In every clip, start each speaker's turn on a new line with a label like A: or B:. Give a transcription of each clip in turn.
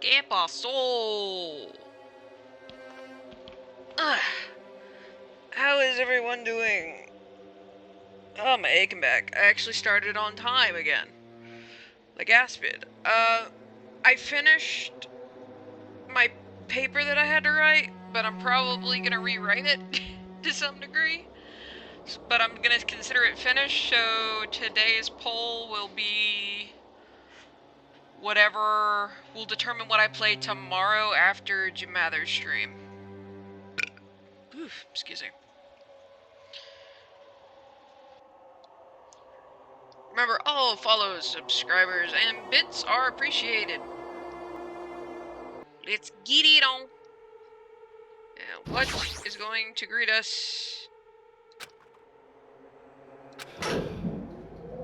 A: ¿Qué pasó? How is everyone doing? Oh, my aching back. I actually started on time again. Like Aspid. I finished my paper that I had to write, but I'm probably gonna rewrite it to some degree. But I'm gonna consider it finished, so today's poll will be whatever will determine what I play tomorrow after Jamather's stream. Oof, excuse me. Remember, all follows, subscribers, and bits are appreciated. Let's get it on. And what is going to greet us?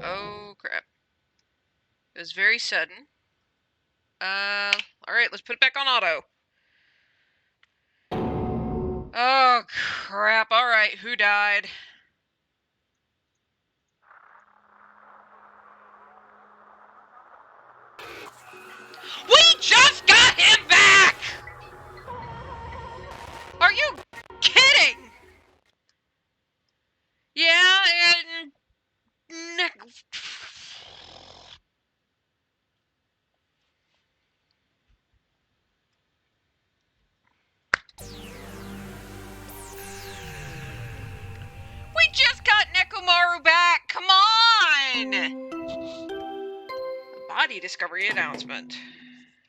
A: Oh, crap. It was very sudden. Alright, let's put it back on auto. Oh, crap. Alright, who died? We just got him back! Are you kidding? Yeah, and... We just got Nekomaru back! Come on! Body discovery announcement.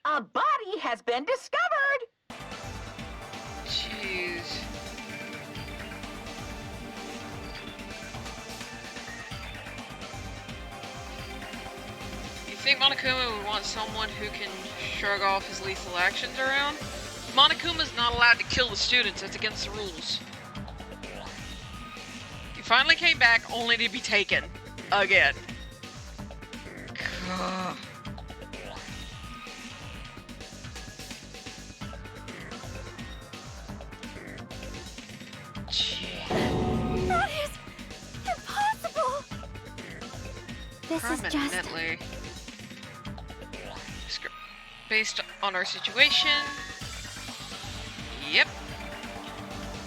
B: A body has been discovered!
A: Jeez. You think Monokuma would want someone who can shrug off his lethal actions around? Monokuma's not allowed to kill the students, that's against the rules. He finally came back only to be taken. Again. Ugh.
B: That is impossible! This is just...
A: Based on our situation. Yep.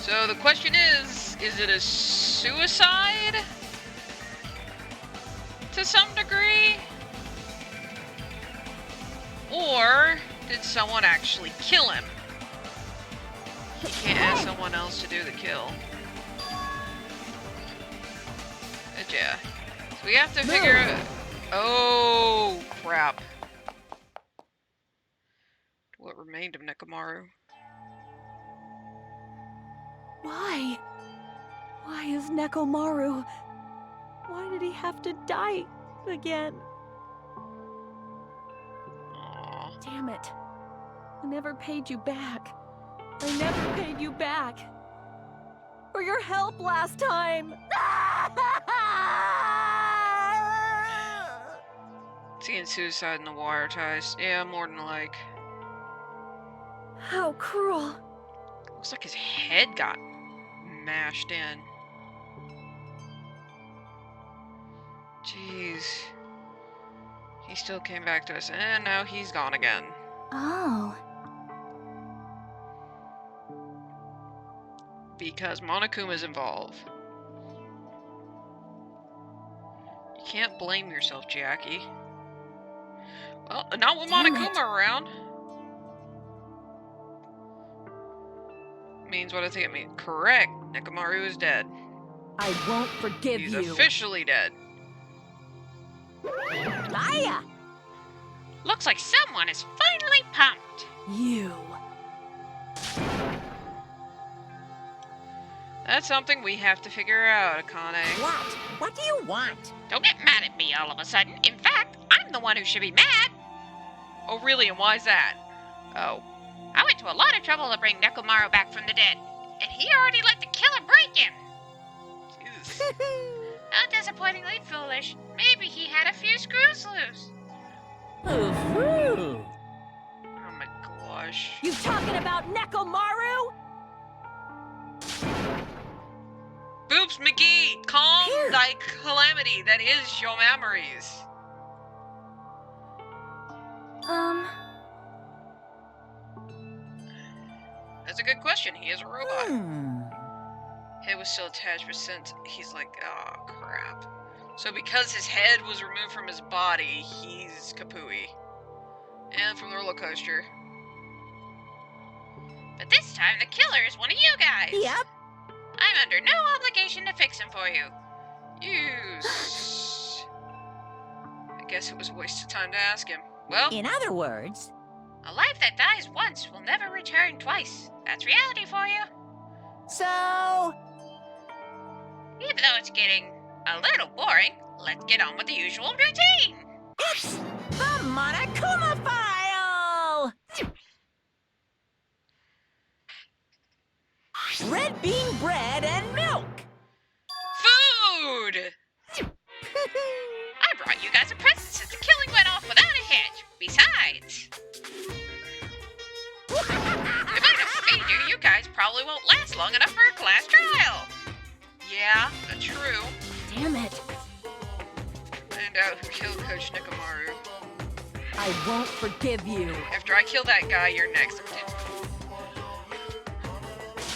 A: So the question is it a suicide? To some degree? Or did someone actually kill him? You can't ask someone else to do the kill. But yeah. So we have to figure out... Oh, crap. What remained of Nekomaru?
B: Why? Why is Nekomaru? Why did he have to die again?
A: Aww.
B: Damn it. I never paid you back. I never paid you back. For your help last time.
A: Seeing suicide in the wire ties. Yeah, more than like.
B: How cruel.
A: Looks like his head got mashed in. Jeez. He still came back to us, and now he's gone again.
B: Oh.
A: Because Monokuma's involved. You can't blame yourself, Jackie. Well, not with Monokuma around. Means what I think it means. Correct. Nekomaru is dead.
B: I won't forgive you.
A: He's officially dead.
B: Liar!
A: Looks like someone is finally pumped.
B: You.
A: That's something we have to figure out, Akane.
C: What? What do you want?
A: Don't get mad at me all of a sudden. In fact, I'm the one who should be mad. Oh, really? And why's that? Oh. I went to a lot of trouble to bring Nekomaru back from the dead, and he already let the killer break him. Jesus. How disappointingly foolish. Maybe he had a few screws loose.
C: Ooh.
A: Oh my gosh.
B: You talking about Nekomaru?
A: Boops McGee, calm thy calamity that is your memories. That's a good question. He is a robot.
C: Hmm.
A: Head was still attached, but since he's like, oh crap. So because his head was removed from his body, he's Kapui. And from the roller coaster. But this time the killer is one of you guys.
C: Yep.
A: I'm under no obligation to fix him for you. Use. I guess it was a waste of time to ask him. Well,
C: In other words,
A: a life that dies once will never return twice. That's reality for you.
C: so
A: Even though it's getting a little boring, let's get on with the usual routine.
C: it's the Monokuma file! Red bean bread and milk!
A: Food! I brought you guys a present since the killing went off without a hitch. Besides, if I don't feed you, you guys probably won't last long enough for a class trial. Yeah, that's true.
B: Damn it.
A: Find out who killed Coach Nikomaru.
B: I won't forgive you.
A: After I kill that guy, you're next.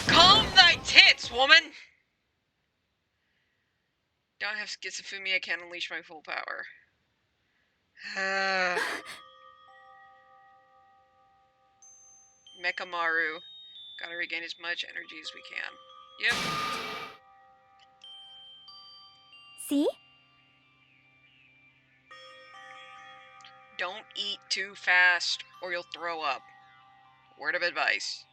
A: Calm thy tits, woman! Don't have schizophrenia, I can't unleash my full power. Mekamaru. Gotta regain as much energy as we can. Yep.
B: See?
A: Don't eat too fast or you'll throw up. Word of advice.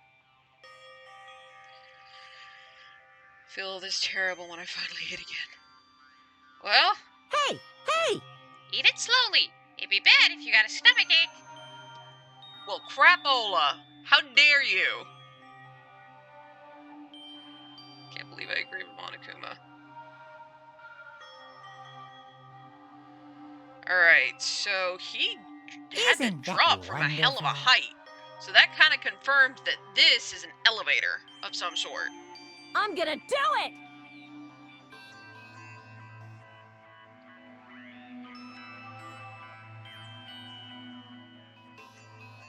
A: Feel this terrible when I finally eat again. Well,
C: Hey, hey!
A: eat it slowly. It'd be bad if you got a stomachache. Well, crapola. How dare you? Can't believe I agree with Monokuma. Alright, so he had to
C: Isn't that
A: drop from a hell of a
C: wonderful?
A: height. So that kind of confirms that this is an elevator of some sort.
B: I'm gonna do it!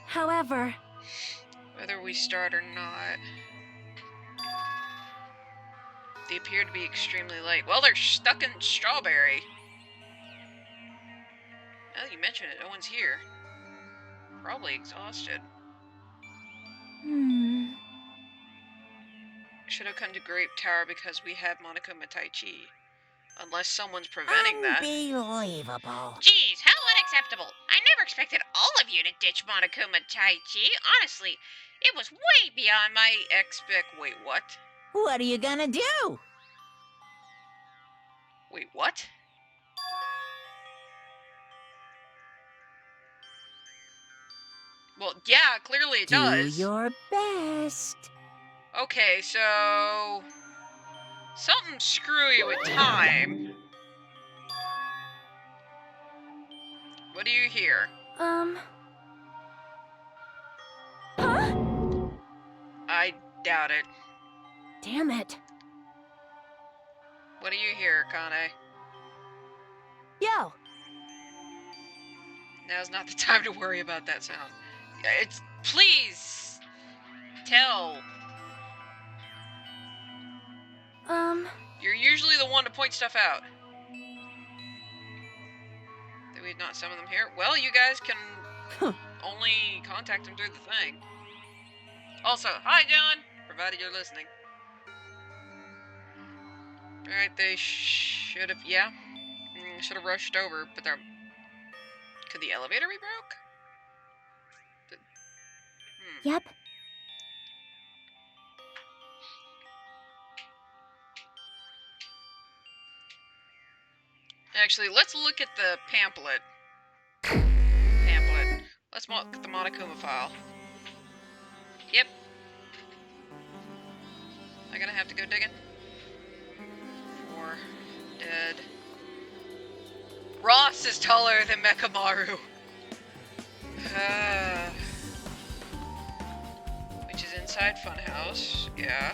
B: However,
A: Whether we start or not. They appear to be extremely light. Well, they're stuck in strawberry. Now that you mention it, no one's here. Probably exhausted. Should have come to Grape Tower because we have Monokuma Tai Chi. Unless someone's preventing that.
C: Unbelievable.
A: Geez, how unacceptable. I never expected all of you to ditch Monokuma Tai Chi. Honestly, it was way beyond my Wait, what?
C: What are you gonna do?
A: Wait, what? Well, yeah, clearly it does.
C: Do your best.
A: Okay, so... something screwy with time. What do you hear?
B: huh?
A: I doubt it.
B: Damn it.
A: What do you hear, Kane?
B: Yo,
A: Now's not the time to worry about that sound. It's... please! Tell. You're usually the one to point stuff out. Did we not summon them here? Well, you guys can only contact them through the thing. Also, hi John! Provided you're listening. Alright, they should have, yeah. Should have rushed over, but they're... Could the elevator be broke?
B: yep.
A: Actually, let's look at the pamphlet. Let's look at the Monokuma file. Yep. Am I gonna have to go digging? 4 dead. Ross is taller than Mekamaru. Which is inside Funhouse, yeah.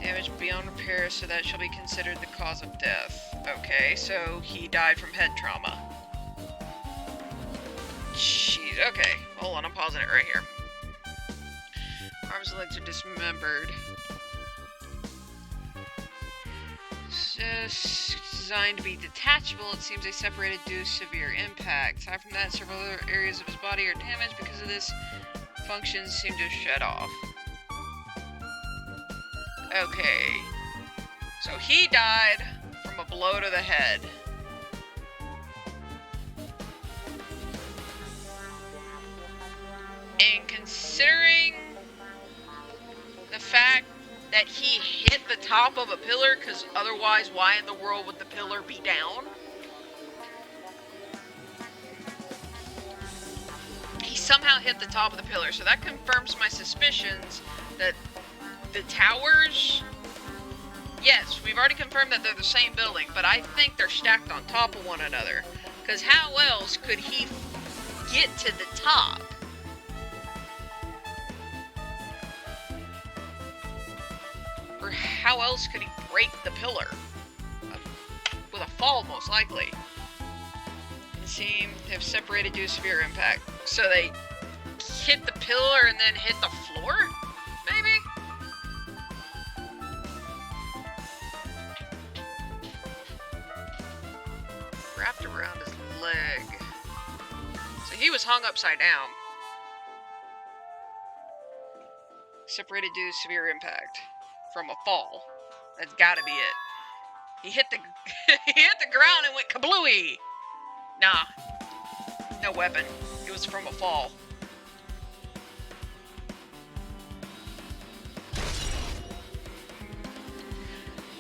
A: Damage beyond repair, so that shall be considered the cause of death. Okay, so he died from head trauma. Jeez, okay. Hold on, I'm pausing it right here. arms and legs are dismembered. Designed to be detachable, it seems they separated due to severe impact. Aside from that, several other areas of his body are damaged because of this. Functions seem to shut off. Okay. So he died from a blow to the head. And considering the fact that he hit the top of a pillar, because otherwise why in the world would the pillar be down? He somehow hit the top of the pillar, so that confirms my suspicions that the towers, yes, we've already confirmed that they're the same building, but I think they're stacked on top of one another, because how else could he get to the top? Or how else could he break the pillar? With a fall, most likely. It seemed to have separated due to severe impact. So they hit the pillar and then hit the floor? Maybe? Wrapped around his leg. So he was hung upside down. Separated due to severe impact. From a fall. That's gotta be it. He hit the he hit the ground and went kablooey. Nah. No weapon. It was from a fall.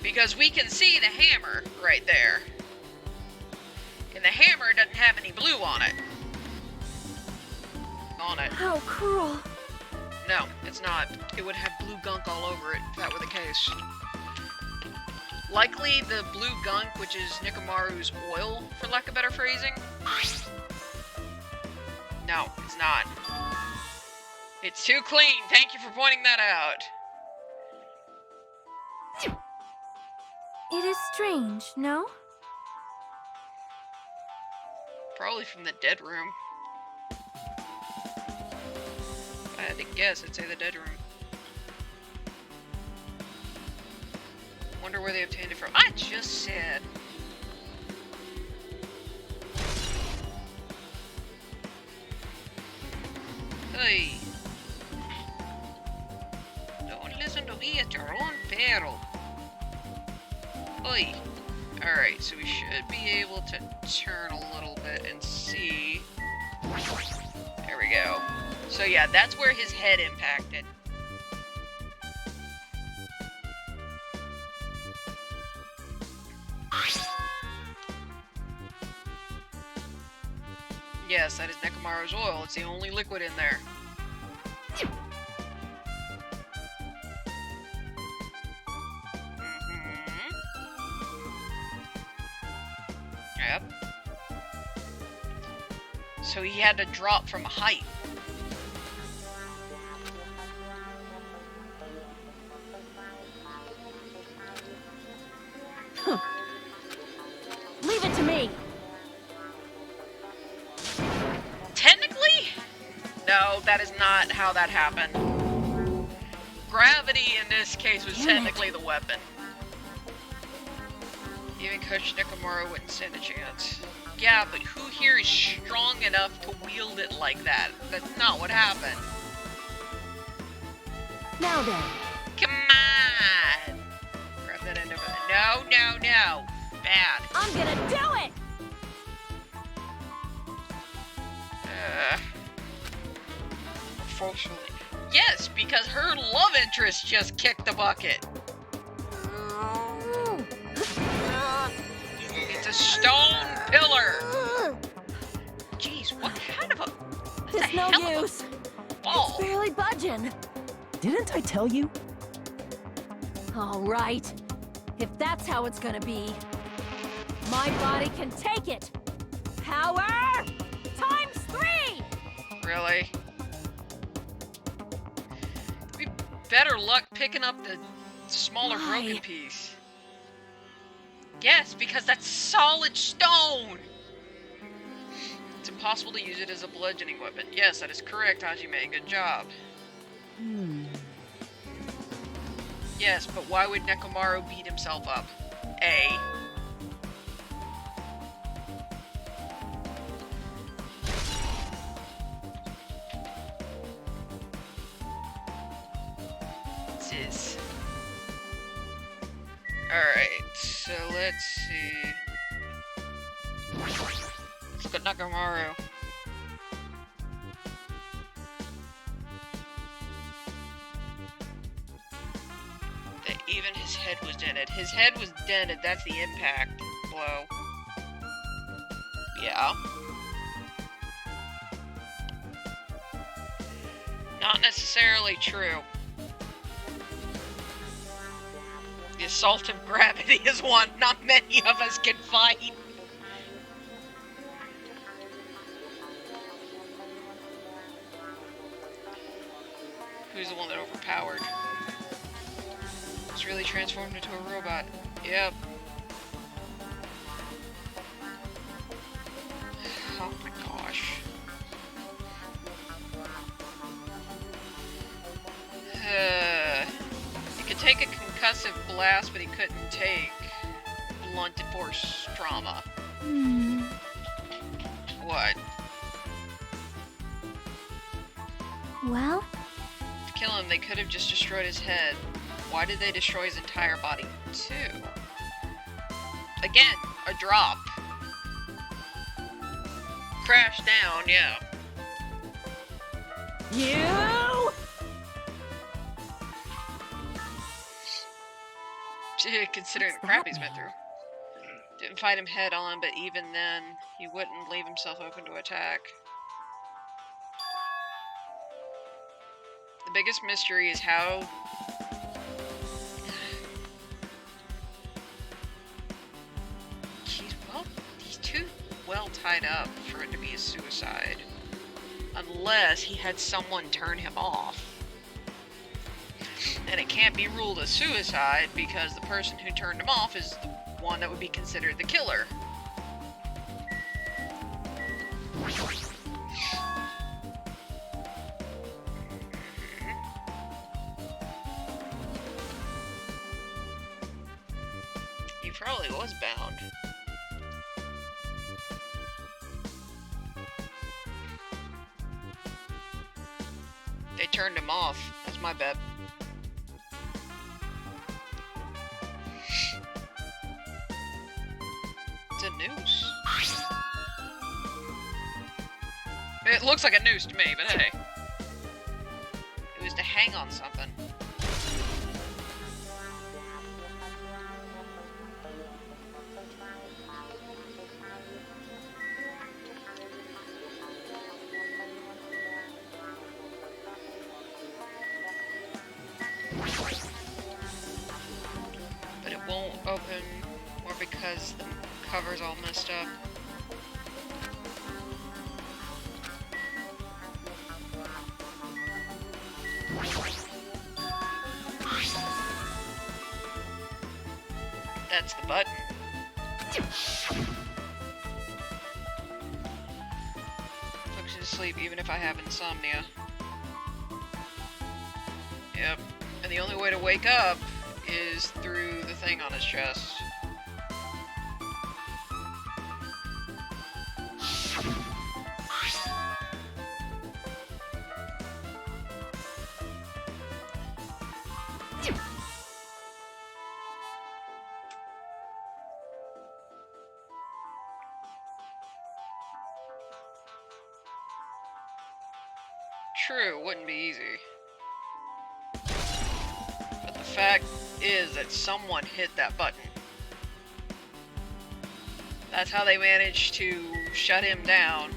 A: Because we can see the hammer right there. And the hammer doesn't have any blue on it.
B: How cruel.
A: No, it's not. It would have blue gunk all over it if that were the case. Likely the blue gunk, which is Nikamaru's oil, for lack of better phrasing. No, it's not. It's too clean. Thank you for pointing that out.
B: It is strange, no?
A: Probably from the dead room. If I had to guess, I'd say the dead room. Wonder where they obtained it from. I just said. Hey. Don't listen to me at your own peril. Oi. Alright, so we should be able to turn a little bit and see. There we go. So yeah, that's where his head impacted. Yes, that is Nekamaru's oil. It's the only liquid in there. Yep. So he had to drop from a height.
B: Leave it to me.
A: Technically? No, that is not how that happened. Gravity in this case was technically the weapon. Even Coach Nikamaru wouldn't stand a chance. Yeah, but who here is strong enough to wield it like that? That's not what happened.
B: Now then.
A: Come on! Grab that end of it. No, no, no. Bad.
B: I'm gonna do it!
A: Unfortunately. Yes, because her love interest just kicked the bucket. It's a stone pillar. Jeez, what kind of a...
B: It's no use.
A: Ball?
B: It's barely budging.
D: Didn't I tell you?
B: All right. If that's how it's gonna be, my body can take it. Power times 3!
A: Really? We better luck picking up the smaller
B: Why?
A: broken piece. Yes, because that's solid stone! It's impossible to use it as a bludgeoning weapon. Yes, that is correct, Hajime. Good job. Yes, but why would Nekomaru beat himself up? A. Sis. Alright, so let's see. Let's look at Nekomaru. Even his head was dented. His head was dented, that's the impact blow. Yeah. Not necessarily true. The assault of gravity is one not many of us can fight. Who's the one that overpowered? It's really transformed into a robot. Yep. Oh my gosh. He could take a concussive blast, but he couldn't take blunt force trauma. What?
B: Well?
A: To kill him, they could have just destroyed his head. Why did they destroy his entire body, too? Again, a drop. Crash down, yeah.
B: You!
A: Considering the crap he's been through. Didn't fight him head on, but even then, he wouldn't leave himself open to attack. The biggest mystery is how... He's too well tied up for it to be a suicide. Unless he had someone turn him off. And it can't be ruled a suicide because the person who turned him off is the one that would be considered the killer. He probably was bound. They turned him off. That's my bet. It's a noose. It looks like a noose to me, but hey. It was to hang on something. But it won't open more because the cover's all messed up. That's the button. Puts you to sleep even if I have insomnia. Yep. And the only way to wake up is through the thing on his chest. True, it wouldn't be easy. But the fact is that someone hit that button. That's how they managed to shut him down.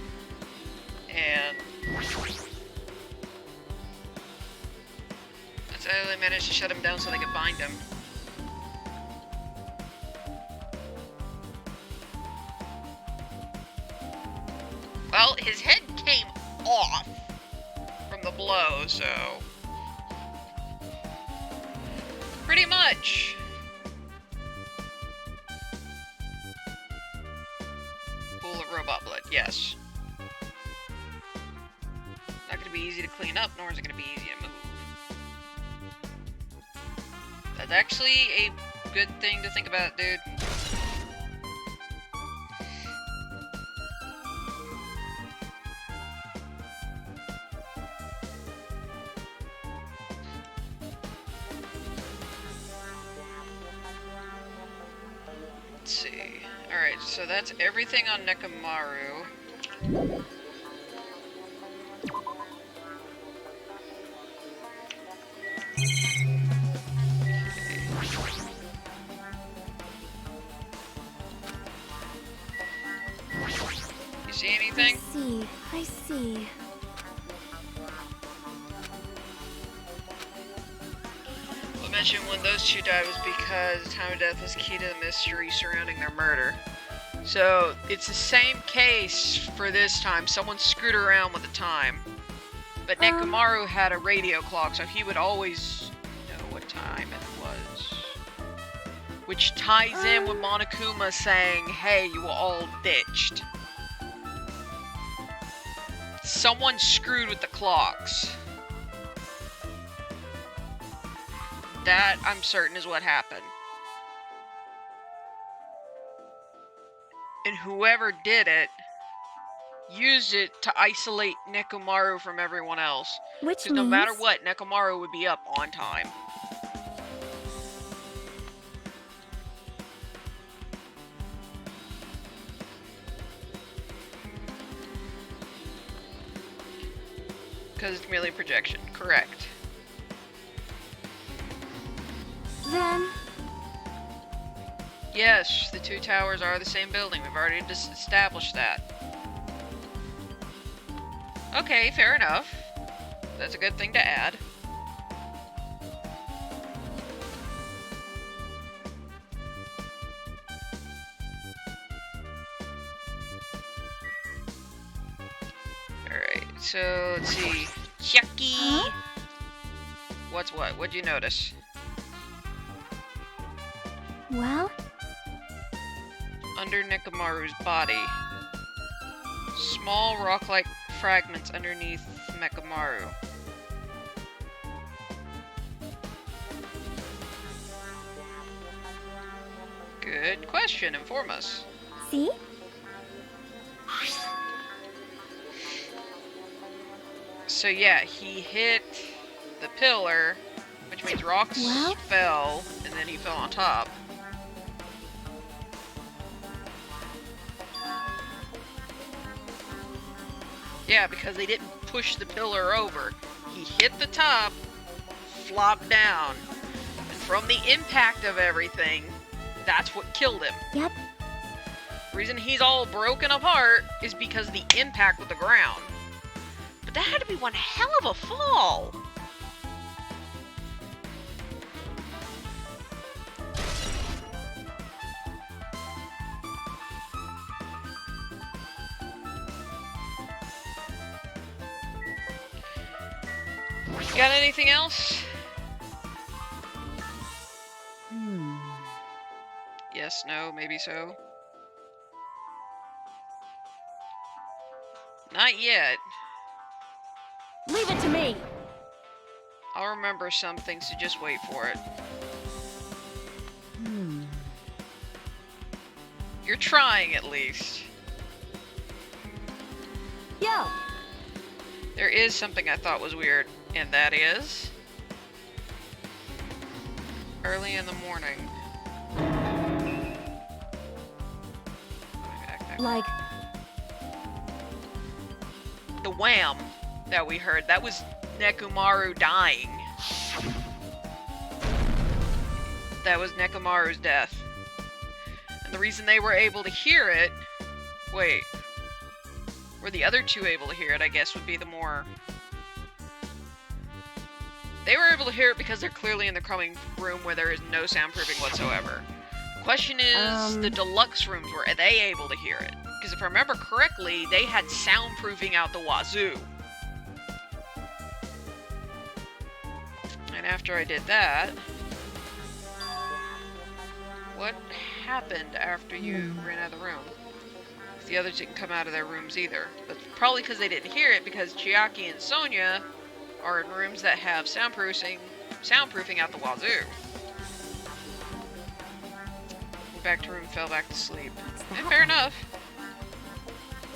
A: And that's how they managed to shut him down so they could bind him. Well, his head came off from the blow, so pretty much. Pool of robot blood, yes. Not gonna be easy to clean up, nor is it gonna be easy to move. That's actually a good thing to think about, dude. Let's see. Alright, so that's everything on Nekomaru. You see anything?
B: I see.
A: I mentioned when those two died was because time of death was key to the mystery surrounding their murder. So it's the same case for this time. Someone screwed around with the time. But Nekomaru had a radio clock, so he would always know what time it was. Which ties in with Monokuma saying, hey, you were all ditched. Someone screwed with the clocks. That, I'm certain, is what happened. And whoever did it used it to isolate Nekomaru from everyone else.
B: Which
A: Because no matter what, Nekomaru would be up on time. Because it's merely a projection. Correct.
B: Then...
A: Yes, the two towers are the same building. We've already established that. Okay, fair enough. That's a good thing to add. Alright, so let's see. Cherokee!
B: Huh?
A: What's what? What'd you notice?
B: Well?
A: Under Nekomaru's body. Small rock-like fragments underneath Nekomaru. Good question. Inform us.
B: See?
A: So yeah, he hit the pillar, which means rocks
B: Well?
A: fell, and then he fell on top. Yeah, because they didn't push the pillar over. He hit the top, flopped down, and from the impact of everything, that's what killed him.
B: Yep.
A: The reason he's all broken apart is because of the impact with the ground. But that had to be one hell of a fall. Got anything else? Yes, no, maybe so. Not yet.
B: Leave it to me!
A: I'll remember some things, so just wait for it. You're trying, at least.
B: Yo!
A: There is something I thought was weird, and that is... early in the morning.
B: Like...
A: The wham that we heard, that was Nekomaru dying. That was Nekomaru's death. And the reason they were able to hear it... Wait. Were the other two able to hear it, I guess, would be the more... They were able to hear it because they're clearly in the coming room where there is no soundproofing whatsoever. The question is, the deluxe rooms, were they able to hear it? Because if I remember correctly, they had soundproofing out the wazoo. And after I did that... What happened after you ran out of the room? The others didn't come out of their rooms either. But probably because they didn't hear it, because Cherokee and Sonia are in rooms that have soundproofing out the wazoo. back to room, fell back to sleep.
B: What's
A: Eh,
B: that
A: fair
B: one?
A: enough.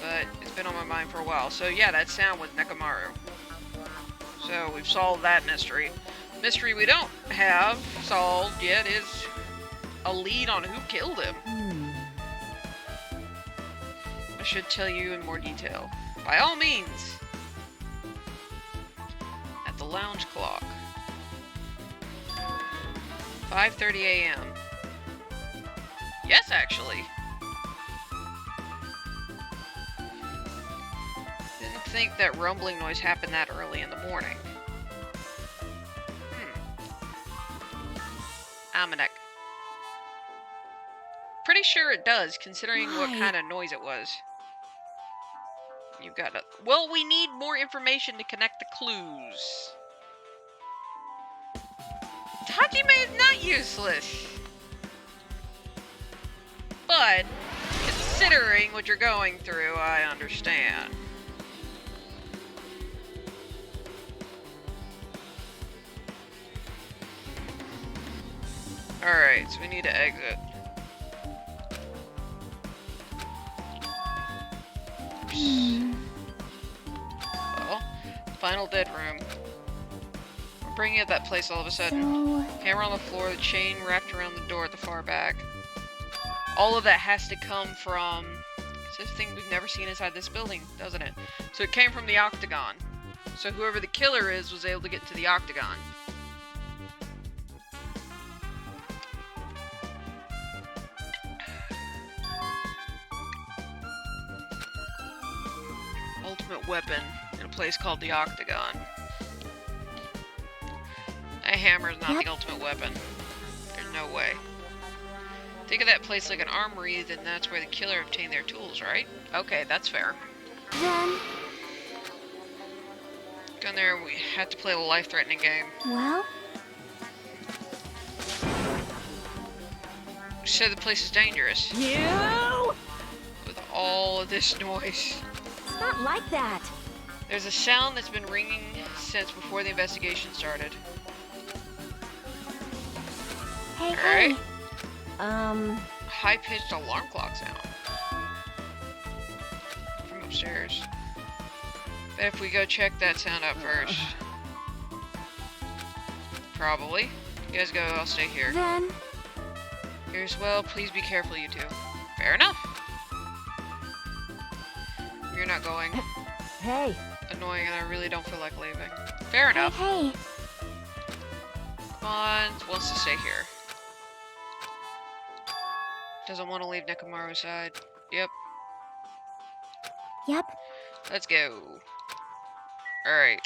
A: But it's been on my mind for a while. So yeah, that sound was Nekomaru. So we've solved that mystery. Mystery we don't have solved yet is a lead on who killed him. I should tell you in more detail. By all means. At the lounge clock. 5:30 a.m. Yes, actually. Didn't think that rumbling noise happened that early in the morning. Almanac. Pretty sure it does, considering what
B: Why?
A: kind of noise it was. You got it. Well, we need more information to connect the clues. Hajime is not useless. But, considering what you're going through, I understand. Alright, so we need to exit. Well, final dead room. We're bringing up that place all of a sudden.
B: So,
A: Camera on the floor, the chain wrapped around the door at the far back. All of that has to come from... It's this thing we've never seen inside this building, doesn't it? So it came from the octagon. So whoever the killer is was able to get to the octagon. Ultimate weapon in a place called the octagon. A hammer is not the ultimate weapon. There's no way. Think of that place like an armory, then that's where the killer obtained their tools, right? Okay, that's fair.
B: then,
A: Go in there and we had to play a life-threatening game.
B: well,
A: You said the place is dangerous.
B: you!
A: With all of this noise.
B: It's not like that.
A: There's a sound that's been ringing since before the investigation started.
B: Hey,
A: Alright.
B: hey.
A: High-pitched alarm clock sound. From upstairs. Bet if we go check that sound out first. Probably. You guys go, I'll stay here.
B: Then,
A: Here's well, please be careful, you two. Fair enough. You're not going.
D: Hey,
A: Annoying, and I really don't feel like leaving. Fair enough.
B: hey,
A: Come on, wants to stay here. Doesn't want to leave Nekomaru's side. Yep,
B: yep.
A: let's go. Alright.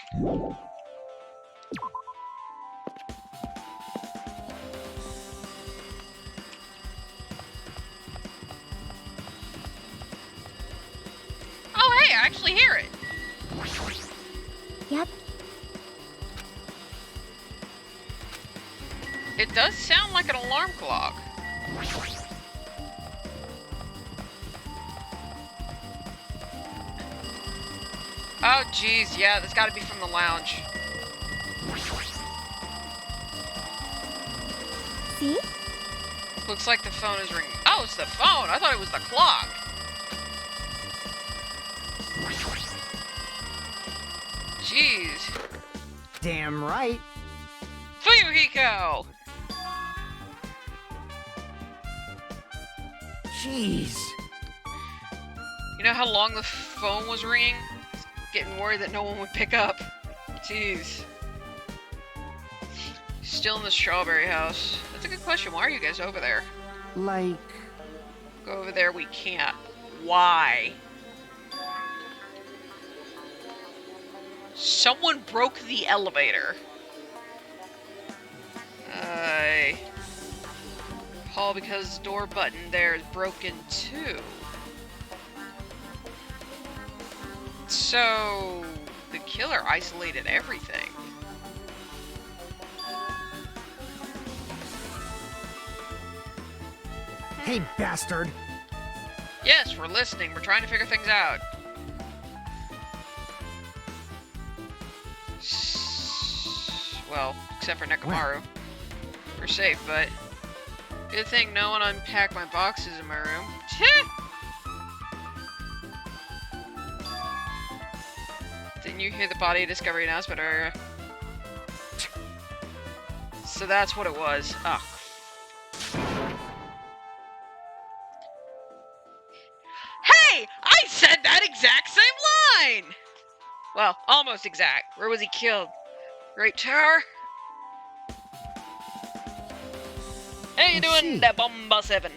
A: Oh hey, I actually hear it.
B: Yep.
A: It does sound like an alarm clock. Oh geez, yeah, that's gotta be from the lounge.
B: See?
A: Looks like the phone is ringing. Oh, it's the phone! I thought it was the clock! Jeez.
D: damn right.
A: Fuyuhiko!
D: Jeez.
A: You know how long the phone was ringing? Getting worried that no one would pick up. Jeez. Still in the strawberry house. That's a good question. Why are you guys over there?
D: Like,
A: Go over there, we can't. Why? Someone broke the elevator. Paul, because the door button there is broken too. So, the killer isolated everything.
D: hey, bastard.
A: Yes, we're listening. We're trying to figure things out. Well, except for Nekomaru. We're safe, but Good thing no one unpacked my boxes in my room. Didn't you hear the body discovery announcement earlier? So that's what it was. Ugh. Hey! I said that exact same line! Well, almost exact. Where was he killed? Great Tower? How you doing, that Bomba 7?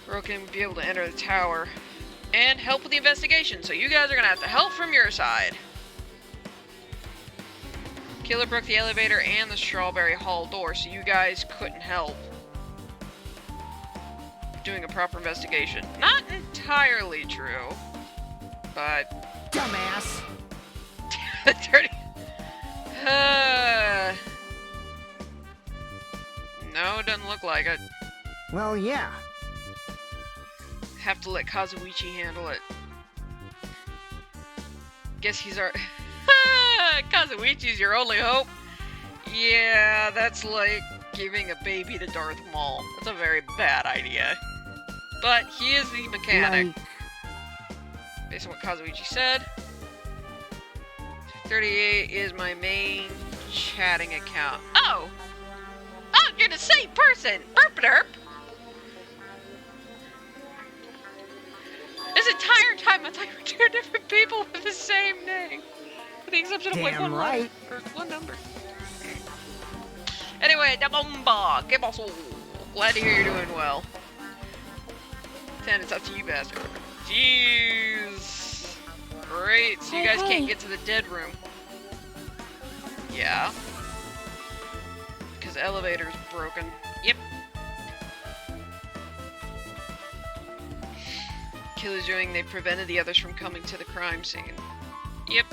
A: Broken be able to enter the tower and help with the investigation, so you guys are gonna have to help from your side. Killer broke the elevator and the Strawberry Hall door, so you guys couldn't help doing a proper investigation. Not entirely true, but...
D: Dumbass!
A: Dirty... No, it doesn't look like it.
D: Well, yeah.
A: Have to let Kazuichi handle it. Guess he's our... Kazuichi's your only hope? Yeah, that's like giving a baby to Darth Maul. That's a very bad idea. But he is the mechanic.
D: Like...
A: Based on what Kazuichi said. 38 is my main chatting account. Oh! Oh, you're the same person! Burp-a-derp! This entire time I thought you were two different people with the same name. With the exception of like
D: Damn
A: one
D: right.
A: letter, or one number. Anyway, da bomba! Que paso? Glad to hear you're doing well. 10, it's up to you, bastard. Jeez. Great, so you guys can't get to the dead room. Yeah. Because the elevator's broken. Yep. Killer's doing, they prevented the others from coming to the crime scene. Yep.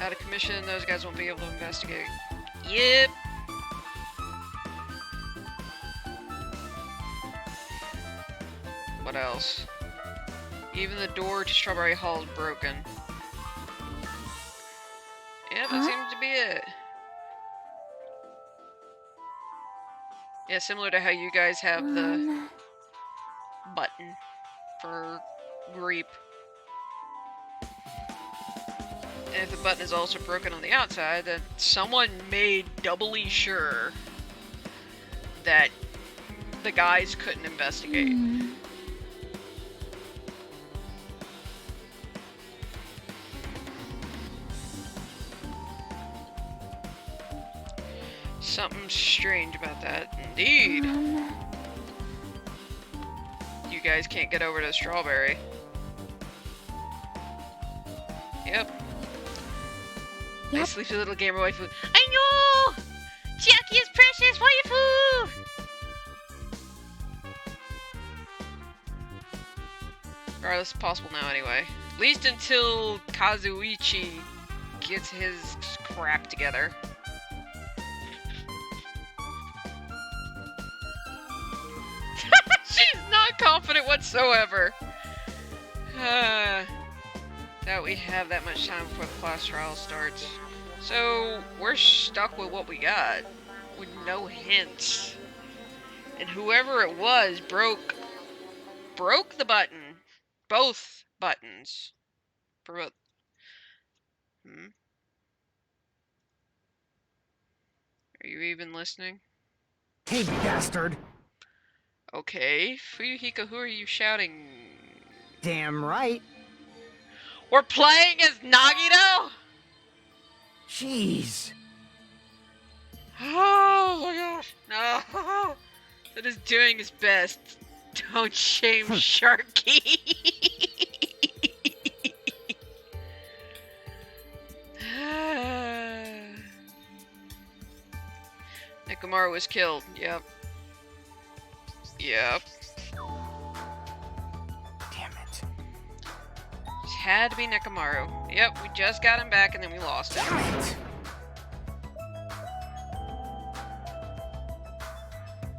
A: Out of commission, those guys won't be able to investigate. Yep. What else? Even the door to Strawberry Hall is broken. Yep, that seems to be it. Yeah, similar to how you guys have the button for Reap. And if the button is also broken on the outside, then someone made doubly sure that the guys couldn't investigate. Something strange about that, indeed. You guys can't get over to Strawberry. Yep. My sleepy little gamer waifu. I know! Cherokee is precious waifu! Regardless, it's possible now anyway. At least until Kazuichi gets his crap together. She's not confident whatsoever. That we have that much time before the class trial starts. So, we're stuck with what we got. With no hints. And whoever it was broke the button. Both buttons. For both. Are you even listening?
D: Hey, bastard!
A: Okay, Fuyuhiko, who are you shouting?
D: Damn right.
A: We're playing as Nagito?
D: Jeez.
A: Oh my gosh, no. That is doing his best. Don't shame Cherokee. Nekomaru was killed, yep. Yep.
D: Damn it.
A: Just had to be Nekomaru. Yep, we just got him back and then we lost him.
D: Damn it.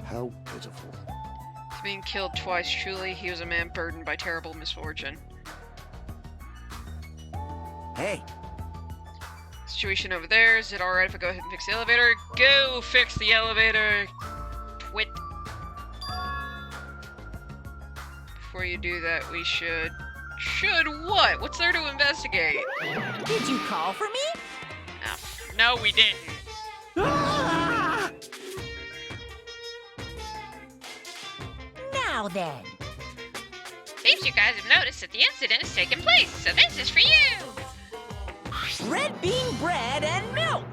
E: How pitiful.
A: He's being killed twice, truly. He was a man burdened by terrible misfortune.
D: Hey.
A: Situation over there. Is it alright if I go ahead and fix the elevator? Go fix the elevator! Twit. Before you do that, we should... Should what? What's there to investigate?
C: Did you call for me?
A: Ah, no, we didn't.
C: Ah! Now then.
F: Seems you guys have noticed that the incident has taken place, so this is for you!
C: Red bean bread and milk.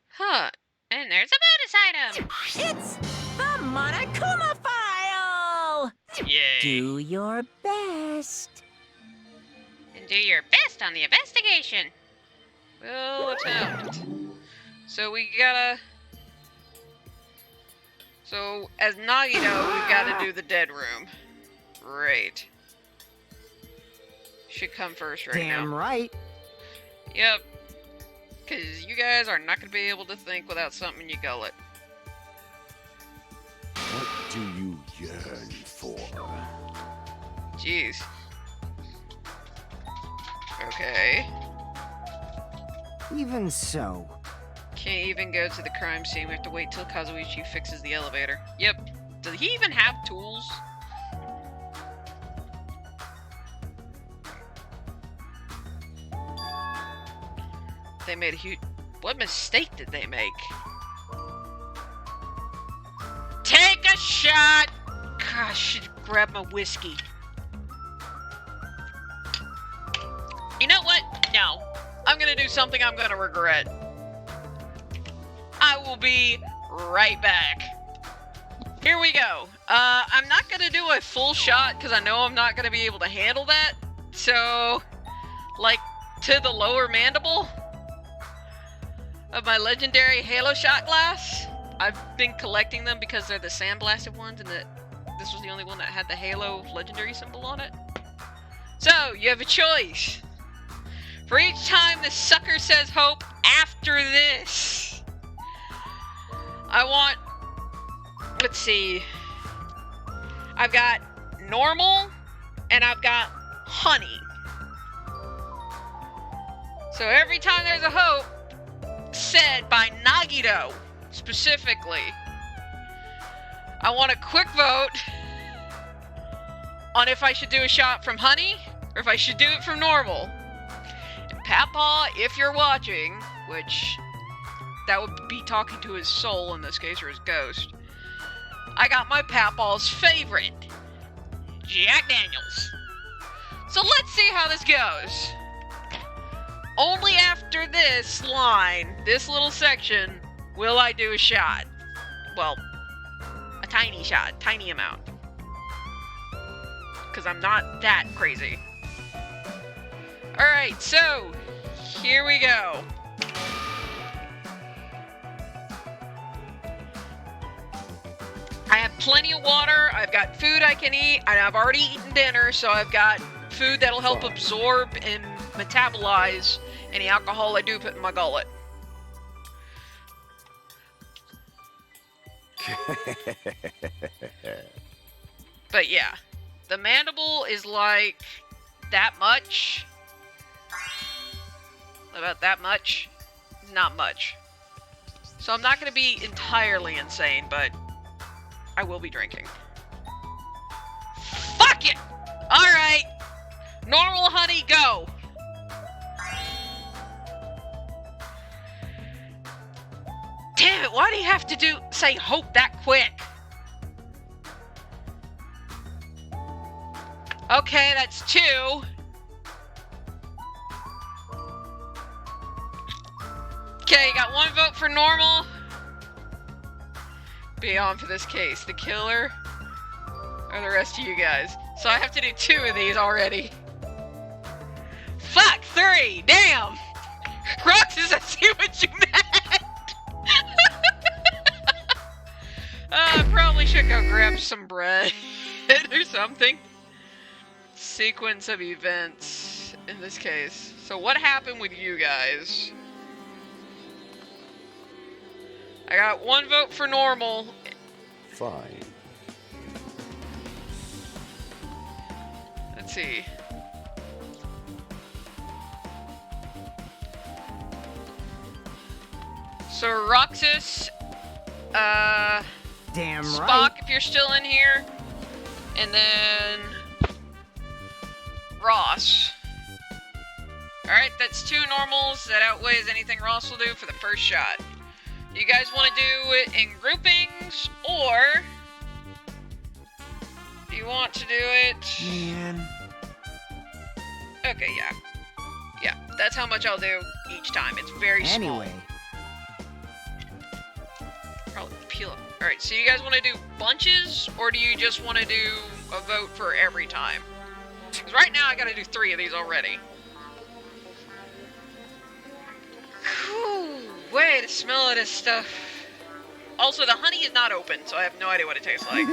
A: Huh.
F: And there's a bonus item!
C: It's the Monokuma file.
A: Yay.
C: Do your best.
F: And do your best on the investigation!
A: We'll attempt. So we gotta... So, as Nagito, we gotta do the dead room. Great. Should come first right now.
D: Damn right.
A: Yep. Because you guys are not going to be able to think without something in your gullet.
E: What do you yearn for?
A: Jeez. Okay.
D: Even so.
A: Can't even go to the crime scene. We have to wait till Kazuichi fixes the elevator. Yep. Does he even have tools? They made a huge... What mistake did they make? Take a shot! Gosh, I should grab my whiskey. You know what? No. I'm gonna do something I'm gonna regret. I will be right back. Here we go. I'm not gonna do a full shot because I know I'm not gonna be able to handle that. So, like, to the lower mandible of my legendary Halo shot glass. I've been collecting them because they're the sandblasted ones, and this was the only one that had the Halo legendary symbol on it. So, you have a choice. For each time the sucker says hope after this, I want... Let's see. I've got normal, and I've got honey. So every time there's a hope said by Nagito, specifically, I want a quick vote on if I should do a shot from honey, or if I should do it from normal. And Papa, if you're watching, which that would be talking to his soul in this case, or his ghost, I got my Papa's favorite, Jack Daniels. So let's see how this goes. Only after this line, this little section, will I do a shot. Well, a tiny shot, tiny amount. Because I'm not that crazy. Alright, so, here we go. I have plenty of water, I've got food I can eat, and I've already eaten dinner, so I've got food that'll help absorb and metabolize any alcohol I do put in my gullet. But yeah, the mandible is like that much. About that much. Not much. So I'm not going to be entirely insane, but I will be drinking. Fuck it! Alright! Normal honey, go! Damn it, why do you have to say hope that quick? Okay, that's 2. Okay, you got 1 vote for normal. Be on for this case. The killer or the rest of you guys. So I have to do 2 of these already. Fuck, 3! Damn! Roxas, I see what you meant! I probably should go grab some bread or something. Sequence of events in this case. So what happened with you guys? I got 1 vote for normal.
E: Fine.
A: Let's see. So Roxas,
D: Damn
A: Spock,
D: right.
A: if you're still in here, and then Ross. Alright, that's 2 normals. That outweighs anything Ross will do for the first shot. You guys want to do it in groupings, or do you want to do it?
D: Man.
A: Okay, yeah. Yeah, that's how much I'll do each time. It's very small.
D: Anyway.
A: Probably peel up. Alright, so you guys want to do bunches, or do you just want to do a vote for every time? Because right now I gotta do 3 of these already. Whew, way to smell of this stuff. Also, the honey is not open, so I have no idea what it tastes like.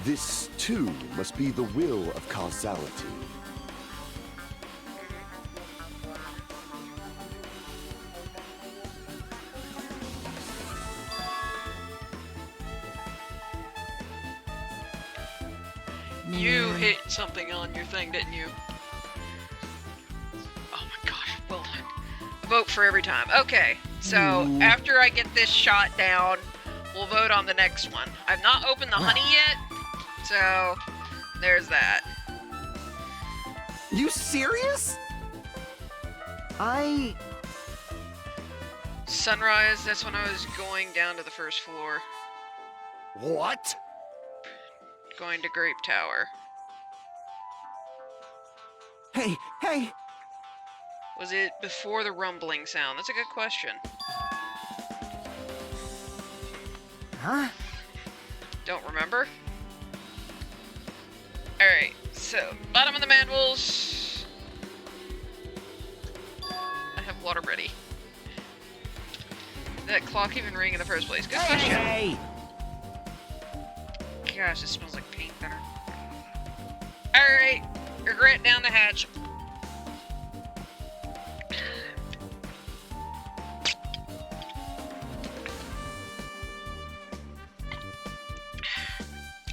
E: This, too, must be the will of causality.
A: You hit something on your thing, didn't you? Oh my gosh, well done. A vote for every time. Okay, so after I get this shot down, we'll vote on the next one. I've not opened the honey yet, so there's that.
D: You serious?
A: Sunrise, that's when I was going down to the first floor.
E: What?
A: Going to Grape Tower.
D: Hey, hey!
A: Was it before the rumbling sound? That's a good question.
D: Huh?
A: Don't remember? Alright, so, bottom of the mandibles. I have water ready. Did that clock even ring in the first place? Good question.
D: Hey!
A: Gosh, it smells like paint thinner. Alright, regret down the hatch.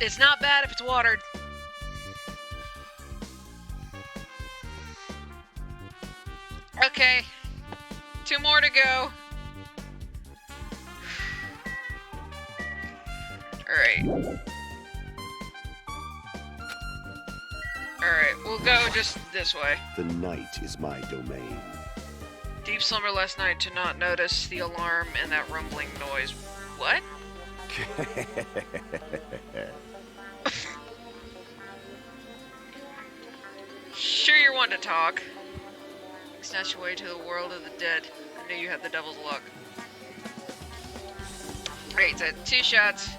A: It's not bad if it's watered. Okay, 2 more to go. Alright. Alright, we'll go just this way.
E: The night is my domain.
A: Deep slumber last night to not notice the alarm and that rumbling noise. What? Sure you're one to talk. Snatch away to the world of the dead. I knew you had the devil's luck. Alright, so 2 shots.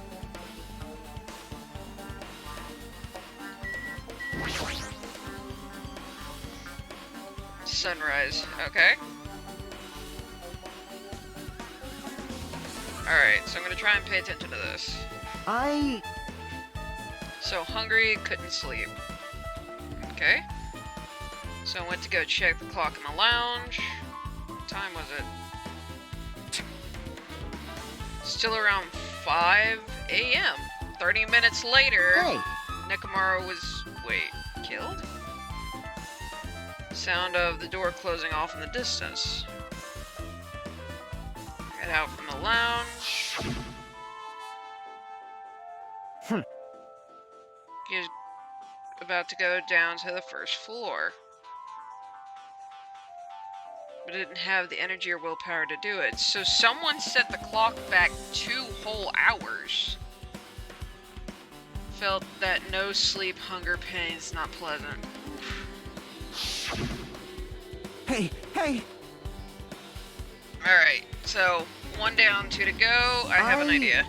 A: Sunrise, okay. Alright, so I'm gonna try and pay attention to this. So hungry, couldn't sleep. Okay. So I went to go check the clock in the lounge. What time was it? Still around 5 a.m. 30 minutes later,
D: Hey!
A: Nekomaru was, killed? Sound of the door closing off in the distance. Get out from the lounge. He's about to go down to the first floor. But didn't have the energy or willpower to do it. So someone set the clock back 2 whole hours. Felt that no sleep, hunger, pain's not pleasant.
D: Hey, hey!
A: Alright, so 1 down, 2 to go. I have an idea.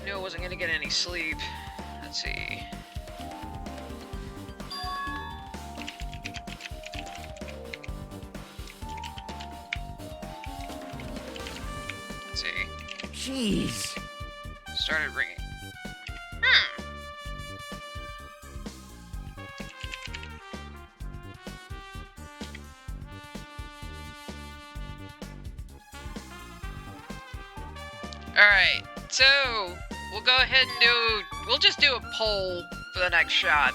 A: Knew I wasn't gonna get any sleep. Let's see. Let's see.
D: Jeez.
A: Started ringing. Alright, so we'll go ahead and we'll just do a poll for the next shot.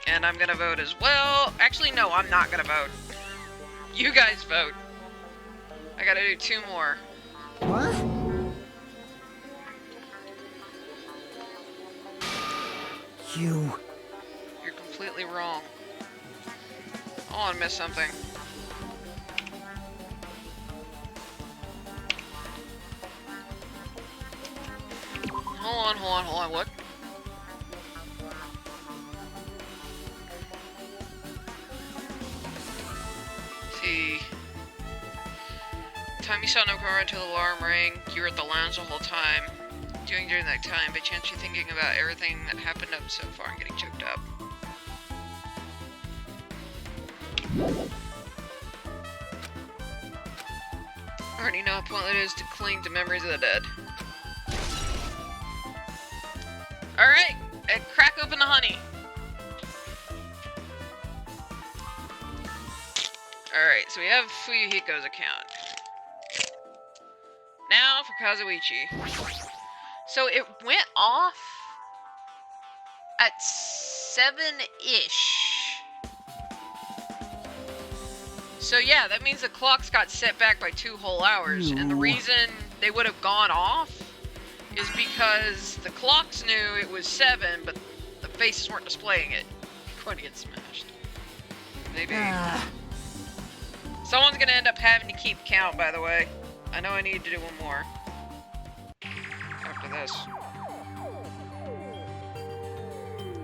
A: And I'm gonna vote as well. Actually, no, I'm not gonna vote. You guys vote. I gotta do 2 more.
D: What? You...
A: You're completely wrong. Oh, I missed something. Hold on, what? See. Time you saw no car until the alarm rang, you were at the lounge the whole time. Doing during that time, by chance you're thinking about everything that happened up so far and getting choked up. I already know how pointless it is to cling to memories of the dead. Alright, and crack open the honey. Alright, so we have Fuyuhiko's account. Now for Kazuichi. So it went off at 7-ish. So yeah, that means the clocks got set back by 2 whole hours. And the reason they would have gone off is because the clocks knew it was 7, but the faces weren't displaying it. You're going to get smashed. Maybe. Someone's gonna end up having to keep count, by the way. I know I need to do 1 more. After this.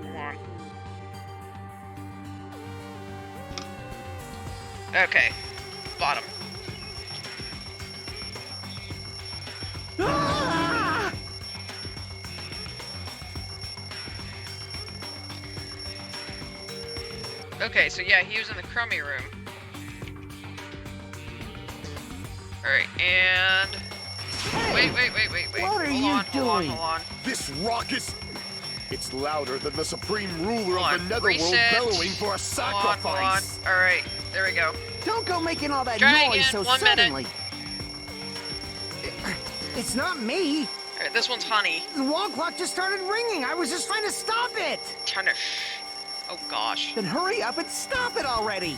A: Come on. Okay. Bottom. Okay, so yeah, he was in the crummy room. Alright, and... Wait.
D: What are you doing?
A: Hold on.
E: This raucous... It's louder than the supreme ruler
A: Hold
E: of
A: on,
E: the netherworld
A: reset.
E: bellowing for a sacrifice.
A: Alright, there we go.
D: Don't go making all that
A: Try
D: noise
A: again,
D: so
A: 1 minute.
D: suddenly. It's not me.
A: Alright, this one's honey.
D: The wall clock just started ringing. I was just trying to stop it.
A: Turn it. Oh gosh.
D: Then hurry up and stop it already.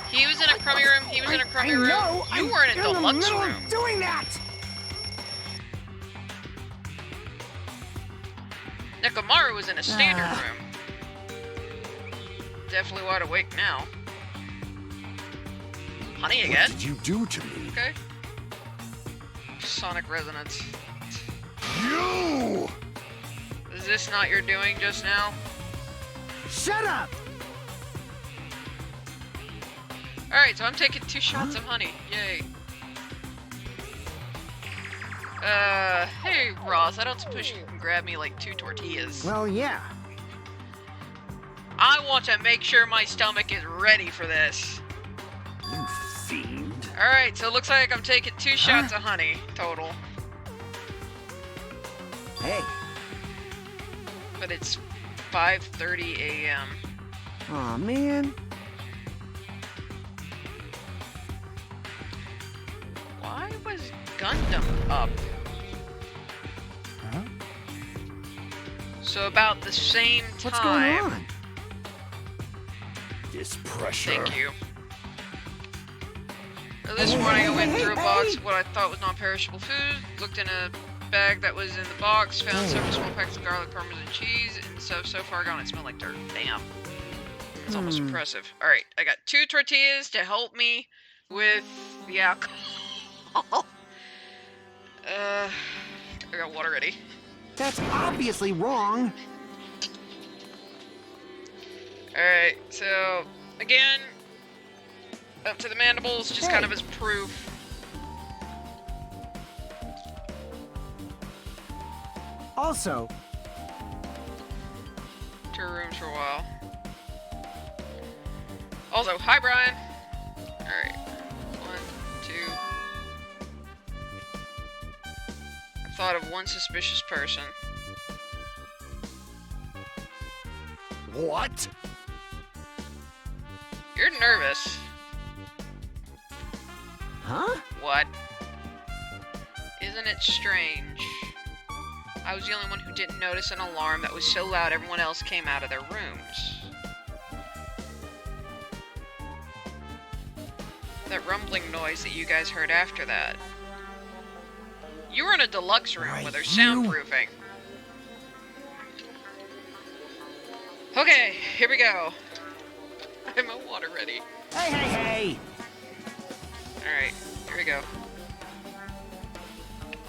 A: He was in a crummy room, he was in a crummy room.
D: know,
A: You
D: I'm
A: were in a
D: in the
A: deluxe
D: middle
A: room.
D: of doing that.
A: Nekomaru was in a standard room. Definitely wide awake now. Honey again?
E: What did you do to me?
A: Okay. Sonic resonance.
E: You!
A: Is this not your doing just now?
D: Shut up.
A: Alright, so I'm taking 2 shots of honey. Yay. Hey Ross, I don't suppose you can grab me like 2 tortillas.
D: Well, yeah.
A: I want to make sure my stomach is ready for this.
E: You fiend.
A: Alright, so it looks like I'm taking 2 shots of honey total.
D: Hey.
A: But it's 5:30 a.m.
D: Aw, man.
A: Why was Gundam up?
D: Huh?
A: So about the same time.
D: What's going on?
E: This pressure.
A: Thank you. This morning I went through a box of what I thought was non-perishable food, looked in a bag that was in the box, found several small packets of garlic, parmesan cheese, and so far gone it smelled like dirt. Damn. It's almost impressive. Alright, I got 2 tortillas to help me with the alcohol. I got water ready.
D: That's obviously wrong.
A: Alright, so again, up to the mandibles, just kind of as proof.
D: Also,
A: To her rooms for a while. Also, hi Brian! Alright. 1, 2. I've thought of 1 suspicious person.
E: What?
A: You're nervous.
D: huh?
A: What? Isn't it strange? I was the only one who didn't notice an alarm that was so loud everyone else came out of their rooms. that rumbling noise that you guys heard after that. You were in a deluxe room
D: Right,
A: with their
D: you.
A: soundproofing. Okay, here we go. I'm at water ready.
D: Hey, hey, hey!
A: Alright, here we go.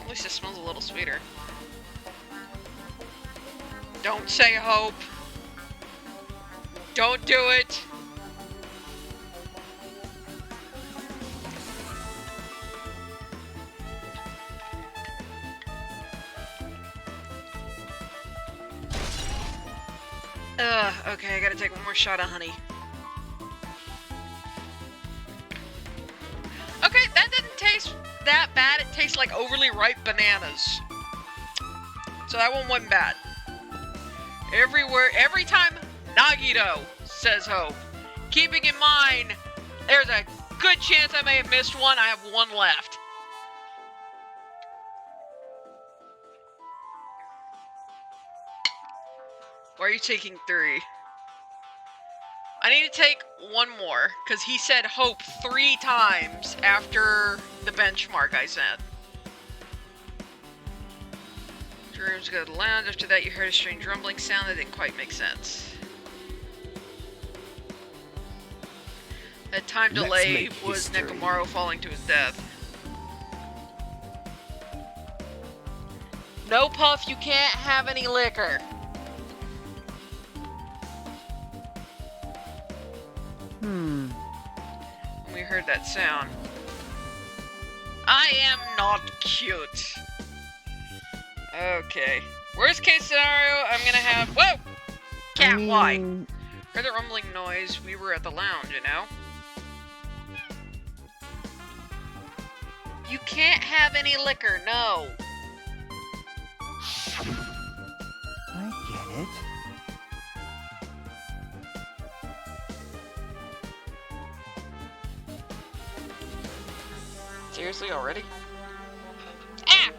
A: At least it smells a little sweeter. Don't say hope. Don't do it. Okay, I gotta take one more shot of honey. Okay, that didn't taste that bad. It tastes like overly ripe bananas. So that one wasn't bad. Every time Nagito says hope, keeping in mind there's a good chance I may have missed one. I have one left. Why are you taking 3? I need to take one more, because he said hope 3 times after the benchmark I sent. Rooms go to the lounge. After that, you heard a strange rumbling sound that didn't quite make sense. That time delay was Nekomaru falling to his death. No, Puff, you can't have any liquor. When we heard that sound. I am not cute. Okay. Worst case scenario, I'm gonna have... Whoa! Cat, why? Heard the rumbling noise. We were at the lounge, you know? You can't have any liquor, no.
D: I get it.
A: Seriously, already? Ah!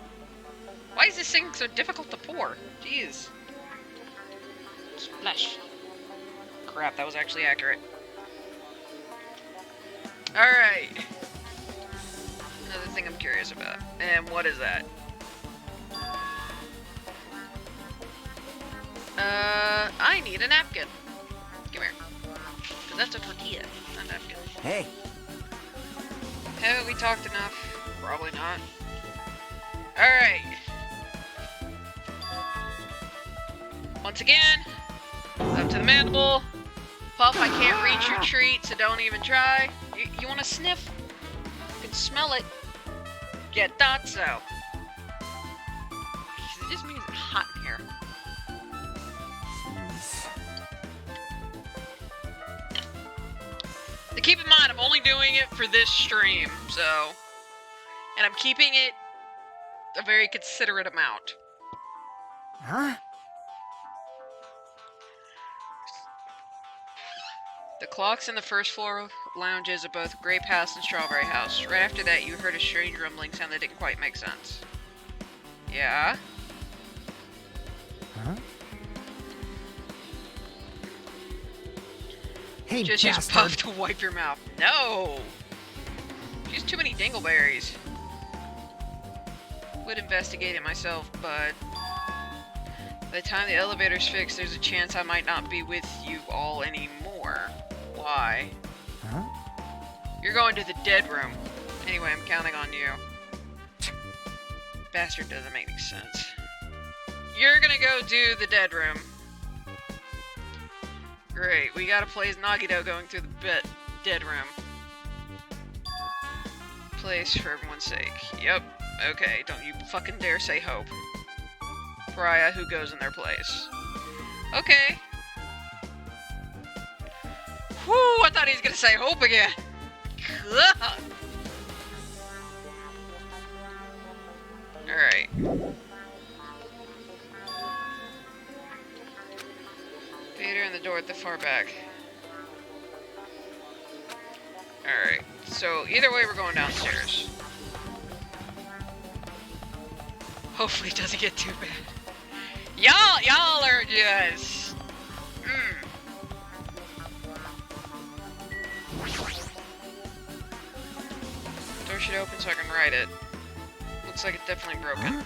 A: Why is this thing so difficult to pour? Jeez. Splash. Crap, that was actually accurate. Alright. Another thing I'm curious about. And what is that? I need a napkin. Come here. Because that's a tortilla, not a napkin.
D: Hey.
A: Haven't we talked enough? Probably not. Alright. Once again, up to the mandible. Puff, I can't reach your treat, so don't even try. You want to sniff? You can smell it. Yeah, thought so. It just means it's hot in here. To keep in mind, I'm only doing it for this stream, so... And I'm keeping it a very considerate amount.
D: Huh?
A: The clocks in the first floor lounges of both Grape House and Strawberry House. Right after that, you heard a strange rumbling sound that didn't quite make sense. Yeah?
D: Huh? Hey,
A: Just use
D: bastard.
A: Puff to wipe your mouth. No! Use too many dingleberries. Would investigate it myself, but... by the time the elevator's fixed, there's a chance I might not be with you all anymore. Why?
D: Huh?
A: You're going to the dead room. Anyway, I'm counting on you. Bastard doesn't make any sense. You're gonna go do the dead room. Great, we gotta play as Nagito going through the dead room. Place for everyone's sake. Yep, okay, don't you fucking dare say hope. Pariah, who goes in their place. Okay. Whew, I thought he was gonna say hope again. Alright. Peter and the door at the far back. Alright, so either way we're going downstairs. Hopefully it doesn't get too bad. Y'all are just... push it open so I can ride it. Looks like it's definitely broken.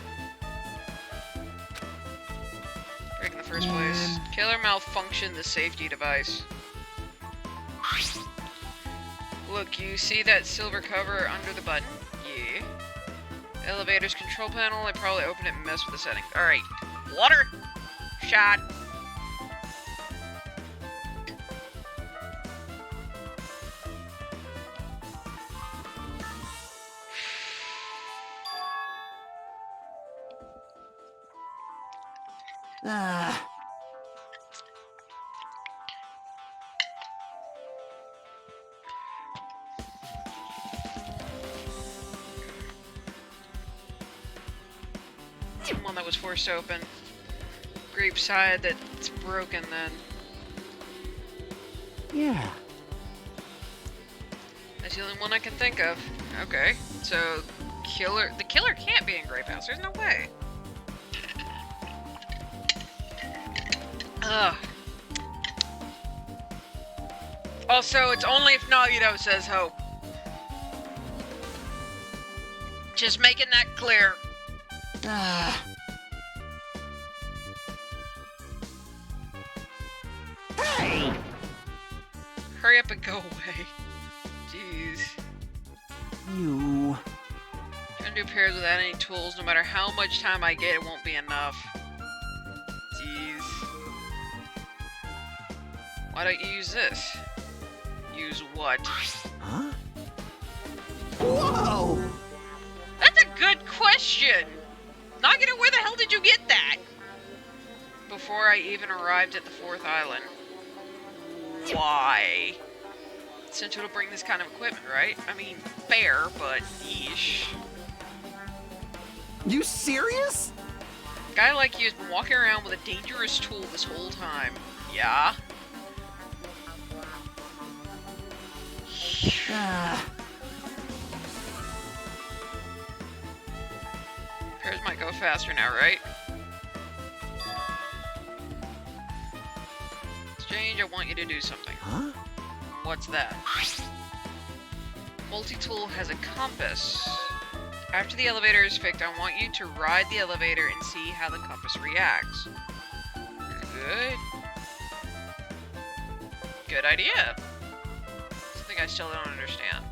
A: Break in the first place. Killer malfunctioned the safety device. Look, you see that silver cover under the button? Yeah. Elevator's control panel, I probably opened it and messed with the settings. Alright. Water! Shot! One that was forced open. Grape side that's broken then.
C: Yeah.
A: That's the only one I can think of. Okay, so the killer can't be in Grape House. There's no way. Ugh. Also, it's only if Nagito says hope. Just making that clear.
C: Hey!
A: Hurry up and go away. Jeez.
C: You.
A: Trying to do pairs without any tools, no matter how much time I get, it won't be enough. Jeez. Why don't you use this? Use what?
C: Huh? Whoa!
A: That's a good question! Nagito, where the hell did you get that? Before I even arrived at the 4th island. Why? Since it'll bring this kind of equipment, right? I mean, fair, but yeesh.
C: You serious?
A: Guy like you has been walking around with a dangerous tool this whole time. Yeah? Repairs might go faster now, right? Exchange, I want you to do something.
C: Huh?
A: What's that? Multi-tool has a compass. After the elevator is fixed, I want you to ride the elevator and see how the compass reacts. Good. Good idea. Something I still don't understand.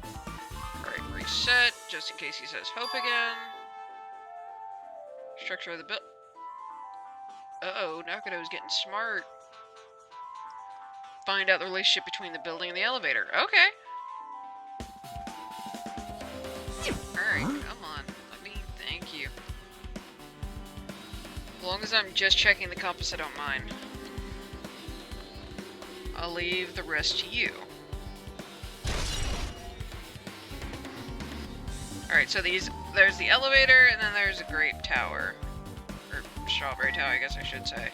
A: Alright, reset, just in case he says hope again. Structure of the build. Uh-oh, Nagito's getting smart. Find out the relationship between the building and the elevator. Okay. Alright, come on. Let me thank you. As long as I'm just checking the compass, I don't mind. I'll leave the rest to you. Alright, so there's the elevator, and then there's a grape tower. Or strawberry tower, I guess I should say.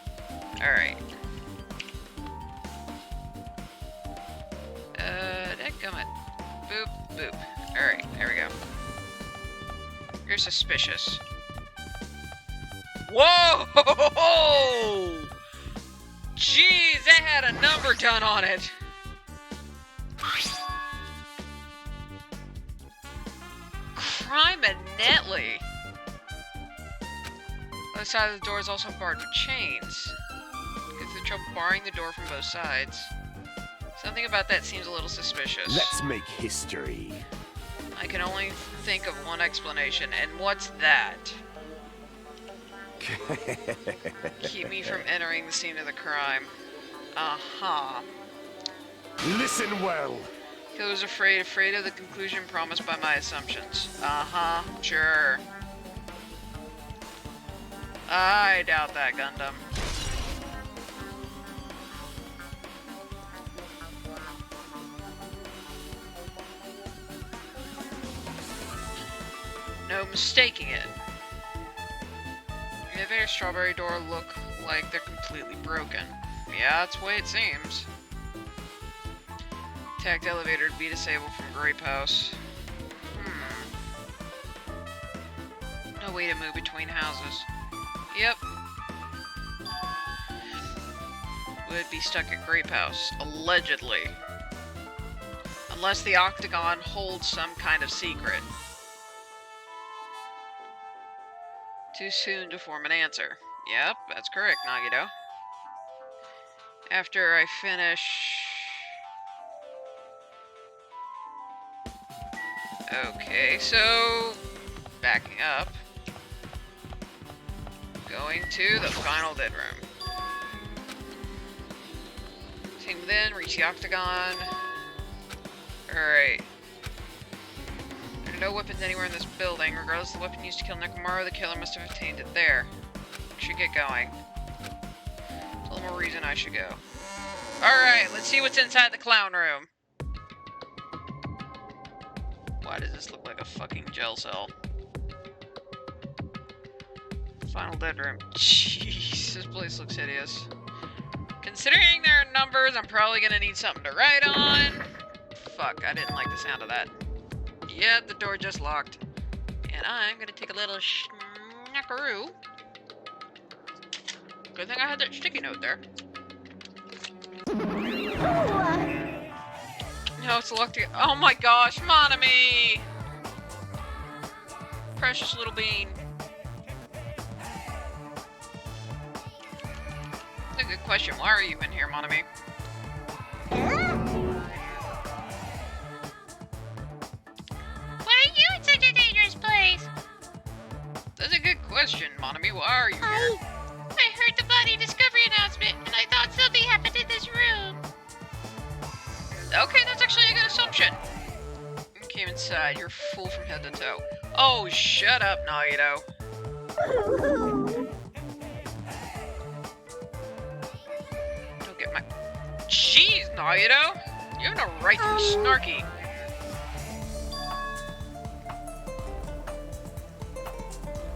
A: Alright. Dadgummit. Boop, boop. Alright, there we go. You're suspicious. Whoa! Jeez, that had a number done on it. Criminally. Other side of the door is also barred with chains. Gives the trouble barring the door from both sides. Something about that seems a little suspicious.
E: Let's make history.
A: I can only think of one explanation, and what's that? Keep me from entering the scene of the crime. Uh-huh.
E: Listen well.
A: Killer's afraid of the conclusion promised by my assumptions. Uh-huh, sure. I doubt that, Gundam. No mistaking it. The elevator strawberry door look like they're completely broken. Yeah, that's the way it seems. Attacked elevator to be disabled from Grape House. No way to move between houses. Yep. Would be stuck at Grape House, allegedly. Unless the Octagon holds some kind of secret. Too soon to form an answer. Yep, that's correct, Nagito. After I finish... Okay, so... Backing up. Going to the final dead room. Same then, reach the octagon. Alright. There are no weapons anywhere in this building. Regardless of the weapon used to kill Nekomaru, the killer must have obtained it there. Should get going. There's a little more reason I should go. Alright, let's see what's inside the clown room. Why does this look like a fucking jail cell? Final dead room. Jeez, this place looks hideous. Considering there are numbers, I'm probably gonna need something to write on. Fuck, I didn't like the sound of that. Yeah, the door just locked. And I'm gonna take a little snackaroo. Good thing I had that sticky note there. No, it's locked again. Oh my gosh, Monami! Precious little bean. That's a good question. Why are you in here, Monami?
F: Why are you in such a dangerous place?
A: That's a good question, Monami. Why are you here?
F: I heard the body discovery announcement, and I thought something happened in this room.
A: Okay, that's actually a good assumption. You came inside. You're full from head to toe. Oh, shut up, Nagito. Don't get my... Jeez, Nagito! You have no right to be snarky.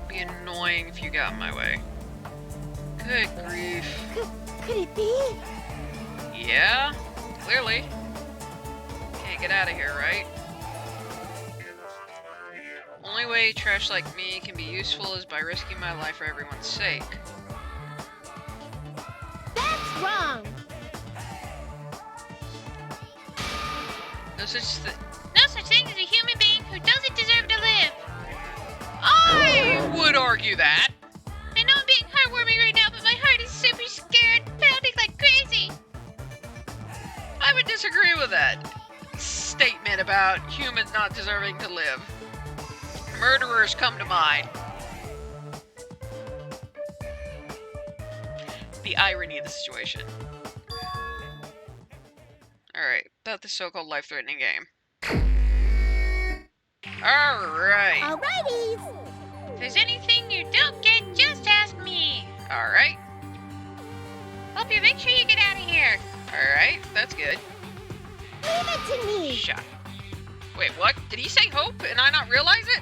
A: Be annoying if you got in my way. Good grief.
B: Could it be?
A: Yeah, clearly. Can't get out of here, right? Only way trash like me can be useful is by risking my life for everyone's sake.
B: That's wrong.
A: No such
F: No such thing as a human being who doesn't deserve to live.
A: I would argue that.
F: I know I'm being heartwarming right now, but my heart is super scared, pounding like crazy.
A: I would disagree with that statement about humans not deserving to live. Murderers come to mind. The irony of the situation. Alright, that's the so-called life-threatening game. Alright.
B: Alrighties.
F: If there's anything you don't get, just ask me.
A: Alright.
F: Hope you make sure you get out of here.
A: Alright, that's good.
B: Leave it to me.
A: Shut. Wait, what? Did he say hope and I not realize it?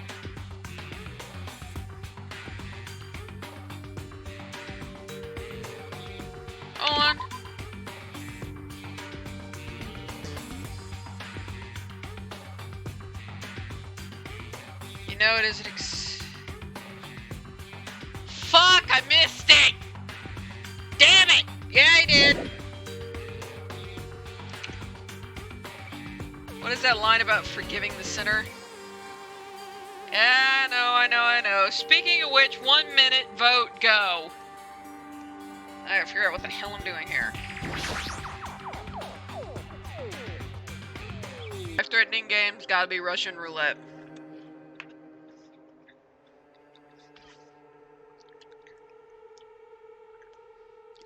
A: Hold on. You know it is an Fuck, I missed it! Damn it! Yeah, I did. What is that line about forgiving the sinner? Yeah, I know. Speaking of which, 1 minute, vote, go. I gotta figure out what the hell I'm doing here. Life-threatening games gotta be Russian roulette.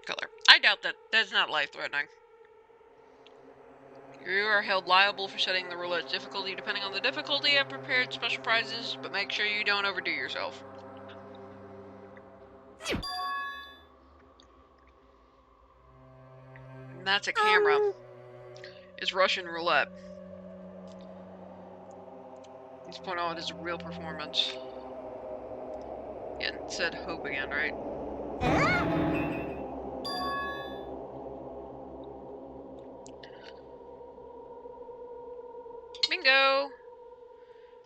A: Color. I doubt that. That's not life-threatening. You are held liable for setting the roulette's difficulty. Depending on the difficulty, I've prepared special prizes, but make sure you don't overdo yourself. And that's a camera. It's Russian roulette. Let's point out it is a real performance. Yeah, it said hope again, right? Bingo!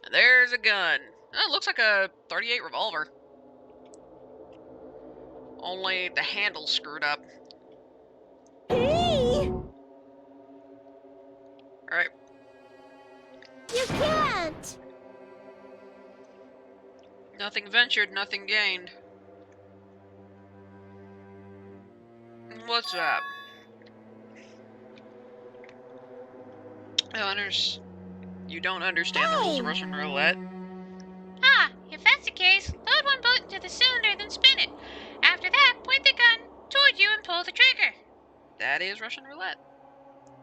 A: And there's a gun. Oh, it looks like a .38 revolver. Only the handle's screwed up.
B: Hey!
A: Alright.
B: You can't!
A: Nothing ventured, nothing gained. what's that? You don't understand the rules of Russian roulette?
F: Ah, if that's the case, load one bullet into the cylinder, then spin it. After that, point the gun toward you and pull the trigger.
A: That is Russian roulette.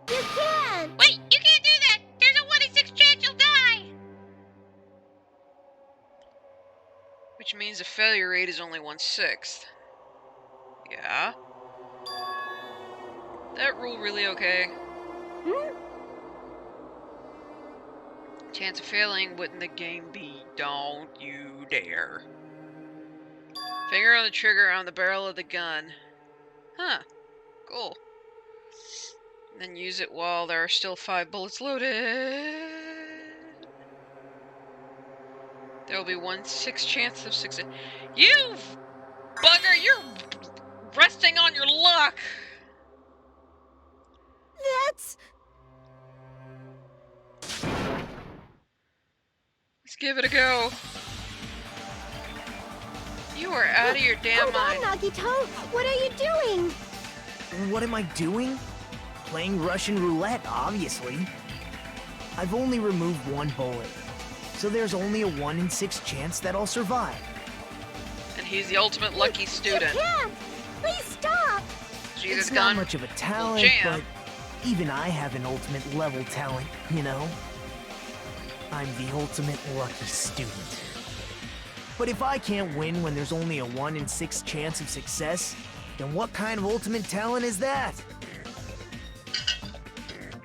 B: You can!
F: Wait, you can't do that! There's a 1 in 6 chance you'll die!
A: Which means the failure rate is only 1/6. Yeah. That rule really okay? Chance of failing, wouldn't the game be? Don't you dare. Finger on the trigger on the barrel of the gun. Huh. Cool. Then use it while there are still 5 bullets loaded. There will be 1/6 chance of success. You bugger! You're resting on your luck!
B: That's...
A: Let's give it a go. You are out of your damn mind.
B: Hold on, Nagito! What are you doing?
D: What am I doing? Playing Russian roulette, obviously. I've only removed 1 bullet, so there's only a 1 in 6 chance that I'll survive.
A: And he's the ultimate lucky student.
B: You can't! Please stop!
A: Jesus
D: It's not
A: gun.
D: much of a talent,
A: jam.
D: but even I have an ultimate level talent, you know? I'm the ultimate lucky student. But if I can't win when there's only a 1 in 6 chance of success, then what kind of ultimate talent is that?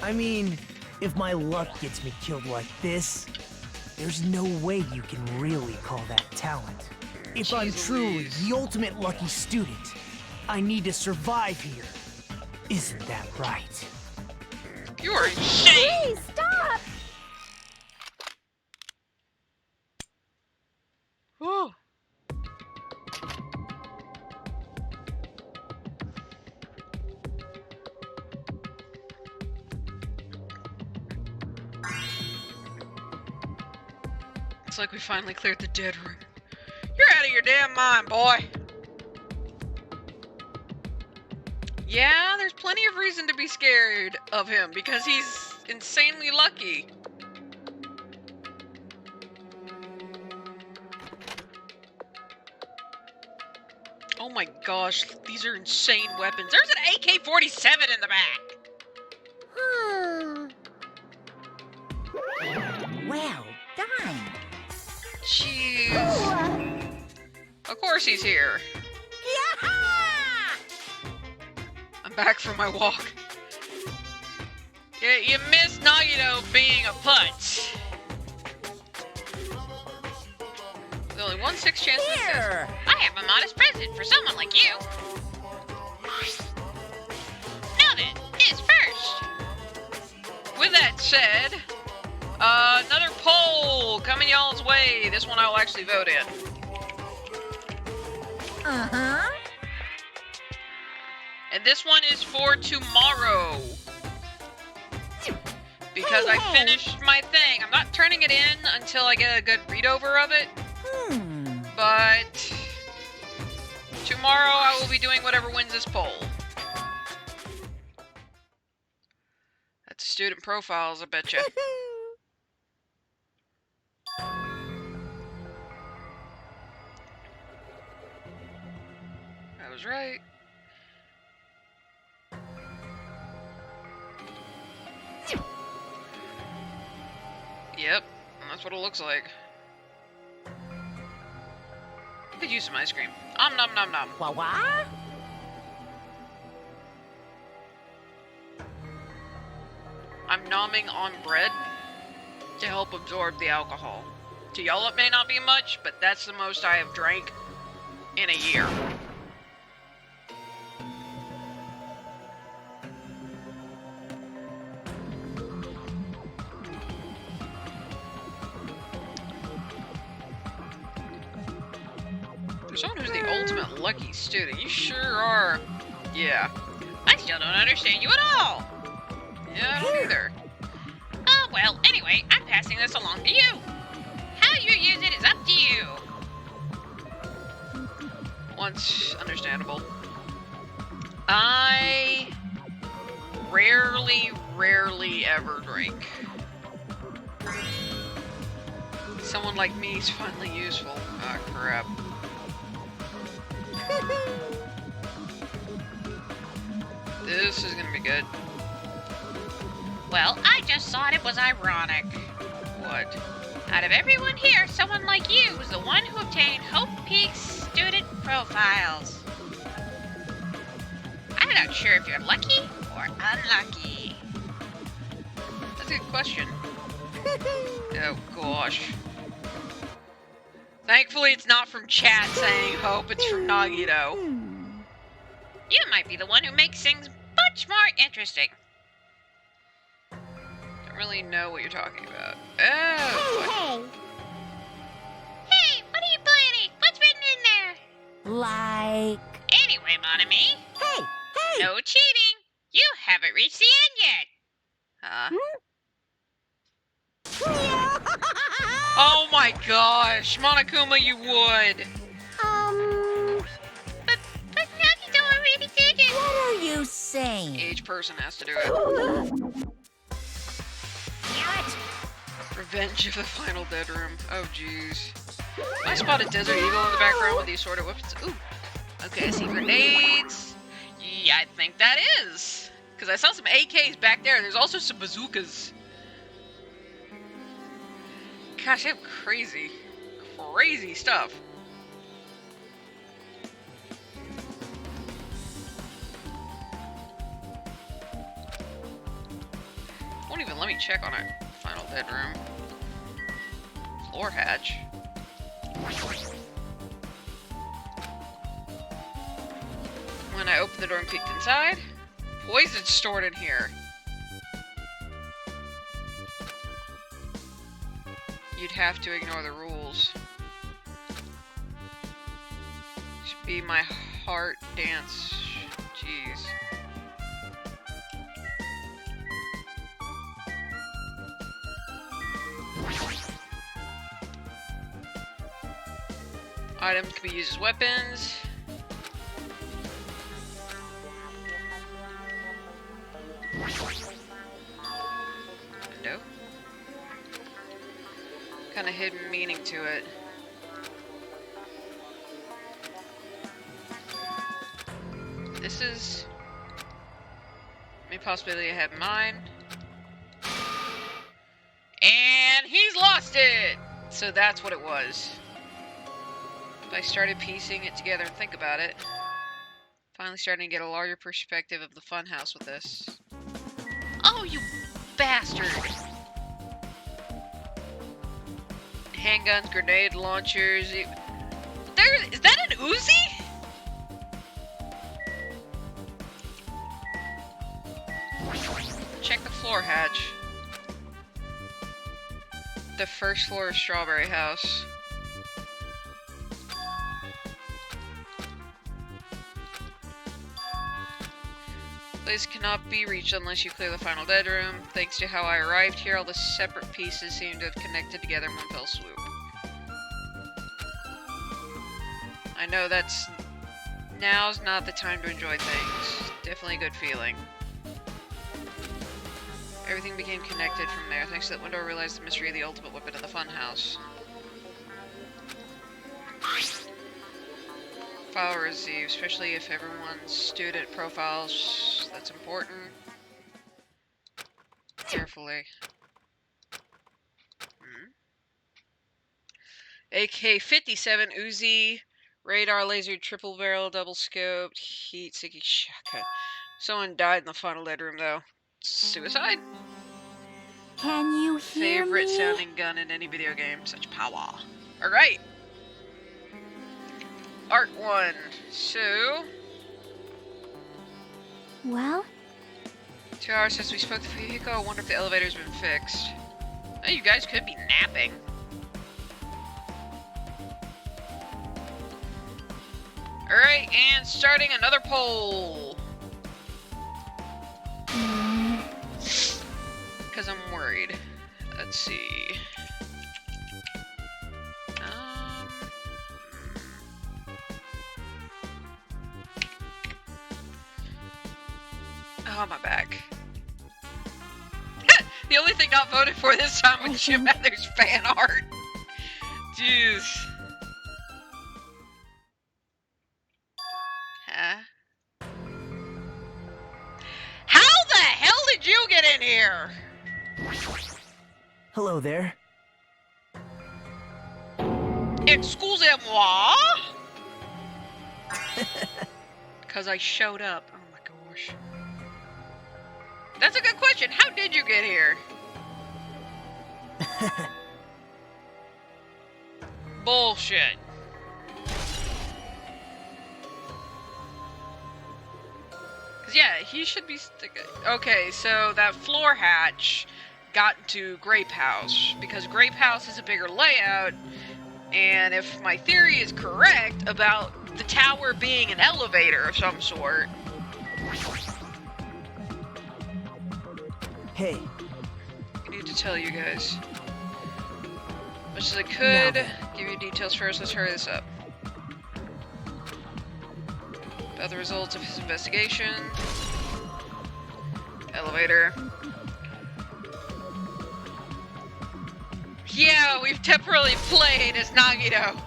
D: I mean, if my luck gets me killed like this, there's no way you can really call that talent. If I'm
A: Jeez
D: truly
A: Louise.
D: the ultimate lucky student, I need to survive here. Isn't that right?
A: You are insane!
B: Please stop!
A: Whew. Looks like we finally cleared the dead room. You're out of your damn mind, boy! Yeah, there's plenty of reason to be scared of him because he's insanely lucky. Oh my gosh, these are insane weapons. There's an AK-47 in the back!
C: Well done.
A: Jeez. Of course he's here. I'm back from my walk. Yeah, you missed Nagito being a putz. There's only 1/6 chance of success.
C: Here.
F: I have a modest present for someone like you. Now then, this first.
A: With that said, another poll coming y'all's way. This one I will actually vote in.
C: Uh-huh.
A: And this one is for tomorrow. Because I finished my thing. I'm not turning it in until I get a good read over of it. But tomorrow I will be doing whatever wins this poll. That's student profiles, I betcha. I was right. Yep, that's what it looks like. Could use some ice cream. Nom nom nom.
C: What?
A: I'm nomming on bread to help absorb the alcohol. To y'all it may not be much, but that's the most I have drank in a year. For someone who's the ultimate lucky student, you sure are. Yeah.
F: I still don't understand you at all.
A: Yeah, I don't either.
F: Oh, well, anyway, I'm passing this along to you. How you use it is up to you.
A: Once understandable. I rarely ever drink. Someone like me is finally useful. Ah, crap. This is gonna be good.
F: Well, I just thought it was ironic.
A: What?
F: Out of everyone here, someone like you was the one who obtained Hope Peak's student profiles. I'm not sure if you're lucky or unlucky.
A: That's a good question. Oh gosh. Thankfully it's not from chat saying hope, it's from Nagito.
F: You might be the one who makes things much more interesting.
A: Don't really know what you're talking about. Oh!
F: Hey, what are you planning? What's written in there?
C: Like...
F: Anyway, mon ami,
C: Hey!
F: no cheating. You haven't reached the end yet.
A: Huh? Oh my gosh, Monokuma, you would!
F: But Nagito already did it.
C: What are you saying?
A: Each person has to do it.
C: Damn it!
A: Revenge of the Final Dead Room. Oh jeez. I spotted Desert Eagle in the background with the assorted weapons. Ooh. Okay, I see grenades. Yeah, I think that is. Because I saw some AKs back there. There's also some bazookas. Gosh, they have crazy stuff. Won't even let me check on our Final Dead Room. Floor hatch. When I opened the door and peeked inside, poison stored in here. You'd have to ignore the rules. Should be my heart dance. Jeez. Items can be used as weapons. Window. Kind of hidden meaning to it. This is a possibility I have in mind. And he's lost it! So that's what it was. If I started piecing it together and think about it, finally starting to get a larger perspective of the funhouse with this. Oh, you bastard! Handguns, grenade launchers. Is that an Uzi? Check the floor hatch. The first floor of Strawberry House. Place cannot be reached unless you clear the final dead room. Thanks to how I arrived here, all the separate pieces seem to have connected together in one fell swoop. I know now's not the time to enjoy things. Definitely a good feeling. Everything became connected from there. Thanks to that window, I realized the mystery of the ultimate weapon in the funhouse. File received, especially if everyone's student profiles. That's important. Carefully. AK-57 Uzi, radar laser, triple barrel, double scoped, heat seeking shotgun. Someone died in the final dead room though. Suicide?
B: Can you hear
A: Favorite
B: me?
A: sounding gun in any video game. Such power. Alright. Art 1. So...
B: Well?
A: 2 hours since we spoke to Fuyuhiko. I wonder if the elevator's been fixed. Oh, you guys could be napping. Alright, and starting another poll. Because I'm worried. Let's see. Oh, my back. The only thing not voted for this time was Jim Heather's fan art. Jeez. Huh? How the hell did you get in here?
D: Hello there.
A: Excusez-moi? Because I showed up. Oh my gosh. That's a good question. How did you get here? Bullshit. Cause yeah, he should be okay, so that floor hatch got into Grape House because Grape House is a bigger layout, and if my theory is correct about the tower being an elevator of some sort.
D: Hey.
A: I need to tell you guys. Much as I could, give you details first, let's hurry this up. About the results of his investigation. Elevator. Yeah, we've temporarily played as Nagito.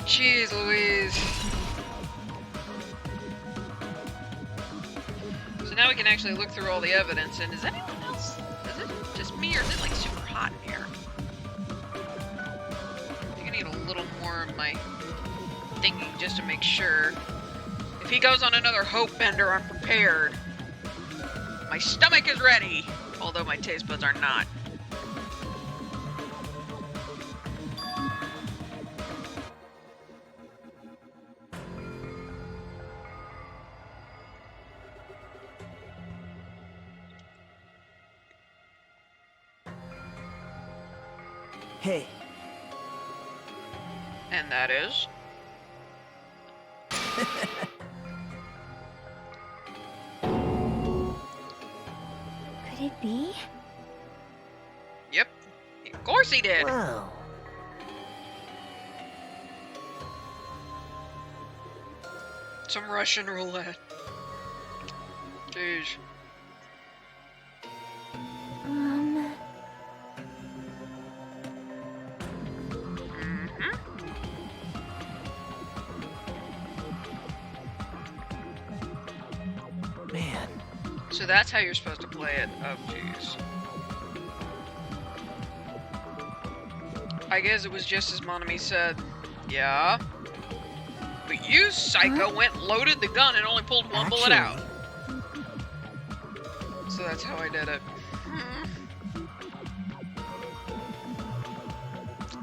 A: Jeez Louise. So now we can actually look through all the evidence, and is anyone else? Is it just me, or is it like super hot in here? I think I need a little more of my thinking just to make sure. If he goes on another hope bender, I'm prepared. My stomach is ready, although my taste buds are not.
D: Hey.
A: And that is?
B: Could it be?
A: Yep. Of course he did.
D: Wow.
A: Some Russian roulette. Jeez.
D: Man.
A: So that's how you're supposed to play it. Oh, jeez. I guess it was just as Monami said. Yeah. But you, psycho, went and loaded the gun and only pulled one bullet out. So that's how I did it.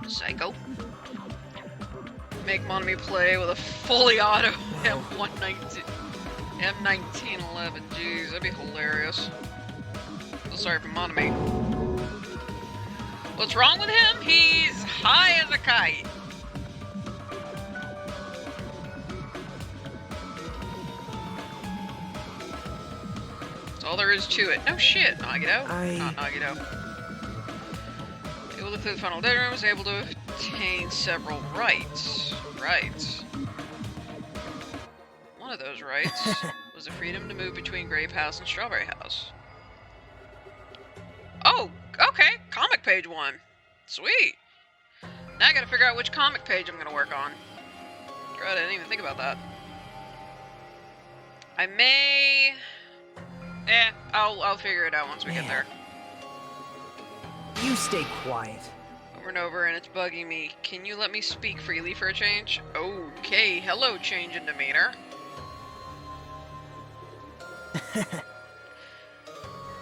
A: Psycho. Make Monami play with a fully auto M1911. Jeez, that'd be hilarious. So sorry for Monami. What's wrong with him? He's high as a kite. That's all there is to it. No shit, Nagito. Not Nagito. Able to clear the final dead room, was able to obtain several rights. Rights. One of those rights was the freedom to move between Grape House and Strawberry House. Oh, okay. Comic page 1. Sweet. Now I gotta figure out which comic page I'm gonna work on. God, I didn't even think about that. I may... I'll figure it out once we get there.
D: You stay quiet.
A: Over and over, and it's bugging me. Can you let me speak freely for a change? Okay, hello, change in demeanor.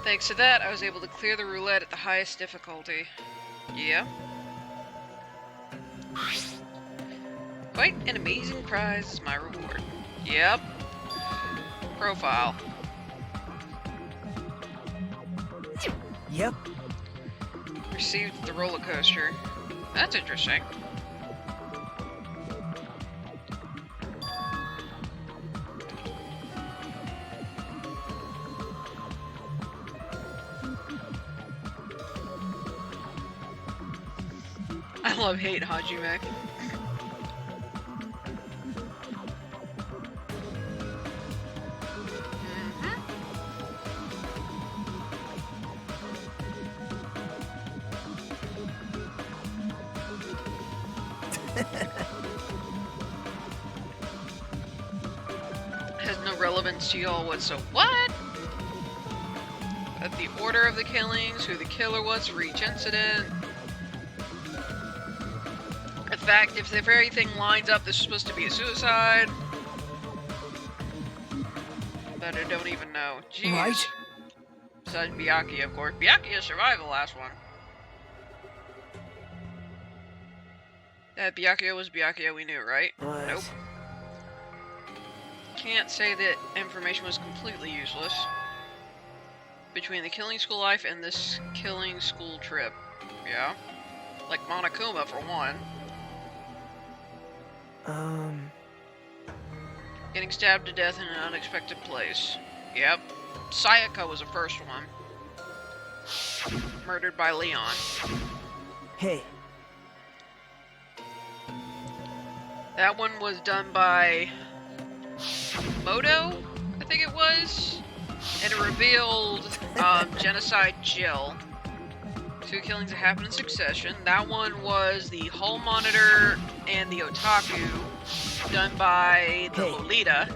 A: Thanks to that, I was able to clear the roulette at the highest difficulty. Yeah. Quite an amazing prize is my reward. Yep. Profile.
D: Yep.
A: Received the roller coaster. That's interesting. I love hate Hajime. Has no relevance to y'all whatsoever. What? At the order of the killings, who the killer was for each incident. In fact, if everything lines up, this is supposed to be a suicide. But I don't even know. Jeez.
D: Right?
A: Besides Byakuya, of course. Byakuya survived the last one. That Byakuya was Byakuya, we knew, right?
D: What?
A: Nope. Can't say that information was completely useless. Between the killing school life and this killing school trip. Yeah. Like Monokuma, for one. Getting stabbed to death in an unexpected place. Yep. Sayaka was the first one. Murdered by Leon.
D: Hey.
A: That one was done by Moto, I think it was. And it revealed Genocide Jill. 2 killings that happened in succession. That one was the Hall Monitor and the Otaku, done by the Lolita.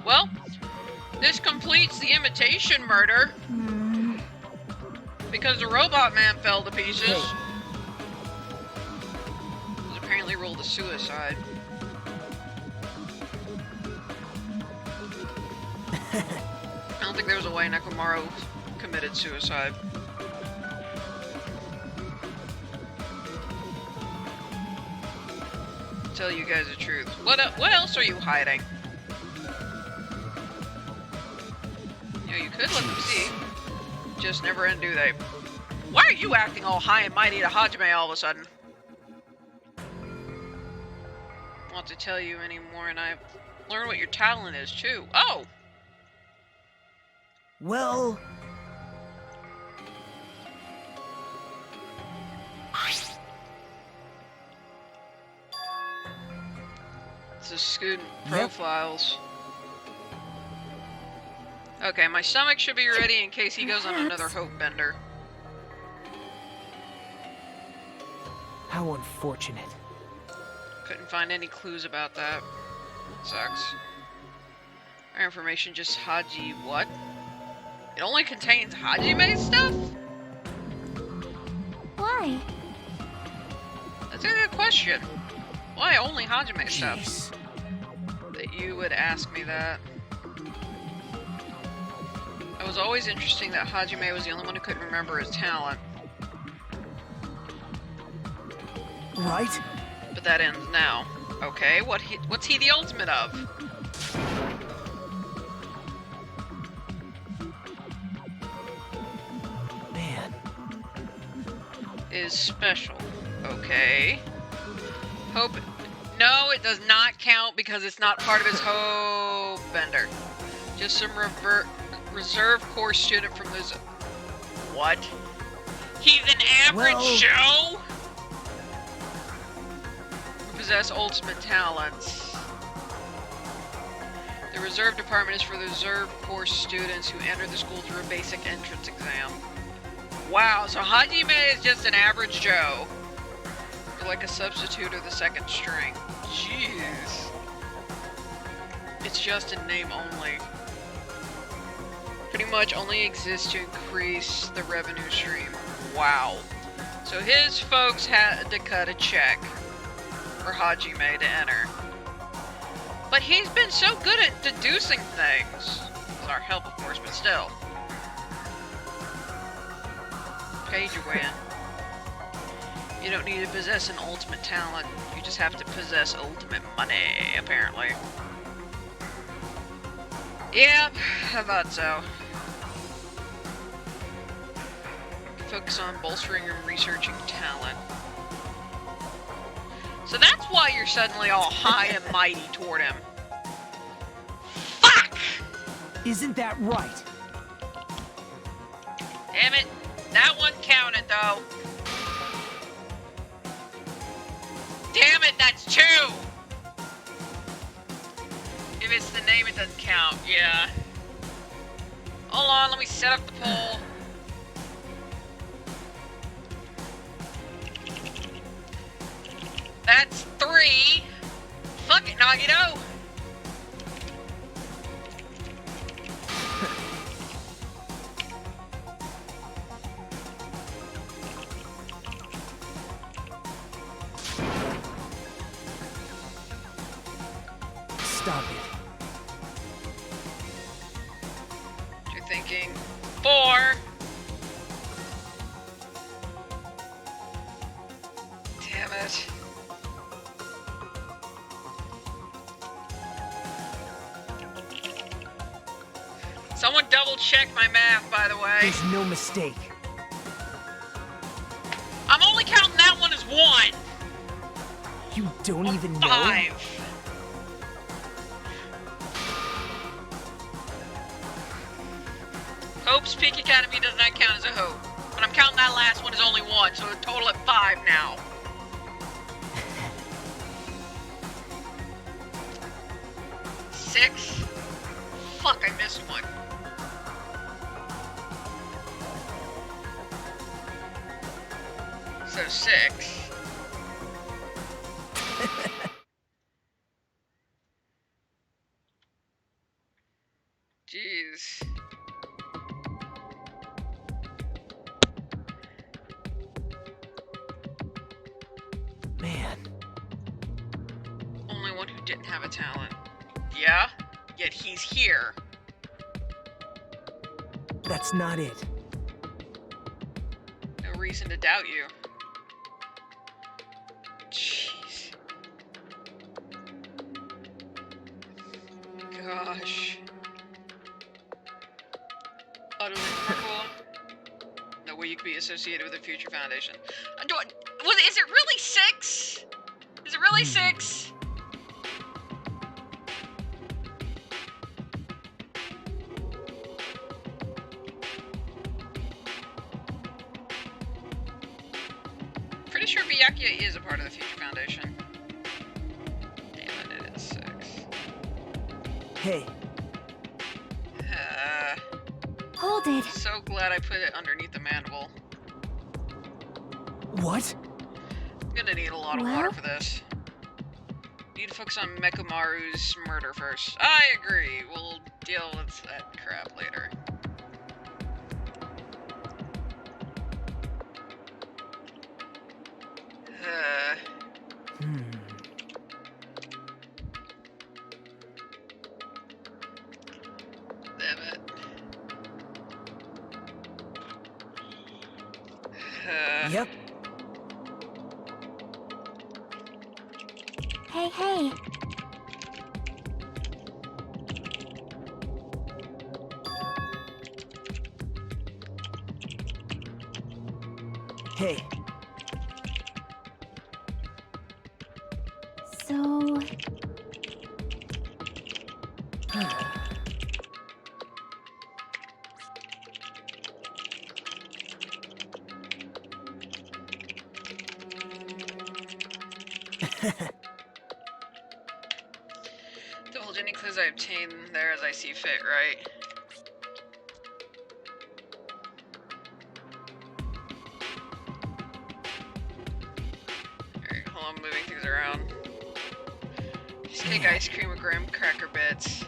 A: Well, this completes the imitation murder. Because the robot man fell to pieces. It was apparently ruled a suicide. I don't think there was a way Nekomaru committed suicide. Tell you guys the truth. What else are you hiding? You know, you could let them see. Just never end, do they? Why are you acting all high and mighty to Hajime all of a sudden? I don't want to tell you anymore, and I've learned what your talent is, too. Oh!
D: Well...
A: This is student profiles. Okay, my stomach should be ready in case he goes on another hope bender.
D: How unfortunate.
A: Couldn't find any clues about that. Sucks. Our information just Haji what? It only contains Hajime's stuff?
B: Why?
A: That's a good question. Why only Hajime's stuff? That you would ask me that. It was always interesting that Hajime was the only one who couldn't remember his talent.
D: Right?
A: But that ends now. Okay, what's he the ultimate of?
D: Man.
A: Is special. Okay. Hope... No, it does not count because it's not part of his hope bender. Just some reserve corps student from this... What? He's an average Joe? Who possess ultimate talents. The reserve department is for the reserve corps students who enter the school through a basic entrance exam. Wow, so Hajime is just an average Joe. Or like a substitute or the second string. Jeez. It's just in name only. Pretty much only exists to increase the revenue stream. Wow. So his folks had to cut a check for Hajime to enter. But he's been so good at deducing things. With our help, of course, but still. Paid your way in. You don't need to possess an ultimate talent. You just have to possess ultimate money, apparently. Yep, I thought so. Focus on bolstering and researching talent. So that's why you're suddenly all high and mighty toward him. Fuck!
D: Isn't that right?
A: Damn it. That one counted, though. Damn it, that's 2! point doesn't count, yeah. Hold on, let me set up the poll. That's 3. Fuck it, Nagito.
D: Stop it.
A: You're thinking 4. Damn it. Someone double check my math, by the way.
D: There's no mistake.
A: I'm only counting that one as 1.
D: You don't even know?
A: 5. Hope's Peak Academy does not count as a hope. But I'm counting that last one as only 1, so a total of 5 now. Six? Fuck, I missed one. So 6. Jeez.
D: Man.
A: Only one who didn't have a talent. Yeah? Yet he's here.
D: That's not it.
A: No reason to doubt you. Jeez. Gosh. Utterly remarkable. No way you could be associated with a future foundation. Is it really 6? Is it really 6? Pretty sure Byakuya is a part of the Future Foundation. Damn it, it is 6.
D: Hey,
B: Hold it.
A: So glad I put it underneath the mandible.
D: what?
A: I'm gonna need a lot of
B: Well?
A: water for this. Need to focus on Mekumaru's murder first. I agree. We'll deal with that crap later. Damn it.
D: Yep.
B: Hey, hey.
D: Hey,
B: So...
A: Divulge any clues I obtain there as I see fit, right? Alright, hold on, moving things around. Cheesecake ice cream with graham cracker bits.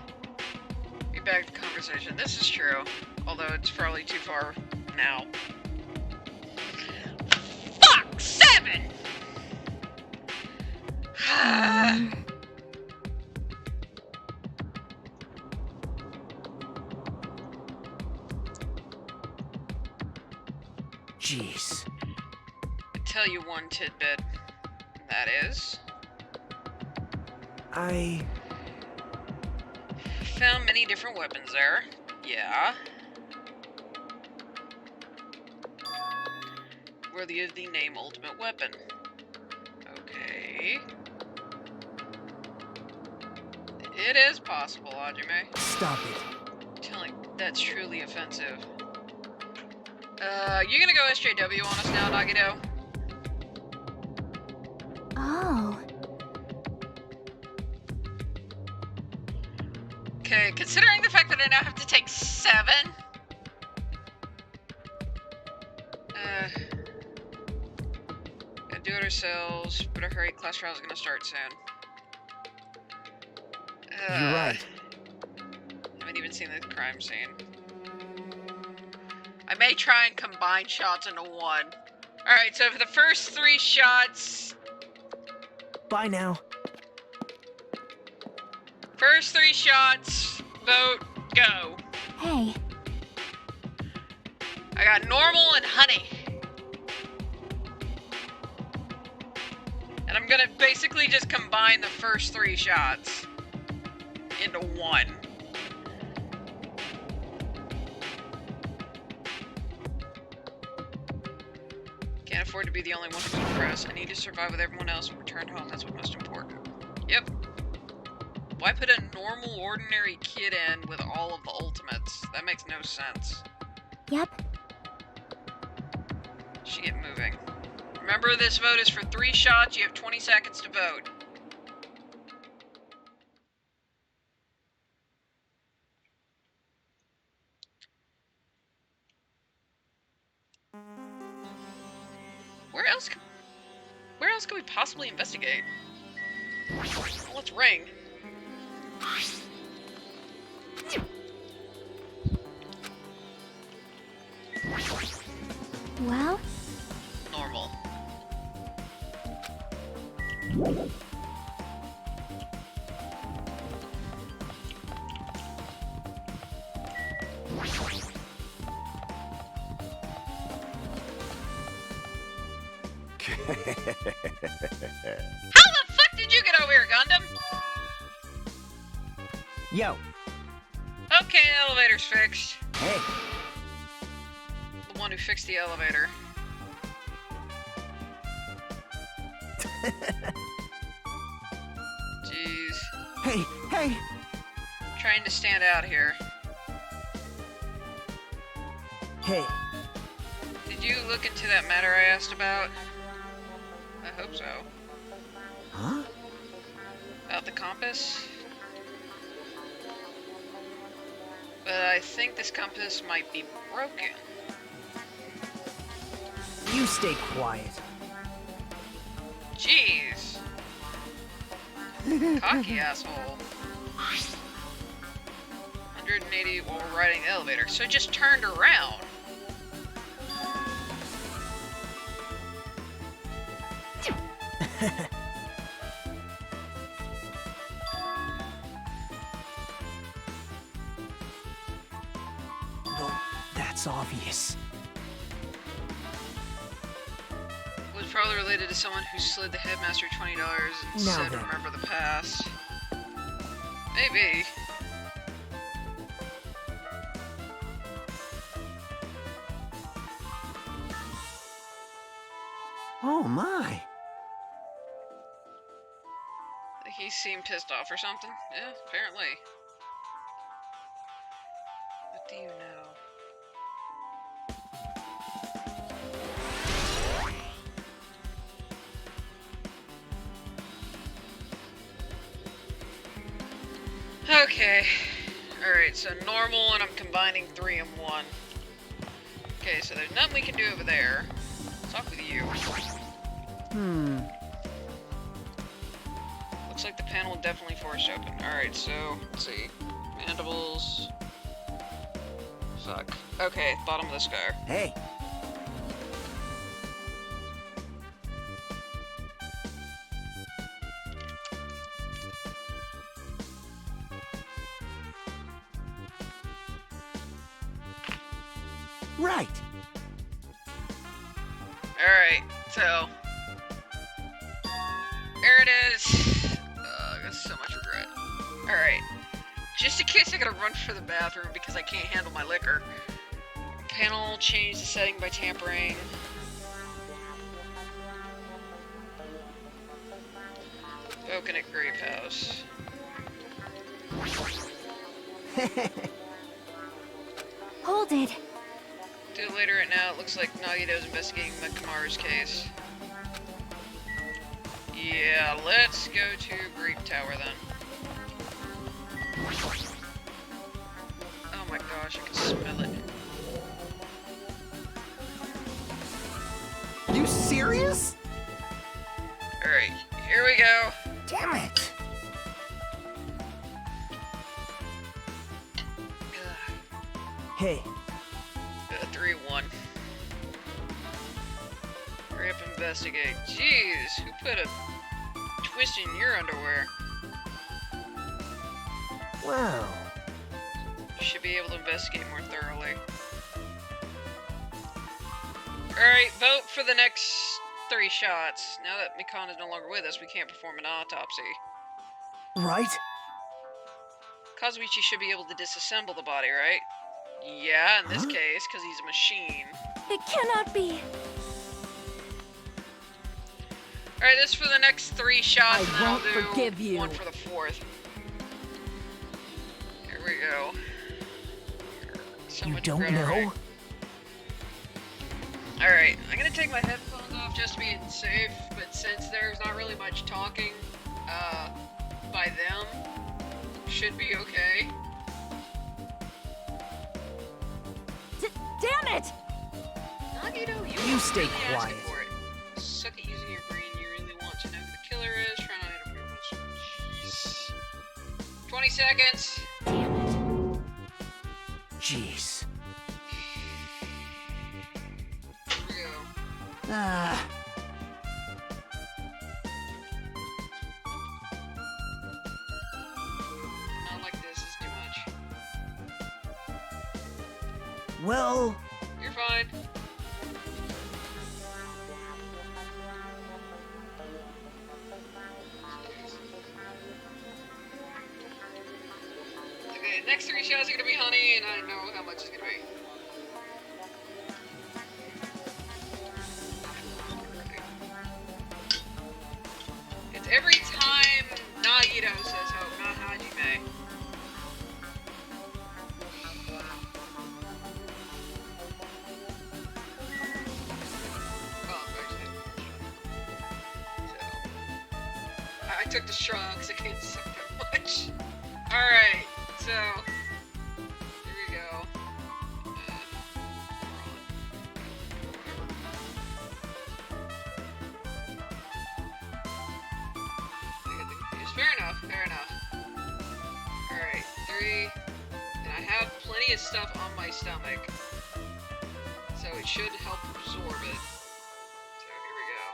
A: Be back to the conversation. This is true, although it's probably too far now. Fuck! 7!
D: jeez.
A: Tell you one tidbit. That is,
D: I...
A: found many different weapons there. Yeah. Worthy of the name Ultimate Weapon. Okay. It is possible, Hajime.
D: Stop it.
A: Telling that's truly offensive. You gonna go SJW on us now, Nagito? Okay, considering the fact that I now have to take 7. Gotta do it ourselves. Better hurry, class trial is gonna start soon.
D: You're right.
A: Haven't even seen the crime scene. I may try and combine shots into one. Alright, so for the first 3 shots...
D: Bye now.
A: First 3 shots, vote, go.
B: Hey,
A: I got normal and honey. And I'm gonna basically just combine the first 3 shots into one. Can't afford to be the only one who's impressed. I need to survive with everyone else and return home. That's what's most important. Yep. Why put a normal, ordinary kid in with all of the ultimates? That makes no sense.
B: yep.
A: She get moving. Remember, this vote is for 3 shots. You have 20 seconds to vote. Where else can we possibly investigate? Well, let's ring.
B: Well,
A: Normal. How the fuck did you get over here, Gundam?
D: Yo.
A: Okay, elevator's fixed.
D: Hey.
A: The one who fixed the elevator. Jeez.
D: Hey, hey.
A: Trying to stand out here.
D: Hey.
A: Did you look into that matter I asked about? I hope so.
D: Huh?
A: About the compass? But I think this compass might be broken.
D: You stay quiet.
A: Jeez. Cocky asshole. 180 while riding the elevator, so it just turned around.
D: Well, that's obvious.
A: Was probably related to someone who slid the headmaster $20 and
D: Now
A: said,
D: then.
A: remember the past. Maybe.
D: Oh my.
A: He seemed pissed off or something. Yeah, apparently. What do you know? Okay. Alright, so normal, and I'm combining 3 in 1. Okay, so there's nothing we can do over there. What's up with you? Looks like the panel definitely forced open. Alright, so, let's see. Mandibles. Fuck. Okay, bottom of the scar.
D: Hey. Right.
A: Alright, so. There it is. I got so much regret. Alright. Just in case I gotta run for the bathroom because I can't handle my liquor. Panel, change the setting by tampering. Spoken at Grape House.
B: hold it.
A: Do it later right now. It looks like Nagito's investigating the Kamaru's case. Yeah, let's go to Grape Tower then. gosh, I can smell it.
D: You serious?
A: Alright, here we go.
D: Damn it. Hey,
A: 3-1. Hurry up, investigate. Jeez, who put a twist in your underwear?
D: wow.
A: You should be able to investigate more thoroughly. Alright, vote for the next 3 shots. Now that Mikan is no longer with us, we can't perform an autopsy.
D: Right?
A: Kazuichi should be able to disassemble the body, right? Yeah, in this case, because he's a machine.
B: It cannot be.
A: Alright, this is for the next 3 shots,
B: I
A: and then I'll
B: won't
A: do
B: forgive you.
A: one for the 4th. Here we go. So
D: You
A: much
D: don't
A: regret already.
D: know?
A: Alright, I'm gonna take my headphones off just to be safe, but since there's not really much talking, by them, should be okay.
B: Damn it!
A: Nagito,
D: You stay
A: really asking
D: quiet.
A: for it. Suck at using your brain. You really want to know who the killer is. Try not to prove it. Jeez. 20 seconds.
D: Jeez.
A: Here we go.
D: Ah.
A: Not like this is too much.
D: Well,
A: You're fine. Okay, next 3 shots are gonna be honey, and I know how much it's gonna be. It's every time Nagito says hope, not Hajime. Oh, actually, so, I took the straw because I can't suck that much. Alright, so here we go. Fair enough, fair enough. Alright, 3. And I have plenty of stuff on my stomach. So it should help absorb it. So here we go.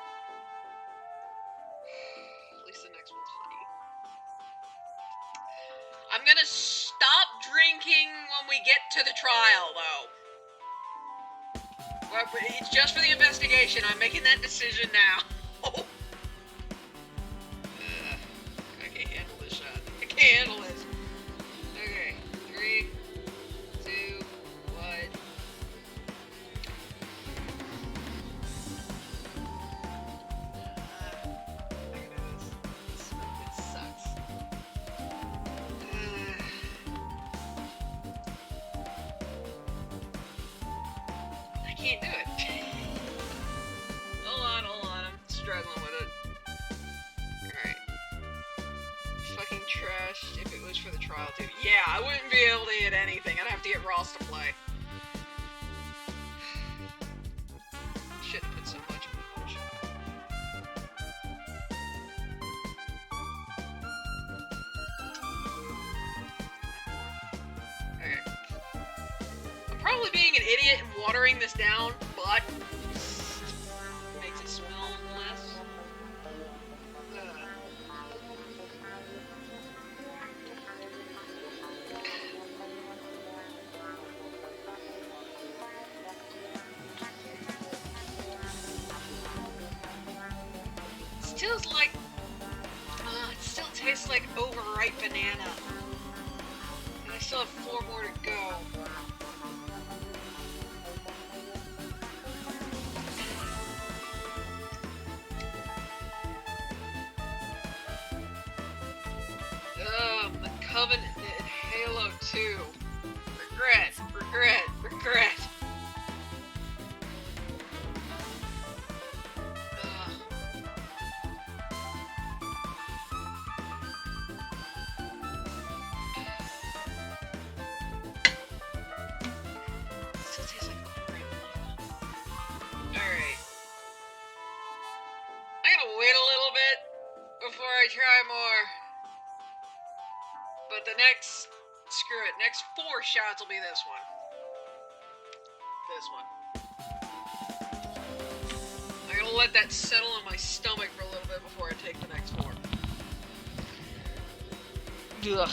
A: At least the next one's honey. I'm gonna stop drinking when we get to the trial, though. Well, it's just for the investigation. I'm making that decision now. I can't handle this shot. I can't handle this. Okay, 3, 2, 1. It sucks. I can't do it. Hold on. I'm struggling with it. Alright. Fucking trashed if it was for the trial too. Yeah, I wouldn't be able to hit anything. I'd have to get Ross to play. Shouldn't put so much in the whole shot. Okay. I'm probably being an idiot and watering this down, but makes it smell less. Still like, it still tastes like overripe banana. And I still have 4 more to go. The Covenant and Halo 2. Regret. wait a little bit before I try more. But the next, screw it, next 4 shots will be this one. I'm gonna let that settle in my stomach for a little bit before I take the next 4. Ugh.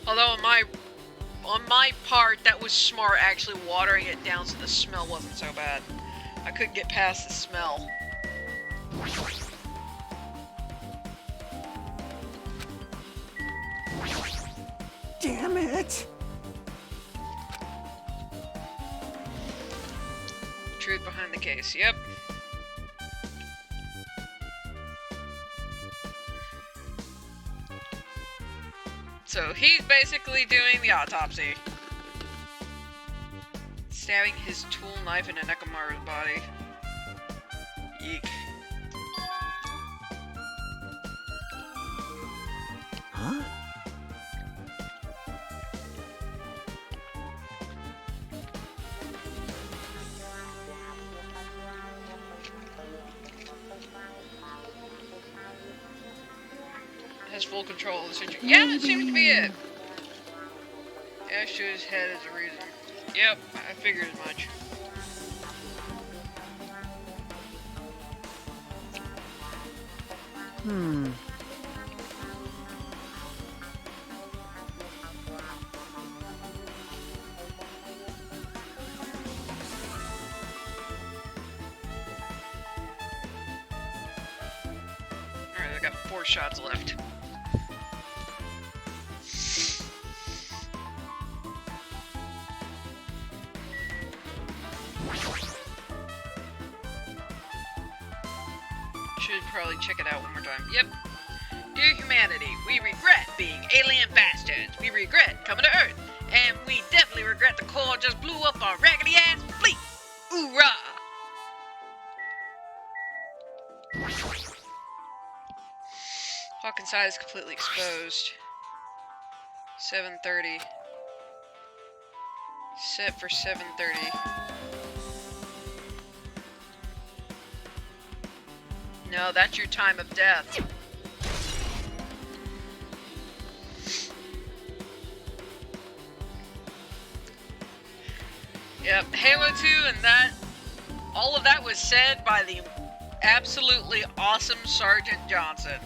A: Although on my part, that was smart, actually watering it down so the smell wasn't so bad. I couldn't get past the smell.
D: Damn it!
A: Truth behind the case, yep. So he's basically doing the autopsy. Stabbing his tool knife into Nekomaru's body. Eek.
D: Huh?
A: Has full control of the situation. Yeah, that seems to be it. Ash to his head is the reason. Yep, I figured as much. Alright, I got 4 shots left. Should probably check it out one more time. Yep. Dear humanity, we regret being alien bastards. We regret coming to Earth. And we definitely regret the core just blew up our raggedy ass fleet. Hoorah! Hawk inside is completely exposed. 7:30. Set for 7:30. No, that's your time of death. Yep, Halo 2 and that, all of that was said by the absolutely awesome Sergeant Johnson.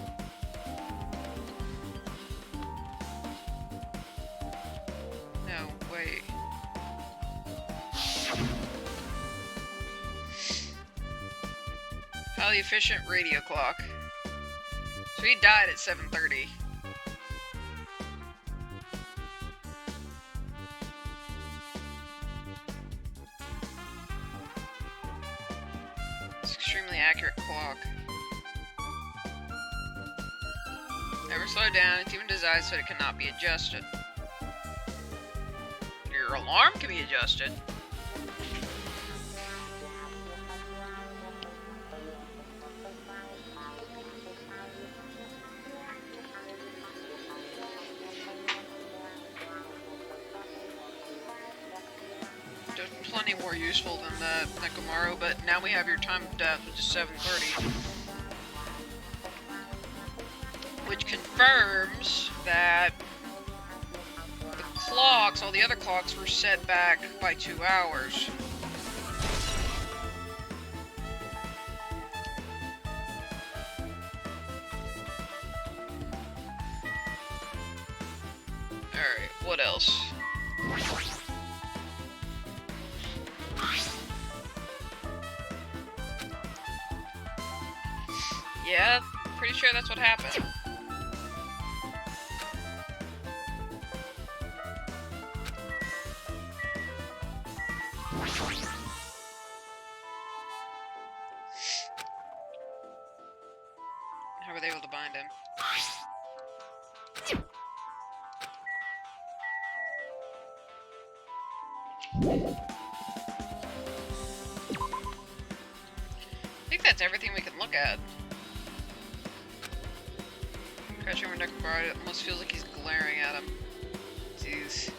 A: No, wait. Highly efficient radio clock. So he died at 7:30. It's extremely accurate clock. Never slow down. It's even designed so it cannot be adjusted. Your alarm can be adjusted. Plenty more useful than the Nekomaru, but now we have your time of death, which is 7:30. Which confirms that the clocks, all the other clocks, were set back by 2 hours. Alright, what else? Yeah, pretty sure that's what happened. How were they able to bind him? I think that's everything we can look at. Crouching over Nekomaru, it almost feels like he's glaring at him. Jeez.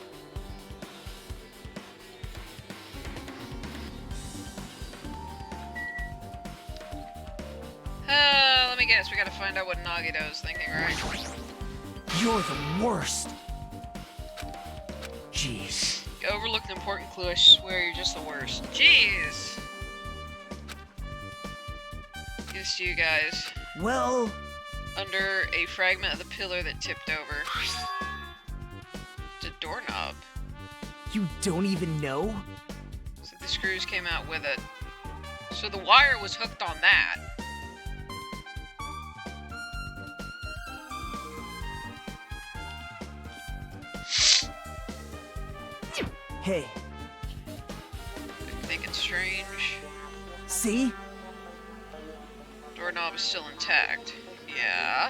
A: guess we gotta find out what Nagito is thinking, right?
D: You're the worst. Jeez.
A: You overlooked an important clue, I swear you're just the worst. Jeez! Gives to you guys.
D: Well,
A: Under a fragment of the pillar that tipped over. It's a doorknob.
D: you don't even know?
A: So the screws came out with it. So the wire was hooked on that.
D: Hey,
A: I think it's strange.
D: see?
A: Doorknob is still intact. Yeah.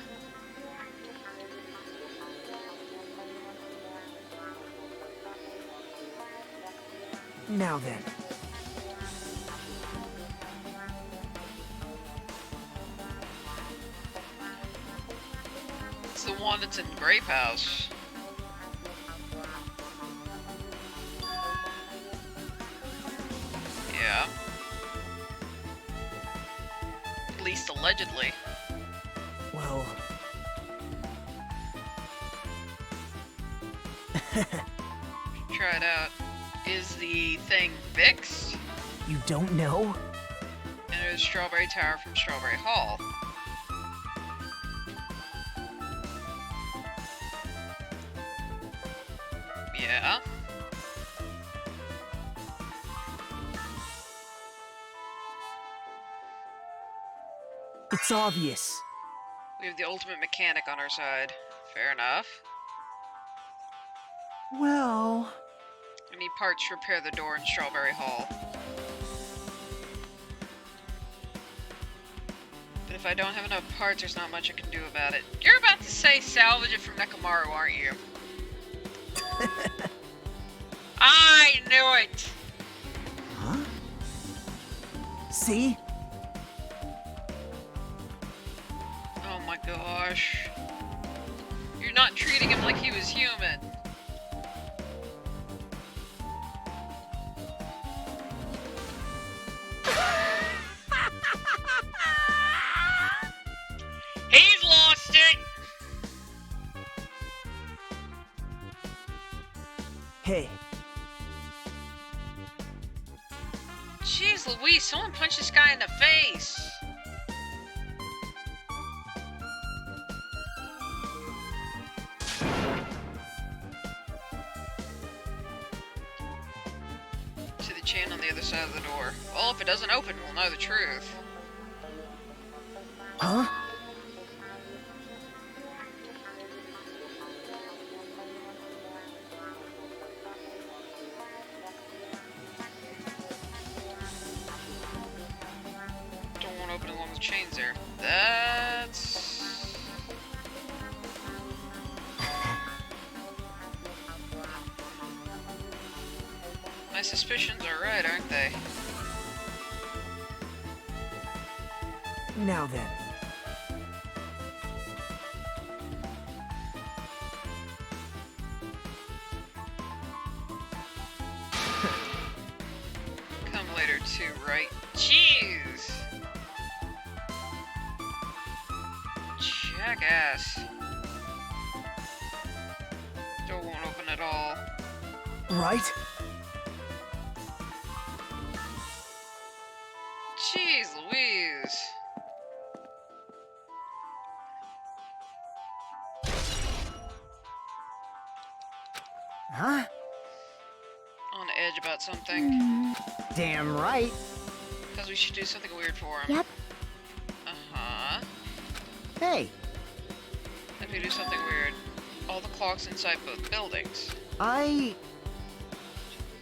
D: Now then.
A: It's the one that's in Grape House. Yeah. At least allegedly.
D: Well,
A: Try it out. Is the thing fixed?
D: you don't know?
A: Enter the Strawberry Tower from Strawberry Hall. Yeah.
D: It's obvious.
A: We have the ultimate mechanic on our side. Fair enough.
D: Well,
A: I need parts to repair the door in Strawberry Hall. But if I don't have enough parts, there's not much I can do about it. You're about to say salvage it from Nekomaru, aren't you? I knew it!
D: huh? See?
A: Oh my gosh. You're not treating him like he was human. He's lost it!
D: Hey,
A: Jeez Louise, someone punched this guy in the face! To the chain on the other side of the door. Well, if it doesn't open, we'll know the truth.
D: huh?
A: Don't want to open along the chains there. That's... My suspicions are right, aren't they?
D: Now then.
A: Come later too, right? Jeez! Jackass. Door won't open at all.
D: Right?
A: Jeez Louise.
G: Huh?
A: On edge about something.
G: Damn right.
A: Because we should do something weird for him.
C: Yep.
A: Uh-huh.
G: Hey,
A: If we do something weird, all the clocks inside both buildings.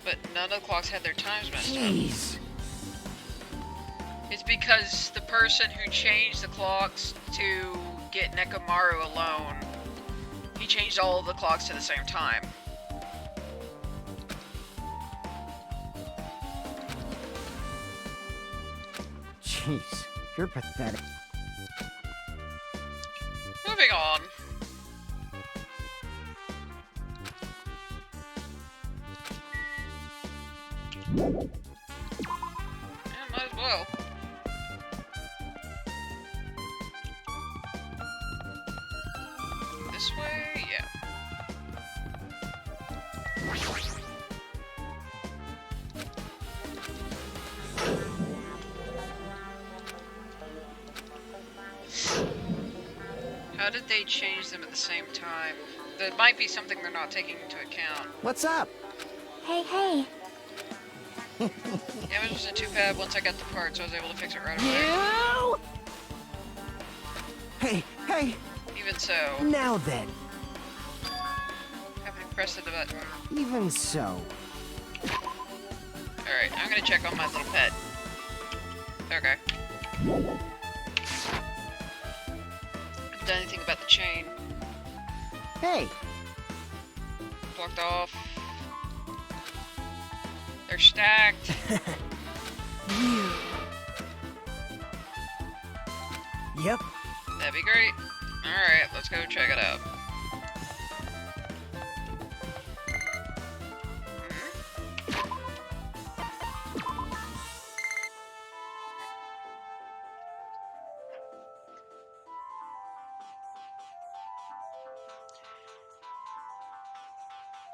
A: But none of the clocks had their times messed up.
G: Jeez.
A: It's because the person who changed the clocks to get Nekomaru alone, he changed all of the clocks to the same time.
G: Jeez, you're pathetic.
A: Moving on. Yeah, might as well. this way? Yeah. How did they change them at the same time? There might be something they're not taking into account.
G: What's up?
C: Hey, hey.
A: Damage wasn't too bad once I got the parts, so I was able to fix it right away.
D: You! Hey, hey,
A: Even so,
D: now then.
A: haven't pressed the button.
G: Even so.
A: Alright, I'm gonna check on my little pet. Okay. Haven't done anything about the chain.
G: Hey,
A: Blocked off. They're stacked.
D: Yep.
A: That'd be great. Alright, let's go check it out.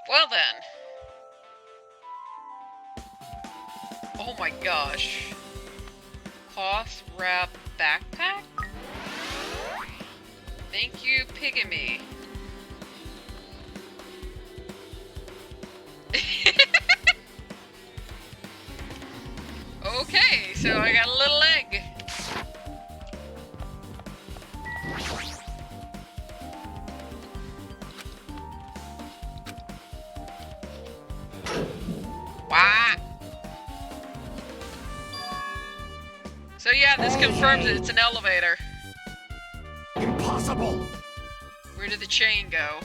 A: Well then. Oh my gosh. Cloth wrap backpack? Thank you, Pigamy. Okay, so I got a little egg. Wah! So yeah, this confirms that it's an elevator.
E: Impossible!
A: Where did the chain go?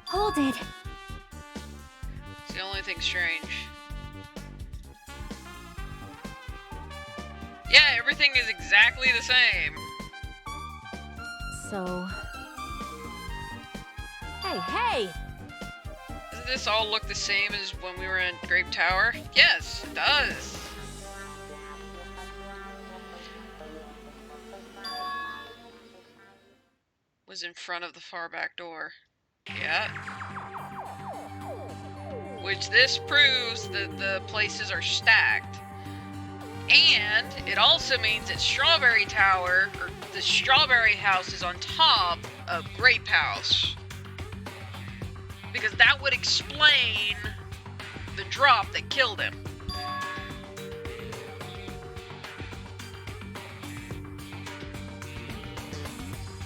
B: Hold it.
A: It's the only thing strange. Yeah, everything is exactly the same.
B: So... Hey, hey!
A: Doesn't this all look the same as when we were in Grape Tower? Yes, it does. Was in front of the far back door. Yeah. Which this proves that the places are stacked. And it also means that Strawberry Tower, or the Strawberry House, is on top of Grape House. Because that would explain the drop that killed him.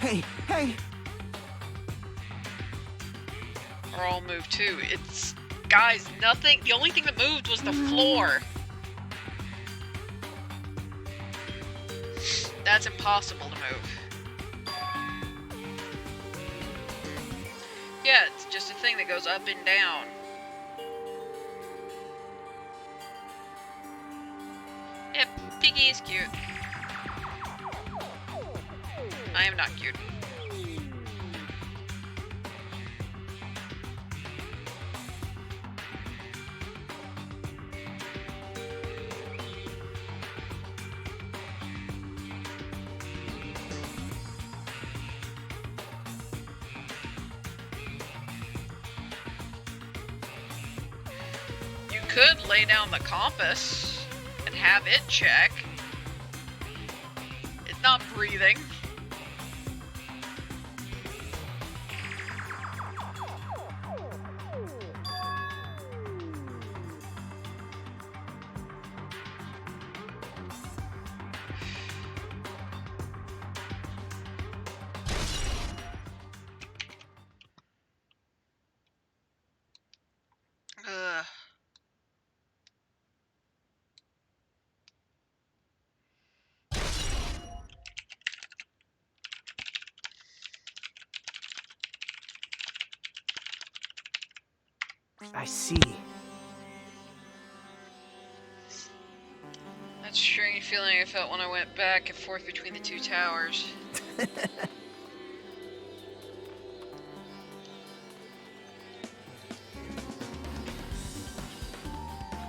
D: Hey, hey.
A: Or all moved too. It's... Guys, nothing... The only thing that moved was the floor. That's impossible to move. Yeah, it's just a thing that goes up and down. Yep, Piggy is cute. I am not cute. You could lay down the compass and have it check. It's not breathing. Ugh.
D: I see.
A: That strange feeling I felt when I went back and forth between the two towers.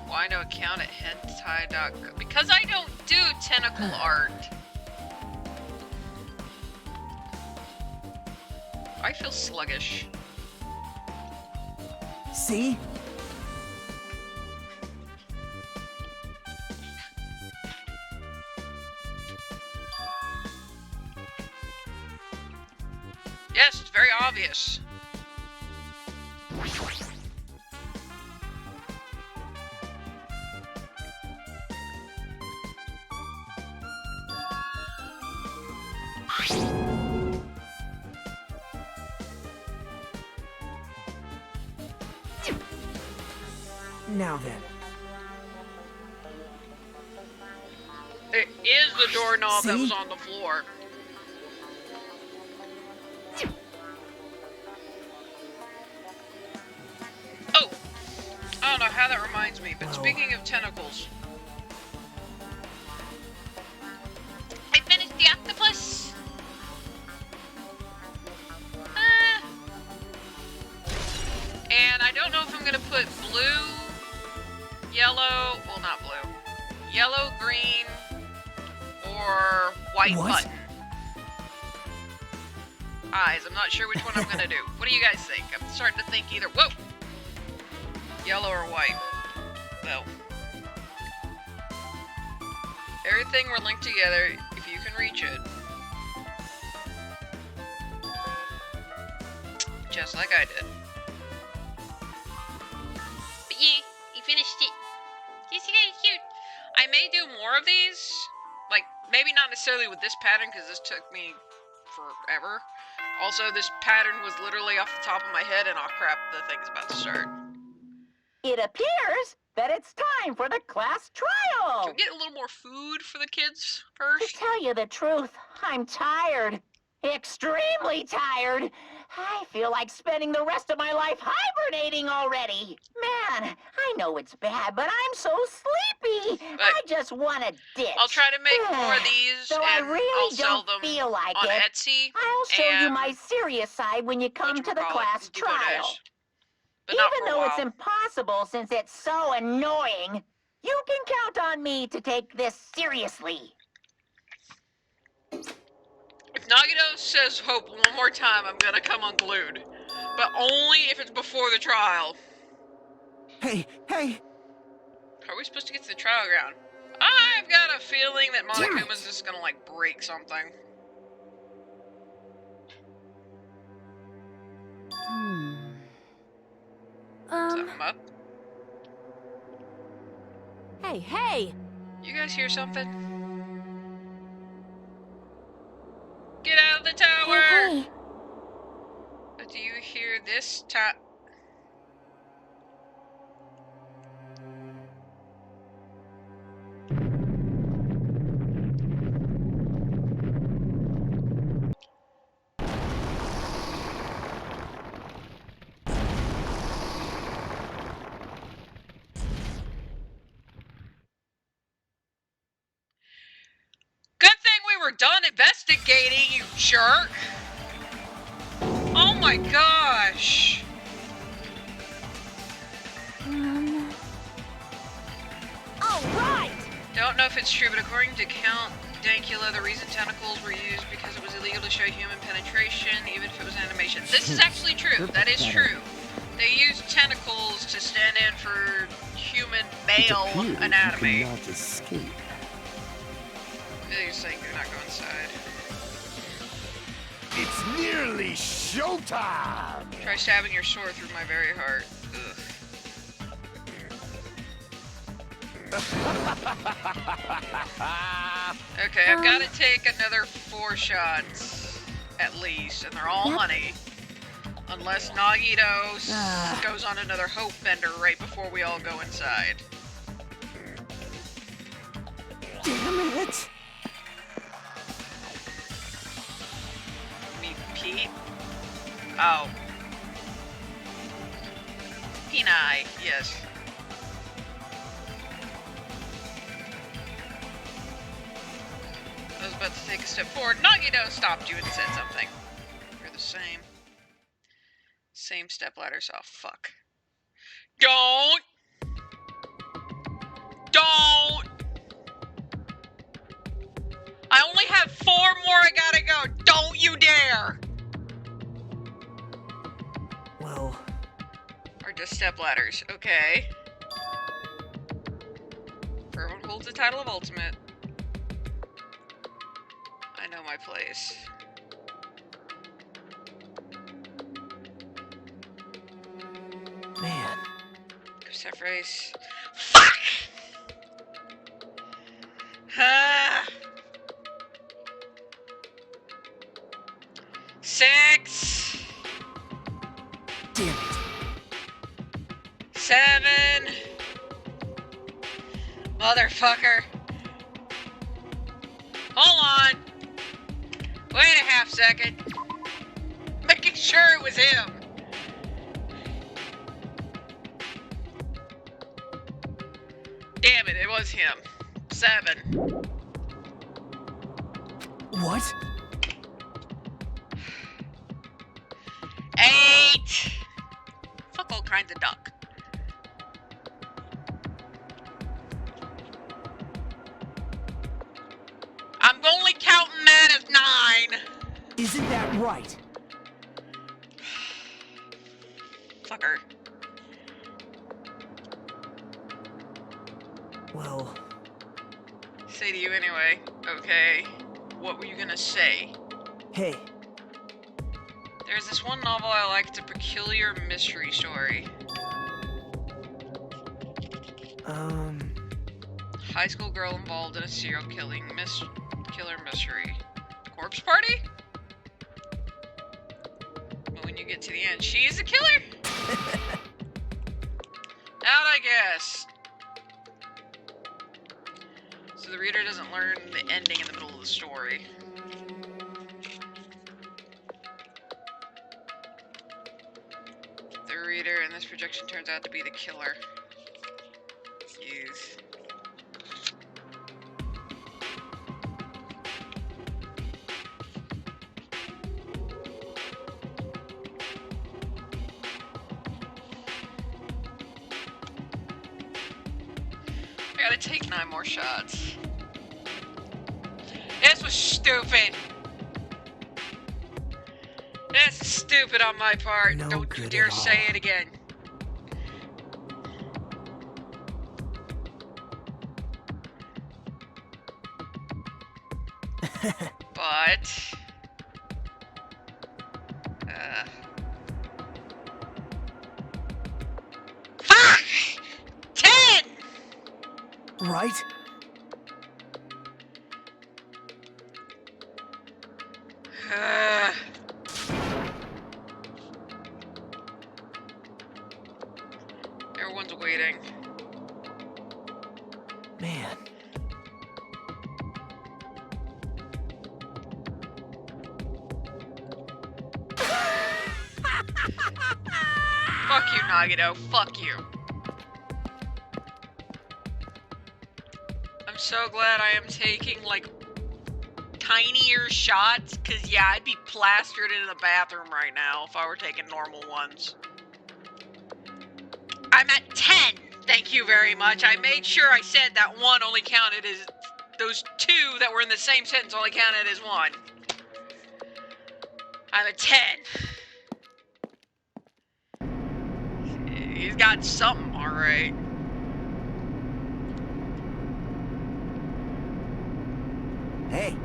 A: Why no account at hentai.com? Because I don't do tentacle art. I feel sluggish.
D: See?
A: Yes, it's very obvious.
D: Now then.
A: It is the doorknob that
D: See?
A: was on the floor. Oh! I don't know how that reminds me, but
D: Whoa.
A: speaking of tentacles,
F: I finished the octopus.
A: and I don't know if I'm gonna put blue, yellow, well not blue, yellow, green, or white
D: What?
A: button. Eyes, I'm not sure which one I'm gonna do. What do you guys think? I'm starting to think either, whoa! Yellow or white. Well. Everything we're linked together, if you can reach it. Just like I did.
F: But yeah, you finished it. It's very cute.
A: I may do more of these. Like, maybe not necessarily with this pattern, because this took me forever. Also, this pattern was literally off the top of my head, and oh crap, the thing's about to start.
H: It appears that it's time for the class trial.
A: Can we get a little more food for the kids
H: To
A: first?
H: tell you the truth, I'm tired. Extremely tired. I feel like spending the rest of my life hibernating already. Man, I know it's bad, but I'm so sleepy. I just want to ditch.
A: I'll try to make more of these,
H: So I
A: and
H: really
A: I'll sell
H: don't
A: them
H: feel like
A: on
H: it.
A: Etsy.
H: I'll show you
A: and
H: my serious side when you come to the class
A: whatchamacallit,
H: trial.
A: DoorDash. But not
H: Even
A: for a
H: though it's
A: while.
H: impossible since it's so annoying, you can count on me to take this seriously.
A: If Nagito says hope one more time, I'm gonna come unglued. But only if it's before the trial.
D: Hey, hey!
A: How are we supposed to get to the trial ground? I've got a feeling that
D: Damn
A: Monokuma's
D: it.
A: just gonna, like, break something. Something up?
B: Hey, hey!
A: You guys hear something? Get out of the tower!
H: Hey, hey.
A: Do you hear this tap? Good thing we were done investigating, you jerk! Oh my gosh!
B: All right!
A: Don't know if it's true, but according to Count Dankula, the reason tentacles were used because it was illegal to show human penetration, even if it was animation. This is actually true. That is true. They used tentacles to stand in for human male
E: It appears
A: anatomy.
E: You cannot escape.
A: You're saying do not go inside.
E: It's nearly showtime!
A: Try stabbing your sword through my very heart. Ugh. Okay, I've got to take another 4 shots, at least, and they're all honey. Unless Nagito goes on another hope bender right before we all go inside.
D: Damn it!
A: Meet Pete? Oh. Peni, yes. I was about to take a step forward. Nagito stopped you and said something. You're the same. Same step ladders. Oh, fuck. Don't! Don't! I only have 4 more I gotta go. Don't you dare! just stepladders. Okay. Everyone holds the title of Ultimate. I know my place.
D: Man.
A: Step race. Fuck! Ah. 6.
D: Damn it.
A: 7. Motherfucker. Hold on. Wait a half second. Making sure it was him. Damn it, it was him. 7.
D: What?
A: 8. Fuck all kinds of duck. I'm only counting that as 9.
D: Isn't that right?
A: Fucker.
D: Well,
A: Say to you anyway. Okay. What were you gonna say?
D: hey,
A: There's this one novel I like. It's a peculiar mystery story. High school girl involved in a serial killer mystery. Corpse Party? But when you get to the end, she's the killer? Out, I guess. So the reader doesn't learn the ending in the middle of the story. The reader in this projection turns out to be the killer. Jeez. I gotta take 9 more shots. This was stupid. This is stupid on my part.
D: No
A: Don't you
D: good
A: dare
D: at
A: say
D: all.
A: it again. But... Fuck! 10!
D: right?
A: Everyone's waiting.
D: Man.
A: Fuck you, Nagito. Fuck you. I'm so glad I am taking, like, tinier shots, because, yeah, I'd be plastered in the bathroom right now if I were taking normal ones. I'm at 10. Thank you very much. I made sure I said that one only counted as... Those 2 that were in the same sentence only counted as 1. I'm at 10. He's got something, alright.
D: Hey.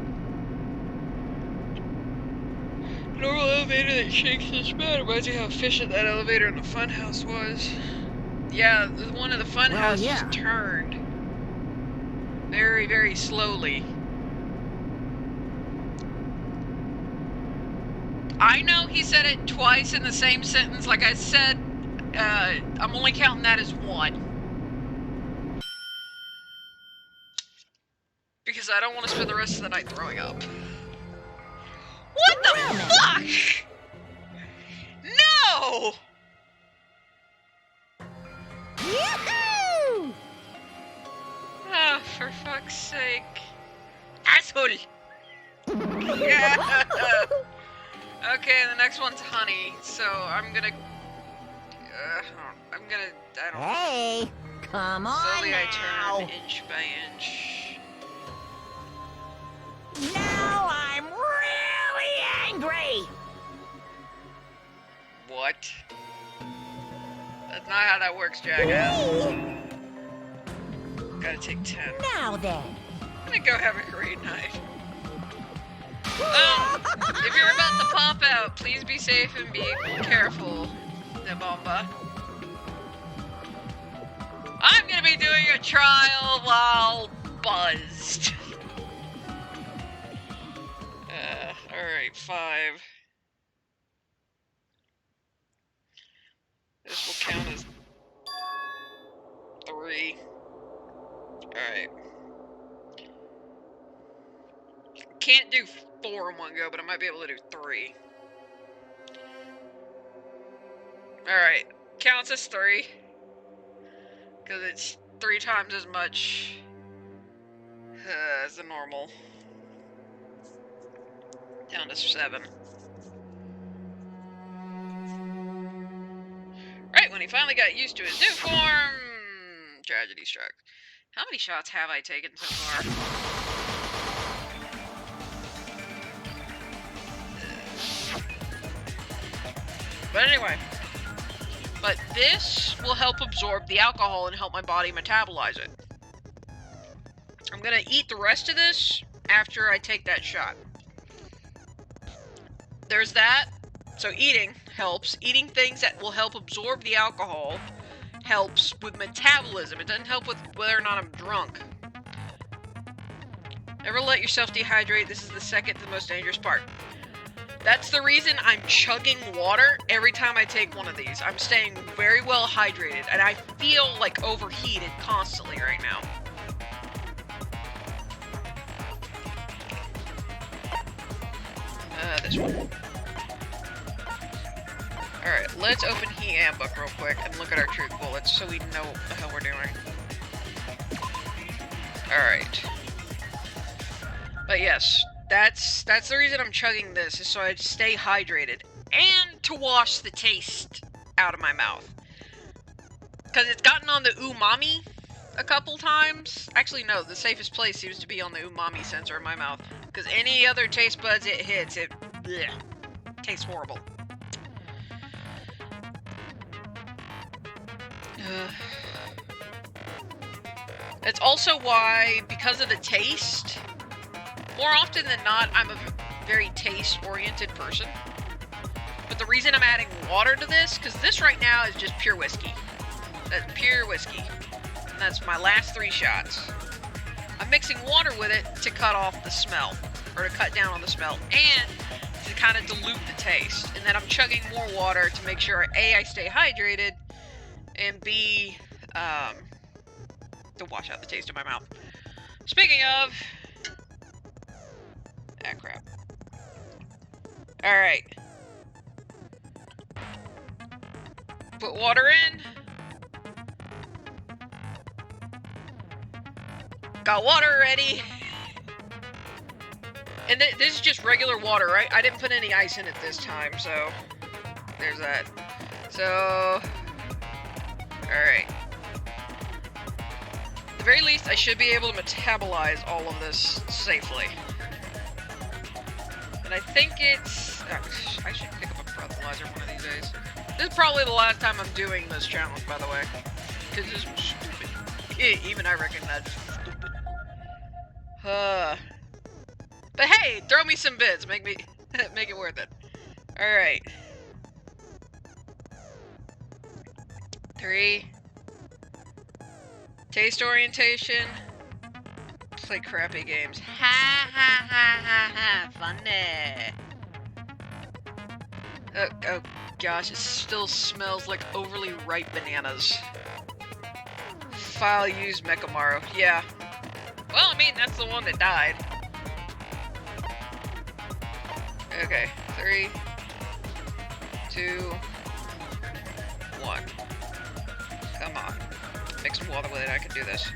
A: Normal elevator that shakes and spins reminds you how efficient that elevator in the funhouse was. Yeah, the one in the funhouse just turned. Very, very slowly. I know he said it twice in the same sentence. Like I said, I'm only counting that as 1. Because I don't want to spend the rest of the night throwing up. What the fuck? No!
B: Yahoo!
A: Ah, for fuck's sake. Asshole! Yeah. Okay, the next one's honey, so I'm gonna... I don't know.
C: Hey, come on
A: Slowly I
C: now.
A: turn inch by inch.
C: Now I'm really angry.
A: What? That's not how that works, jackass. Gotta take 10.
C: Now then.
A: Let me go have a great night. If you're about to pop out, please be safe and be careful, Nebomba. I'm gonna be doing a trial while buzzed. Alright, 5. This will count as 3. Alright. Can't do 4 in one go, but I might be able to do 3. Alright. Counts as 3. Because it's 3 times as much as the normal. Down to 7. Right, when he finally got used to his new form, tragedy struck. How many shots have I taken so far? But anyway. But this will help absorb the alcohol and help my body metabolize it. I'm gonna eat the rest of this after I take that shot. There's that. So eating helps. Eating things that will help absorb the alcohol helps with metabolism. It doesn't help with whether or not I'm drunk. Never let yourself dehydrate. This is the second to the most dangerous part. That's the reason I'm chugging water every time I take one of these. I'm staying very well hydrated, and I feel like overheated constantly right now. This one. Alright, let's open Heat Handbook real quick and look at our truth bullets so we know what the hell we're doing. Alright. But yes, that's the reason I'm chugging this, is so I stay hydrated. And to wash the taste out of my mouth. Because it's gotten on the umami a couple times. Actually, no, the safest place seems to be on the umami sensor in my mouth. Because any other taste buds it hits, it bleh, tastes horrible. It's also why, because of the taste, more often than not, I'm a very taste-oriented person. But the reason I'm adding water to this, because this right now is just pure whiskey. That's pure whiskey. And that's my last 3 shots. I'm mixing water with it to cut off the smell, or to cut down on the smell, and to kind of dilute the taste. And then I'm chugging more water to make sure, A, I stay hydrated, and B, to wash out the taste in my mouth. Speaking of... ah, crap. Alright. Put water in. Got water ready. And this is just regular water, right? I didn't put any ice in it this time, so... there's that. So... alright. At the very least, I should be able to metabolize all of this safely. And I think it's... oh, I should pick up a breathalyzer one of these days. This is probably the last time I'm doing this challenge, by the way. Because this was stupid. Even I recognize it's stupid. But hey, throw me some bids. Make me... make it worth it. Alright. 3. Taste orientation. Play crappy games. Ha ha ha ha ha. Funny. Oh gosh, it still smells like overly ripe bananas. File use Mechamaru. Yeah. Well, I mean, that's the one that died. Okay. 3, 2, 1. Come on. Mix some water with it, I can do this.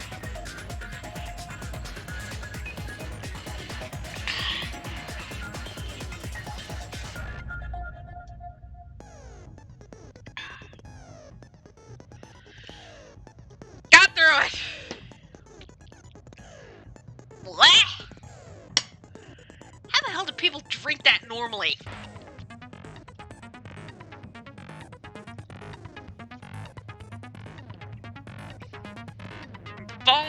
A: Got through it! Blech! How the hell do people drink that normally?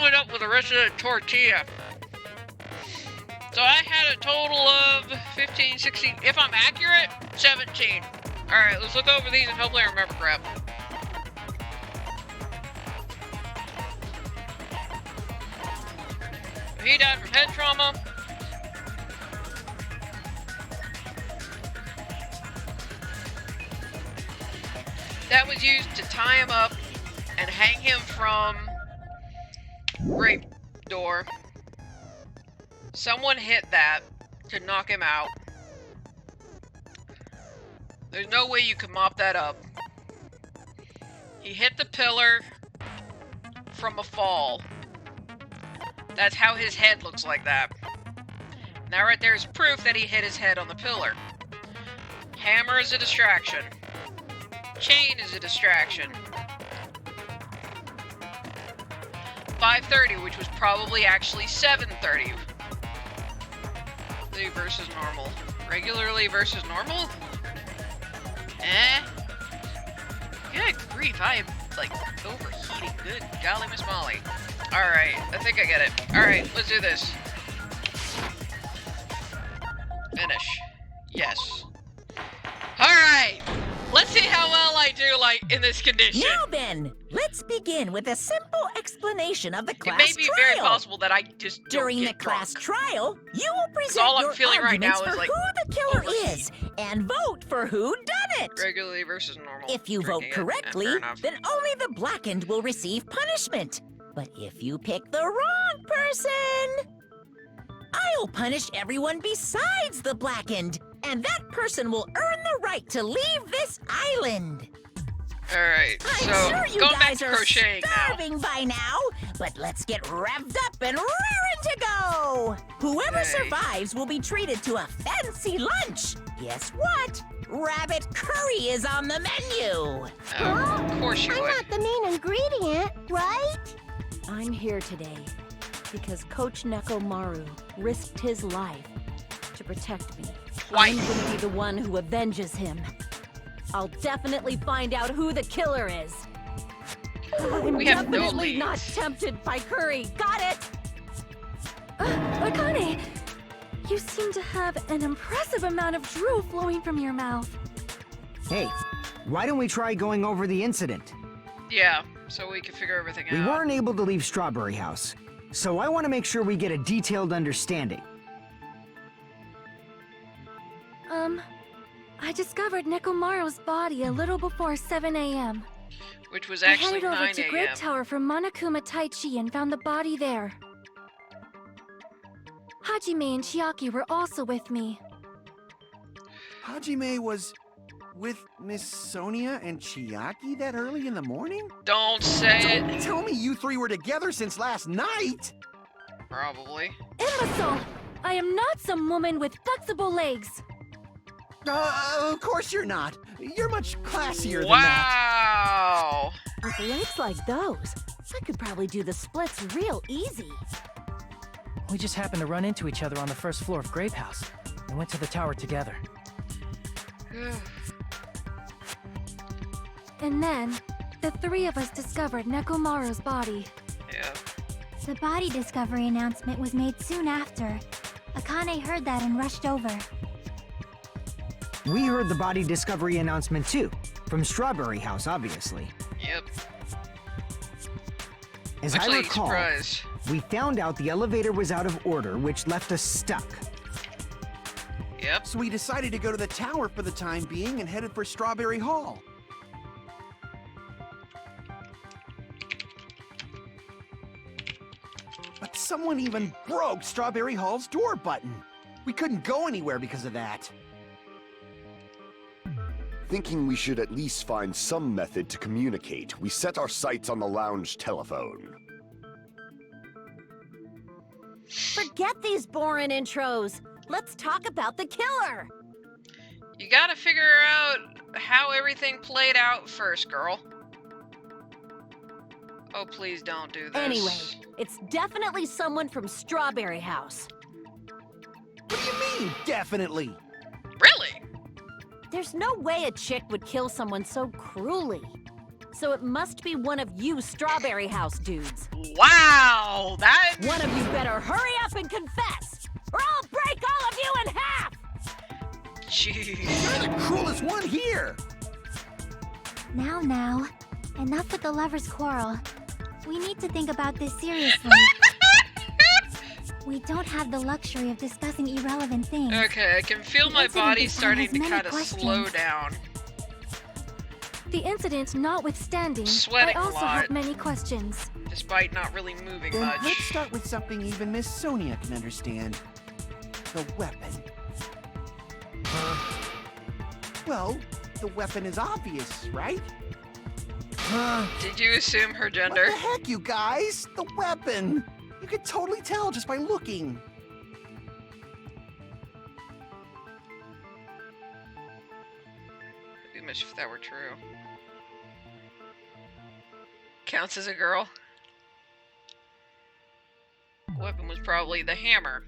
A: it up with the rest of the tortilla. So I had a total of 15, 16, if I'm accurate, 17. Alright, let's look over these and hopefully I remember crap. He died from head trauma. That was used to tie him up and hang him from rape door. Someone hit that to knock him out. There's no way you could mop that up. He hit the pillar from a fall. That's how his head looks like that. Now right there is proof that he hit his head on the pillar. Hammer is a distraction. Chain is a distraction. 530, which was probably actually 730. Versus normal. Regularly versus normal? Eh? Good grief, I am, like, overheating. Good golly, Miss Molly. Alright, I think I get it. Alright, let's do this. Finish. Yes. Alright! Let's see how well I do, like, in this condition.
C: Now then, let's begin with a simple explanation of the class trial.
A: It may be very possible that I just don't
C: During the
A: get drunk.
C: class trial, you will present
A: all I'm
C: your
A: feeling right
C: arguments
A: now
C: for
A: is, like,
C: who the killer
A: overheat.
C: is and vote for who done it.
A: Regularly versus normal.
C: If you vote
A: Drinking it,
C: correctly,
A: fair enough.
C: then only the blackened will receive punishment. But if you pick the wrong person, I'll punish everyone besides the blackened, and that person will earn the right to leave this island.
A: Alright,
C: I'm
A: so
C: sure you
A: going back
C: guys
A: to
C: are
A: crocheting now.
C: starving by now, but let's get revved up and raring to go. Whoever
A: Yay.
C: survives will be treated to a fancy lunch. Guess what? Rabbit curry is on the menu.
A: Oh, of course you would.
B: the main ingredient, right? I'm here today because Coach Nekomaru risked his life to protect me.
A: Why?
B: I'm gonna be the one who avenges him. I'll definitely find out who the killer is. I'm
A: We have no
B: definitely
A: leads.
B: not tempted by curry. Got it? Akane, you seem to have an impressive amount of drool flowing from your mouth.
G: Hey, why don't we try going over the incident?
A: Yeah, so we can figure everything
G: We
A: out.
G: weren't able to leave Strawberry House, so I want to make sure we get a detailed understanding.
B: I discovered Nekomaru's body a little before 7 a.m.
A: Which was
B: I
A: actually
B: headed over
A: 9
B: to Grid
A: a.m.
B: Tower from Monokuma Taichi and found the body there. Hajime and Chiaki were also with me.
I: Hajime was with Miss Sonia and Chiaki that early in the morning?
A: Don't say
I: Don't
A: it.
I: tell me you three were together since last night!
A: Probably.
B: Imbecile! I am not some woman with flexible legs.
I: Of course you're not. You're much classier than that.
A: Wow.
B: With legs like those, I could probably do the splits real easy.
D: We just happened to run into each other on the first floor of Grape House and went to the tower together.
B: And then, the three of us discovered Nekomaru's body.
A: Yeah.
J: The body discovery announcement was made soon after. Akane heard that and rushed over.
G: We heard the body discovery announcement too, from Strawberry House, obviously.
A: Yep.
G: As
A: Actually,
G: I recall,
A: surprise.
G: we found out the elevator was out of order, which left us stuck.
A: Yep.
I: So we decided to go to the tower for the time being and headed for Strawberry Hall. But someone even broke Strawberry Hall's door button. We couldn't go anywhere because of that.
E: Thinking we should at least find some method to communicate, we set our sights on the lounge telephone.
B: Forget these boring intros. Let's talk about the killer.
A: You gotta figure out how everything played out first, girl. Oh, please don't do this.
B: Anyway, it's definitely someone from Strawberry House.
I: What do you mean, definitely?
A: Really?
B: There's no way a chick would kill someone so cruelly. so it must be one of you Strawberry House dudes.
A: Wow, that...
B: One of you better hurry up and confess, or I'll break all of you in half!
A: Jeez.
I: You're the cruelest one here!
J: Now, enough with the lovers' quarrel. We need to think about this seriously. We don't have the luxury of discussing irrelevant things.
A: Okay, I can feel
J: The
A: my
J: incident
A: body
J: this time
A: starting
J: has
A: to
J: many
A: kind of slow
J: questions.
A: down.
B: The incident notwithstanding,
A: Sweating
B: I
A: a
B: also
A: lot.
B: have many questions.
A: Despite not really moving
I: Then
A: much.
I: let's start with something even Miss Sonia can understand. The weapon. Well, the weapon is obvious, right?
A: Did you assume her gender?
I: What the heck, you guys? The weapon! You could totally tell just by looking.
A: It'd be much if that were true. Counts as a girl. Weapon was probably the hammer.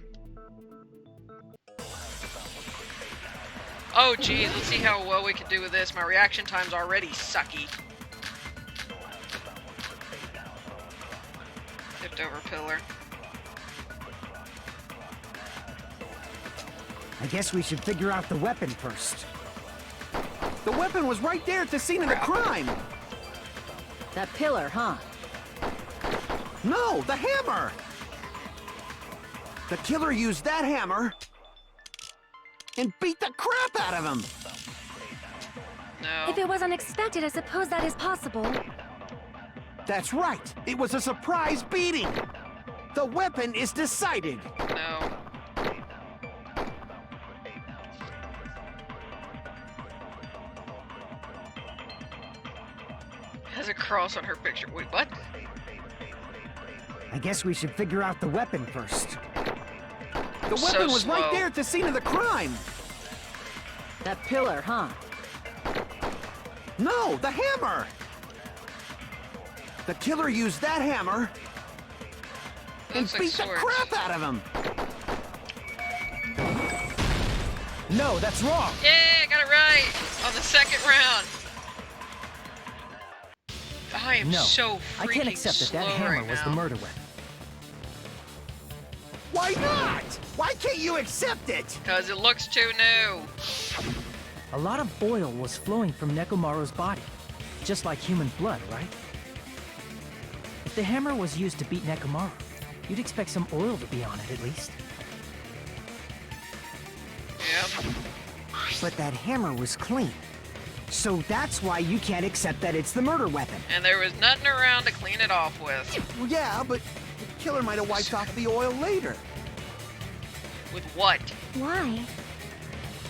A: Oh geez, let's see how well we can do with this. My reaction time's already sucky. Tipped over pillar.
G: I guess we should figure out the weapon first.
I: The weapon was right there at the scene of the crime!
B: That pillar, huh?
I: No, the hammer! The killer used that hammer and beat the crap out of him!
A: No.
B: If it was unexpected, I suppose that is possible.
I: That's right! It was a surprise beating! The weapon is decided!
A: No. Has a cross on her picture. Wait, what?
G: I guess we should figure out the weapon first.
I: The
A: So
I: weapon was
A: slow.
I: right there at the scene of the crime!
B: That pillar, huh?
I: No, the hammer! The killer used that hammer and
A: Looks like
I: beat the
A: swords.
I: crap out of him!
G: No, that's wrong.
A: Yeah, got it right on the second round. I am
G: No,
A: so freaking
G: I can't accept that
A: slow
G: that hammer
A: right
G: was the
A: now.
G: murder weapon.
I: Why not? Why can't you accept it?
A: Cause it looks too new.
D: A lot of oil was flowing from Nekomaru's body, just like human blood, right? If the hammer was used to beat Nekomaru, you'd expect some oil to be on it at least.
A: Yep.
G: But that hammer was clean. So that's why you can't accept that it's the murder weapon.
A: And there was nothing around to clean it off with.
I: Well, yeah, but the killer might have wiped off the oil later.
A: With what?
J: Why?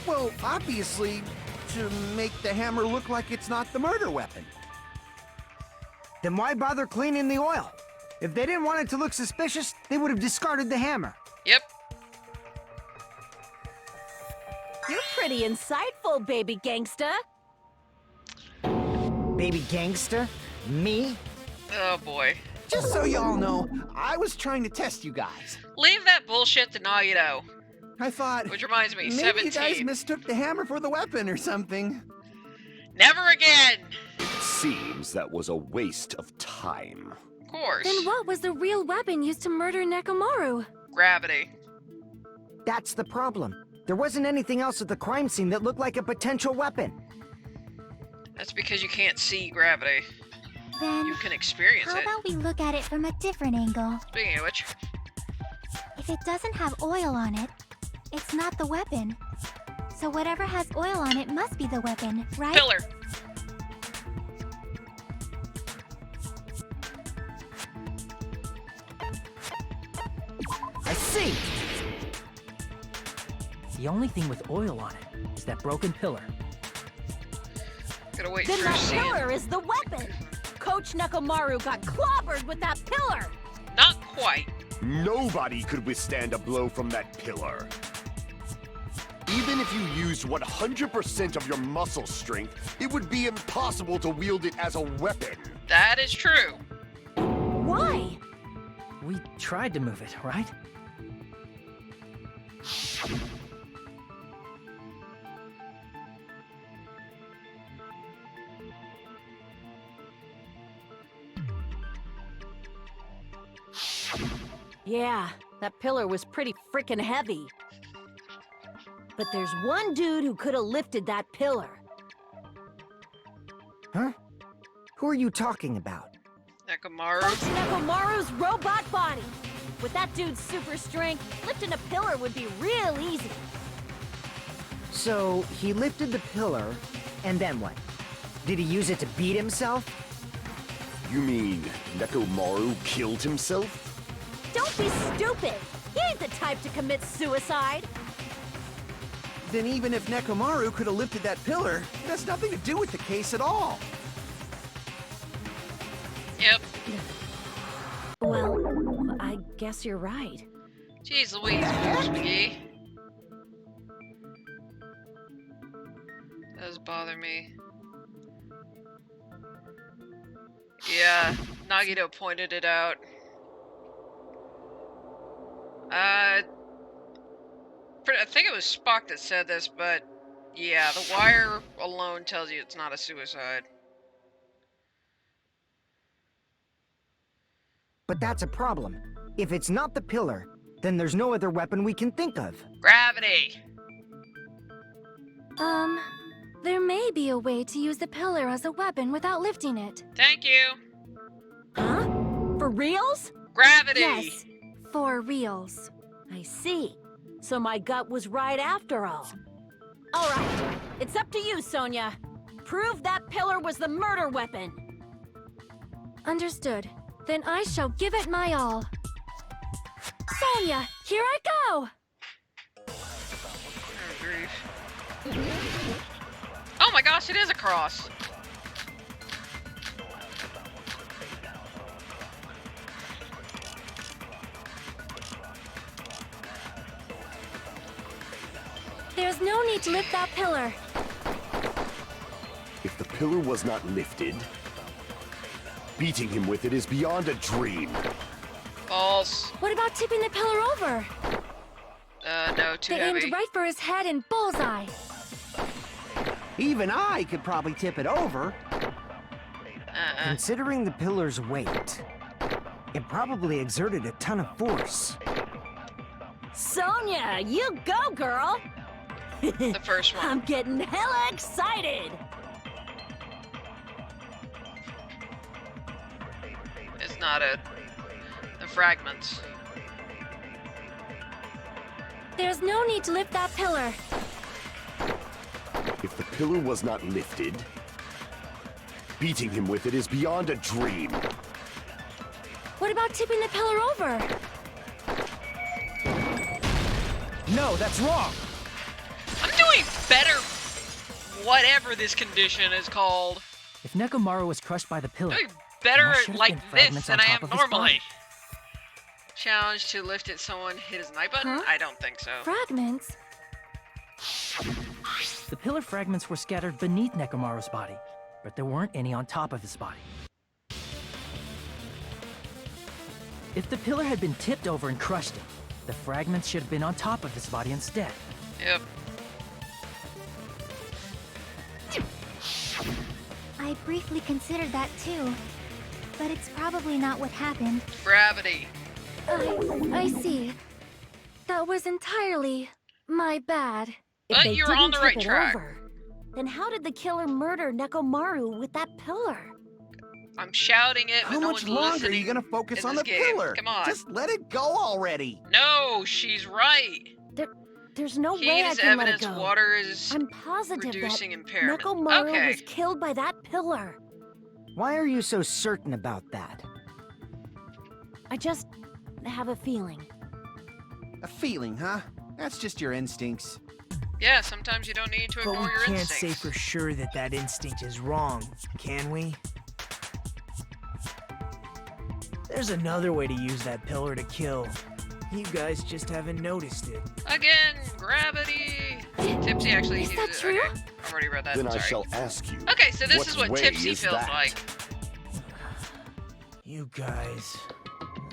I: Well, obviously, to make the hammer look like it's not the murder weapon.
G: Then why bother cleaning the oil? If they didn't want it to look suspicious, they would have discarded the hammer.
A: Yep.
B: You're pretty insightful, baby gangsta.
G: Baby gangster? Me?
A: Oh boy.
I: Just so y'all know, I was trying to test you guys.
A: Leave that bullshit to Nagito.
I: I thought
A: Which reminds me,
I: maybe
A: 17.
I: you guys mistook the hammer for the weapon or something.
A: Never again!
E: Seems that was a waste of time.
A: Of course.
B: Then what was the real weapon used to murder Nekomaru?
A: Gravity.
G: That's the problem. There wasn't anything else at the crime scene that looked like a potential weapon.
A: That's because you can't see gravity.
J: Then,
A: You can experience
J: how
A: it.
J: about we look at it from a different angle?
A: Speaking of which,
J: If it doesn't have oil on it, it's not the weapon. So whatever has oil on it must be the weapon, right?
A: pillar.
G: I see!
D: The only thing with oil on it is that broken pillar.
A: Gotta wait
B: Then
A: for
B: that
A: scene.
B: pillar is the weapon! Coach Nekomaru got clobbered with that pillar!
A: Not quite.
E: Nobody could withstand a blow from that pillar. Even if you used 100% of your muscle strength, it would be impossible to wield it as a weapon.
A: That is true.
B: Why?
D: We tried to move it, right?
B: Yeah, that pillar was pretty frickin' heavy. But there's one dude who could have lifted that pillar.
G: Huh? Who are you talking about?
A: Nekomaru.
B: That's Nekomaru's robot body! With that dude's super strength, lifting a pillar would be real easy.
G: So, he lifted the pillar, and then what? Did he use it to beat himself?
E: You mean Nekomaru killed himself?
B: Don't be stupid! He ain't the type to commit suicide!
I: Then even if Nekomaru could have lifted that pillar, it has nothing to do with the case at all.
A: Yep.
B: Well, I guess you're right.
A: Jeez Louise, McGee. That does bother me. Yeah, Nagito pointed it out. I think it was Spock that said this, but yeah, the wire alone tells you it's not a suicide.
G: But that's a problem. If it's not the pillar, then there's no other weapon we can think of.
A: Gravity!
J: There may be a way to use the pillar as a weapon without lifting it.
A: Thank you!
B: Huh? For reals?
A: Gravity!
J: Yes, for reals.
B: I see. So my gut was right after all. Alright, it's up to you, Sonia. Prove that pillar was the murder weapon.
J: Understood. Then I shall give it my all. Sonia, here I go!
A: Oh, grief. Oh my gosh, it is a cross!
J: There's no need to lift that pillar.
E: If the pillar was not lifted, beating him with it is beyond a dream.
A: False.
J: What about tipping the pillar over?
A: No, too
J: They
A: heavy.
J: aimed right for his head and bullseye.
I: Even I could probably tip it over.
G: Considering the pillar's weight, it probably exerted a ton of force.
B: Sonia, you go, girl!
A: The first one.
B: I'm getting hella excited!
A: It's not it. The fragments.
J: There's no need to lift that pillar.
E: If the pillar was not lifted, beating him with it is beyond a dream.
J: What about tipping the pillar over?
D: No, that's wrong.
A: I'm doing better, whatever this condition is called.
D: If Nekomaru was crushed by the pillar,
A: Doing better
D: there should've
A: like
D: been
A: this
D: fragments
A: than
D: on
A: I
D: top
A: am
D: of his
A: normally.
D: body.
A: Challenge to lift it, someone hit his night button?
J: Huh?
A: I don't think so.
J: Fragments?
D: The pillar fragments were scattered beneath Nekomaru's body, but there weren't any on top of his body. If the pillar had been tipped over and crushed him, the fragments should have been on top of his body instead.
A: Yep.
J: I briefly considered that too. But it's probably not what happened.
A: Gravity.
J: I see. That was entirely my bad.
B: If
A: But
B: they
A: you're
B: didn't
A: on the
B: tip
A: right
B: it
A: track.
B: over, then how did the killer murder Nekomaru with that pillar?
A: I'm shouting it, but
I: How
A: no
I: much
A: one's
I: longer are
A: listening
I: you gonna focus
A: in
I: on
A: this
I: the
A: game.
I: pillar?
A: Come on.
I: Just let it go already.
A: No, she's right.
B: There's no
A: Heat
B: way I
A: is
B: can let it
A: evidence
B: go.
A: water is
B: I'm positive
A: reducing
B: that
A: impairment.
B: Nekomaru
A: Okay.
B: was killed by that pillar.
G: Why are you so certain about that?
B: I just have a feeling.
I: A feeling, huh? That's just your instincts.
A: Yeah, sometimes you don't need to
D: But
A: ignore
D: we
A: your
D: can't
A: instincts.
D: say for sure that that instinct is wrong, can we? There's another way to use that pillar to kill. You guys just haven't noticed it.
A: Again, gravity. Tipsy actually
J: Is
A: uses
J: that
A: it.
J: true?
A: Okay, I've already read that.
E: Then I
A: Sorry.
E: shall ask you.
A: Okay, so this is what
E: way
A: Tipsy
E: is
A: feels
E: that?
A: like.
D: You guys,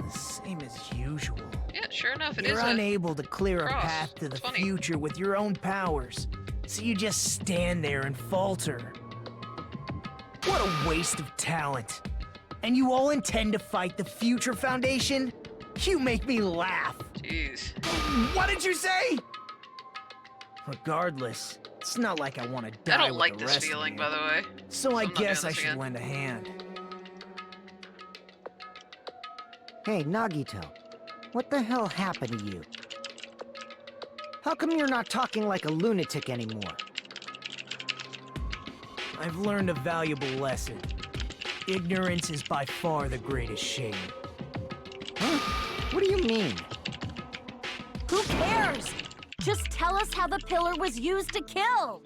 D: the same as usual.
A: Yeah, sure enough, it
D: You're
A: is a
D: unable to clear a
A: cross.
D: path to the
A: It's funny.
D: future with your own powers, so you just stand there and falter. What a waste of talent. And you all intend to fight the Future Foundation? You make me laugh.
A: Jeez.
I: What did you say?
D: Regardless, it's not like I want to die
A: I don't
D: with
A: like
D: the
A: this
D: rest of
A: feeling,
D: you.
A: by the way.
D: So I
A: I'm not
D: guess
A: doing
D: I
A: this
D: should
A: again.
D: lend a hand.
G: Hey, Nagito. What the hell happened to you? How come you're not talking like a lunatic anymore?
D: I've learned a valuable lesson. Ignorance is by far the greatest shame.
G: Huh? What do you mean?
B: Who cares? Just tell us how the pillar was used to kill.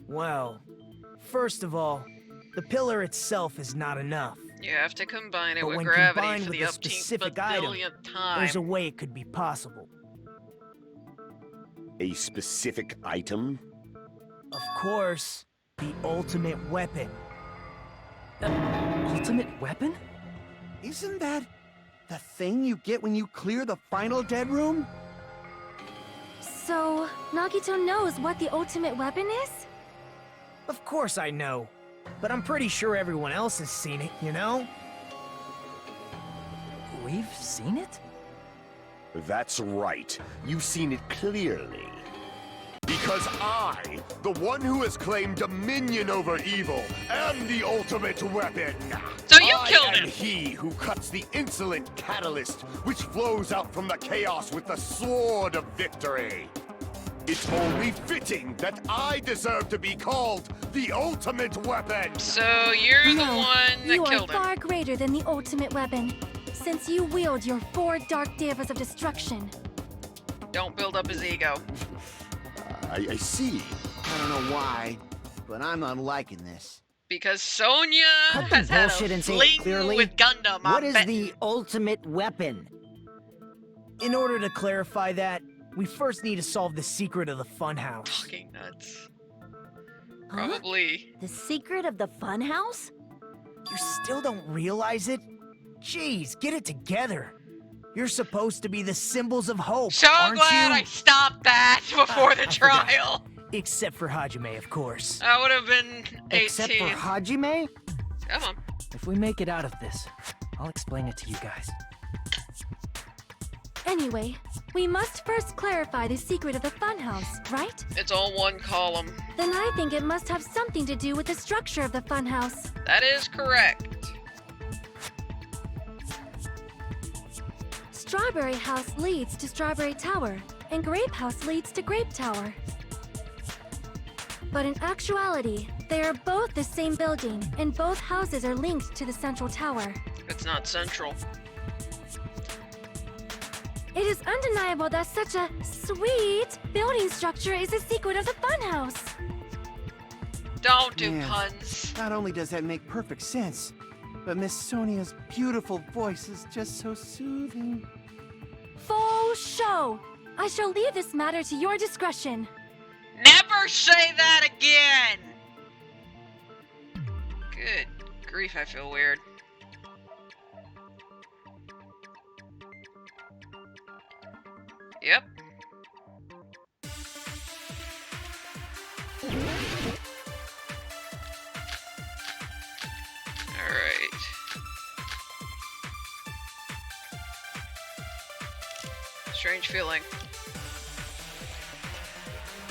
D: Well, first of all, the pillar itself is not enough.
A: You have to combine it
D: But
A: with
D: when
A: gravity
D: combined
A: for
D: with
A: the
D: a
A: umpteenth
D: specific item,
A: billionth time.
D: There's a way it could be possible.
E: A specific item?
D: Of course, the ultimate weapon.
K: Ultimate weapon?
I: Isn't that the thing you get when you clear the final dead room?
J: So, Nagito knows what the ultimate weapon is?
D: Of course I know, but I'm pretty sure everyone else has seen it, you know?
K: We've seen it?
E: That's right. You've seen it clearly. Because I, the one who has claimed dominion over evil, am the ultimate weapon.
A: So you killed
E: I am
A: him.
E: he who cuts the insolent catalyst, which flows out from the chaos with the sword of victory. It's only fitting that I deserve to be called the ultimate weapon.
A: So you're the
J: No,
A: one that
J: you are
A: killed him.
J: far greater than the ultimate weapon, since you wield your 4 dark devas of destruction.
A: Don't build up his ego.
E: I see.
I: I don't know why, but I'm unliking this.
A: Because Sonya
G: Cut the
A: has had
G: bullshit
A: a
G: and say it
A: fling
G: clearly.
A: with Gundam.
G: What
A: I'm
G: is
A: betting.
G: the ultimate weapon?
D: In order to clarify that, we first need to solve the secret of the funhouse.
A: Fucking nuts.
B: Huh?
A: Probably.
B: The secret of the funhouse?
D: You still don't realize it? Jeez, get it together. You're supposed to be the symbols of hope,
A: So
D: aren't
A: glad
D: you?
A: I stopped that before the
D: I forgot.
A: trial.
D: Except for Hajime, of course.
A: That would have been 18.
G: Except for Hajime?
A: Come on.
K: If we make it out of this, I'll explain it to you guys.
J: Anyway, we must first clarify the secret of the funhouse, right?
A: It's all one column.
J: Then I think it must have something to do with the structure of the funhouse.
A: That is correct.
J: Strawberry House leads to Strawberry Tower, and Grape House leads to Grape Tower. But in actuality, they are both the same building, and both houses are linked to the central tower.
A: It's not central.
J: It is undeniable that such a sweet building structure is the secret of the funhouse.
A: Don't do
I: Man.
A: puns.
I: Not only does that make perfect sense, but Miss Sonia's beautiful voice is just so soothing.
J: Faux show! I shall leave this matter to your discretion.
A: Never say that again! Good grief, I feel weird. Yep. Alright. Strange feeling.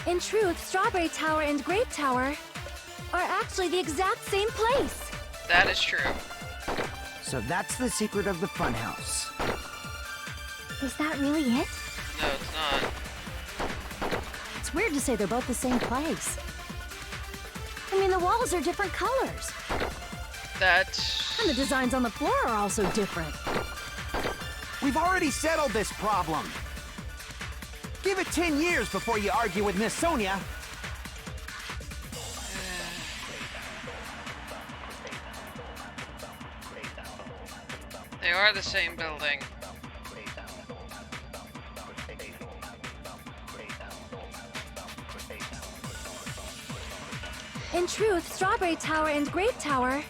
J: In truth, Strawberry Tower and Grape Tower are actually the exact same place.
A: That is true.
G: So that's the secret of the funhouse.
J: Is that really it?
A: No, it's not.
B: It's weird to say they're both the same place. I mean, the walls are different colors.
A: That's...
B: And the designs on the floor are also different.
I: We've already settled this problem. Give it 10 years before you argue with Miss Sonia.
A: They are the same building.
J: In truth, Strawberry Tower and Grape Tower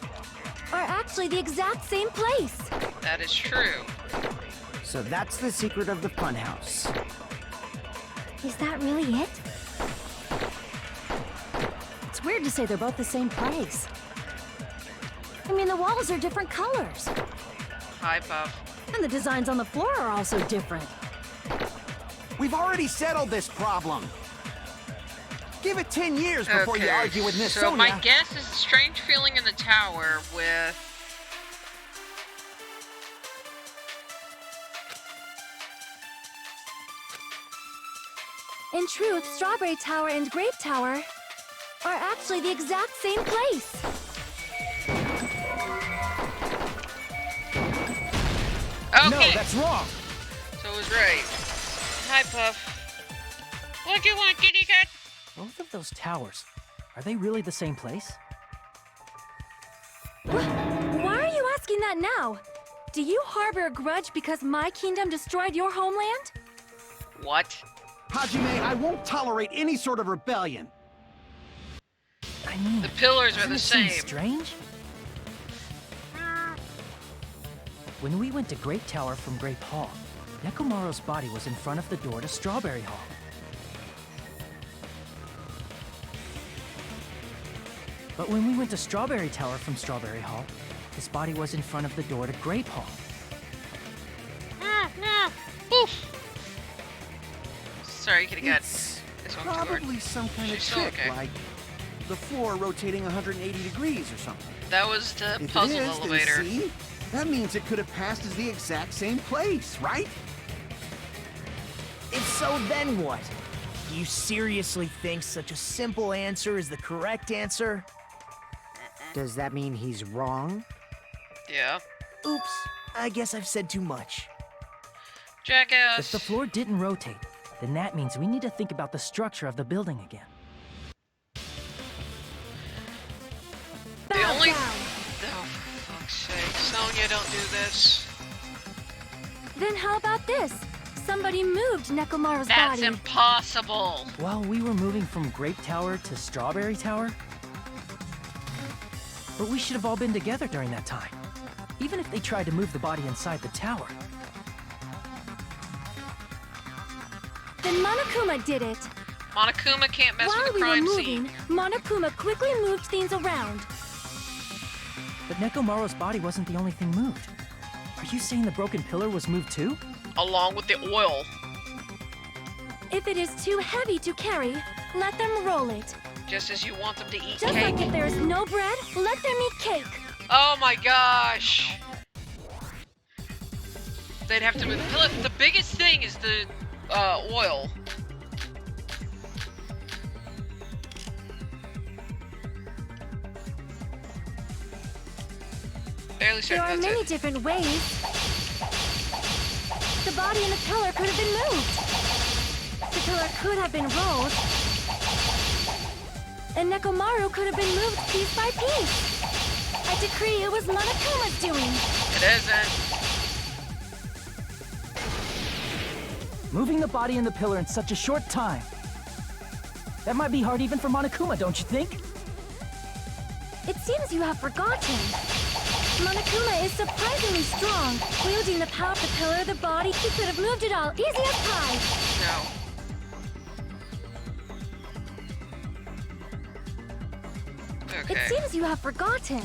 J: are actually the exact same place.
A: That is true.
G: So that's the secret of the funhouse.
J: Is that really it?
B: It's weird to say they're both the same place. I mean, the walls are different colors.
A: Hi, Puff.
B: And the designs on the floor are also different.
I: We've already settled this problem. Give it 10 years before you argue with Miss
A: so
I: Sonia.
A: my guess is a strange feeling in the tower with...
B: In truth, Strawberry Tower and Grape Tower are actually the exact same place.
A: Okay.
D: No, that's wrong.
A: So it was right. Hi, Puff. What do you want, kitty cat?
K: Both of those towers, are they really the same place?
B: Why are you asking that now? Do you harbor a grudge because my kingdom destroyed your homeland?
A: What?
I: Hajime, I won't tolerate any sort of rebellion.
K: I mean,
A: The pillars are
K: doesn't
A: the
K: it seem
A: same.
K: strange? When we went to Grape Tower from Grape Hall, Nekomaru's body was in front of the door to Strawberry Hall. But when we went to Strawberry Tower from Strawberry Hall, his body was in front of the door to Grape Hall.
A: Oof. Sorry, kitty cat.
I: It's
A: This one's too hard.
I: probably some kind of
A: She's still
I: trick,
A: okay.
I: like the floor rotating 180 degrees or something.
A: That was the
I: If
A: puzzle
I: it is,
A: elevator.
I: then see? That means it could have passed as the exact same place, right?
D: If so, then what? Do you seriously think such a simple answer is the correct answer?
G: Does that mean he's wrong?
A: Yeah.
D: Oops, I guess I've said too much.
A: Jackass.
K: If the floor didn't rotate, then that means we need to think about the structure of the building again.
A: The only... Oh, for fuck's sake. Sonia, don't do this.
B: Then how about this? Somebody moved Nekomaru's
A: That's
B: body.
A: impossible.
K: While we were moving from Grape Tower to Strawberry Tower? But we should have all been together during that time. Even if they tried to move the body inside the tower.
B: Then Monokuma did it.
A: Monokuma can't mess
B: While
A: with the
B: we were
A: crime
B: moving,
A: scene.
B: Monokuma quickly moved things around.
K: But Nekomaru's body wasn't the only thing moved. Are you saying the broken pillar was moved too?
A: Along with the oil.
B: If it is too heavy to carry, let them roll it.
A: Just as you want them to eat
B: Just
A: cake.
B: like if there is no bread, let them eat cake.
A: Oh my gosh. They'd have to move the pillar. The biggest thing is the oil. Barely
B: There
A: certain
B: are
A: that's
B: many
A: it.
B: different ways. The body and the pillar could have been moved. The pillar could have been rolled. And Nekomaru could have been moved piece by piece. I decree it was Monokuma's doing.
A: It isn't.
K: Moving the body and the pillar in such a short time. That might be hard even for Monokuma, don't you think?
B: It seems you have forgotten. Monokuma is surprisingly strong. Wielding the power of the pillar, the body, he could have moved it all, easy as pie.
A: No.
B: It
A: Okay.
B: seems you have forgotten.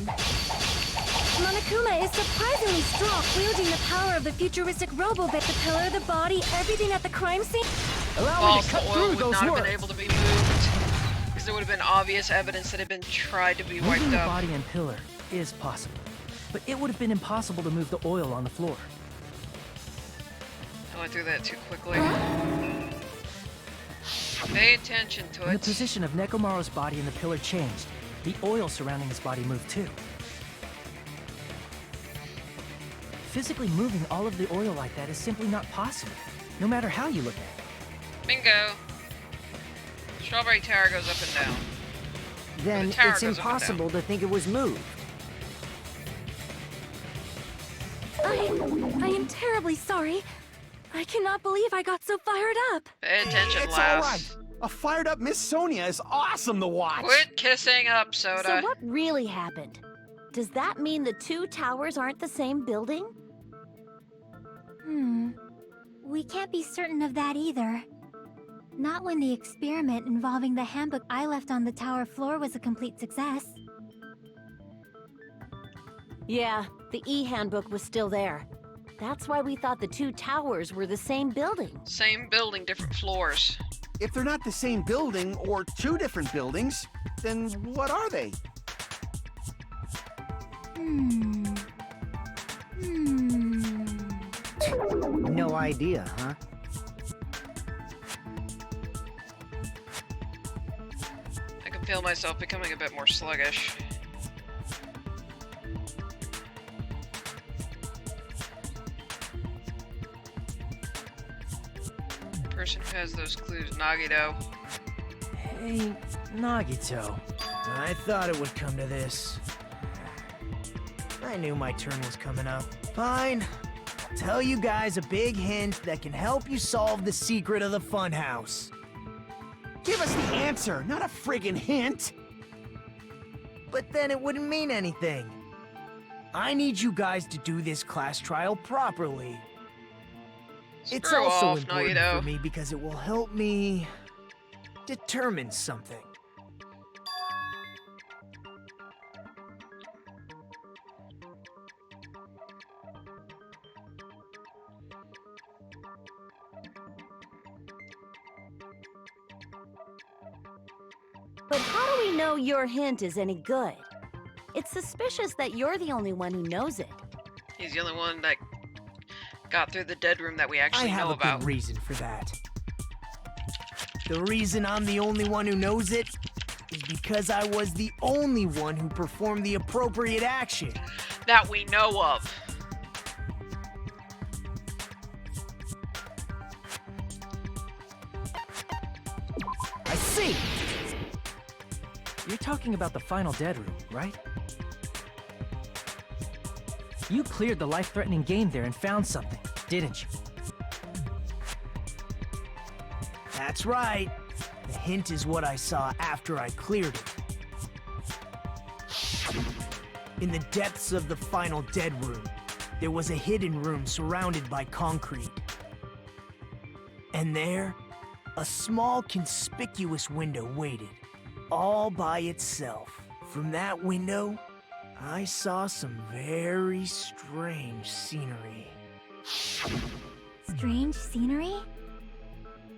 B: Monokuma is surprisingly strong, wielding the power of the futuristic robo-bit, the pillar, the body, everything at the crime scene.
K: Allow me
A: False,
K: to cut
A: the oil
K: through
A: would
K: those
A: not have
K: words.
A: been able to be moved. Because there would have been obvious evidence that had been tried to be wiped
K: Moving the
A: up.
K: body and pillar is possible. But it would have been impossible to move the oil on the floor.
A: I went through that too quickly. Pay attention to
K: When the
A: it.
K: position of Nekomaru's body and the pillar changed, the oil surrounding his body moved too. Physically moving all of the oil like that is simply not possible, no matter how you look at it.
A: Bingo. Strawberry Tower goes up and down.
G: Then
A: tower
G: it's
A: goes up and down.
G: impossible to think it was moved.
B: I am terribly sorry. I cannot believe I got so fired up.
A: Pay attention,
I: It's
A: lass.
I: all right. A fired up Miss Sonia is awesome to watch.
A: Quit kissing up, Soda.
B: So what really happened? Does that mean the two towers aren't the same building?
J: We can't be certain of that either. Not when the experiment involving the handbook I left on the tower floor was a complete success.
B: Yeah, the e-handbook was still there. That's why we thought the two towers were the same building.
A: Same building, different floors.
I: If they're not the same building or two different buildings, then what are they?
G: No idea, huh?
A: I can feel myself becoming a bit more sluggish. Person who has those clues, Nagito.
D: Hey, Nagito. I thought it would come to this. I knew my turn was coming up. Fine. I'll tell you guys a big hint that can help you solve the secret of the funhouse.
I: Give us the answer, not a friggin' hint!
D: But then it wouldn't mean anything. I need you guys to do this class trial properly. It's
A: Screw
D: also
A: off,
D: important
A: Nagito.
D: for me because it will help me determine something.
B: But how do we know your hint is any good? It's suspicious that you're the only one who knows it.
A: He's the only one that got through the dead room that we
D: I
A: actually
D: have
A: know
D: a
A: about.
D: good reason for that. The reason I'm the only one who knows it is because I was the only one who performed the appropriate action.
A: That we know of.
D: I see!
K: You're talking about the final dead room, right? You cleared the life-threatening game there and found something, didn't you?
D: That's right. The hint is what I saw after I cleared it. In the depths of the final dead room, there was a hidden room surrounded by concrete. And there, a small conspicuous window waited, all by itself. From that window, I saw some very strange scenery.
J: Strange scenery?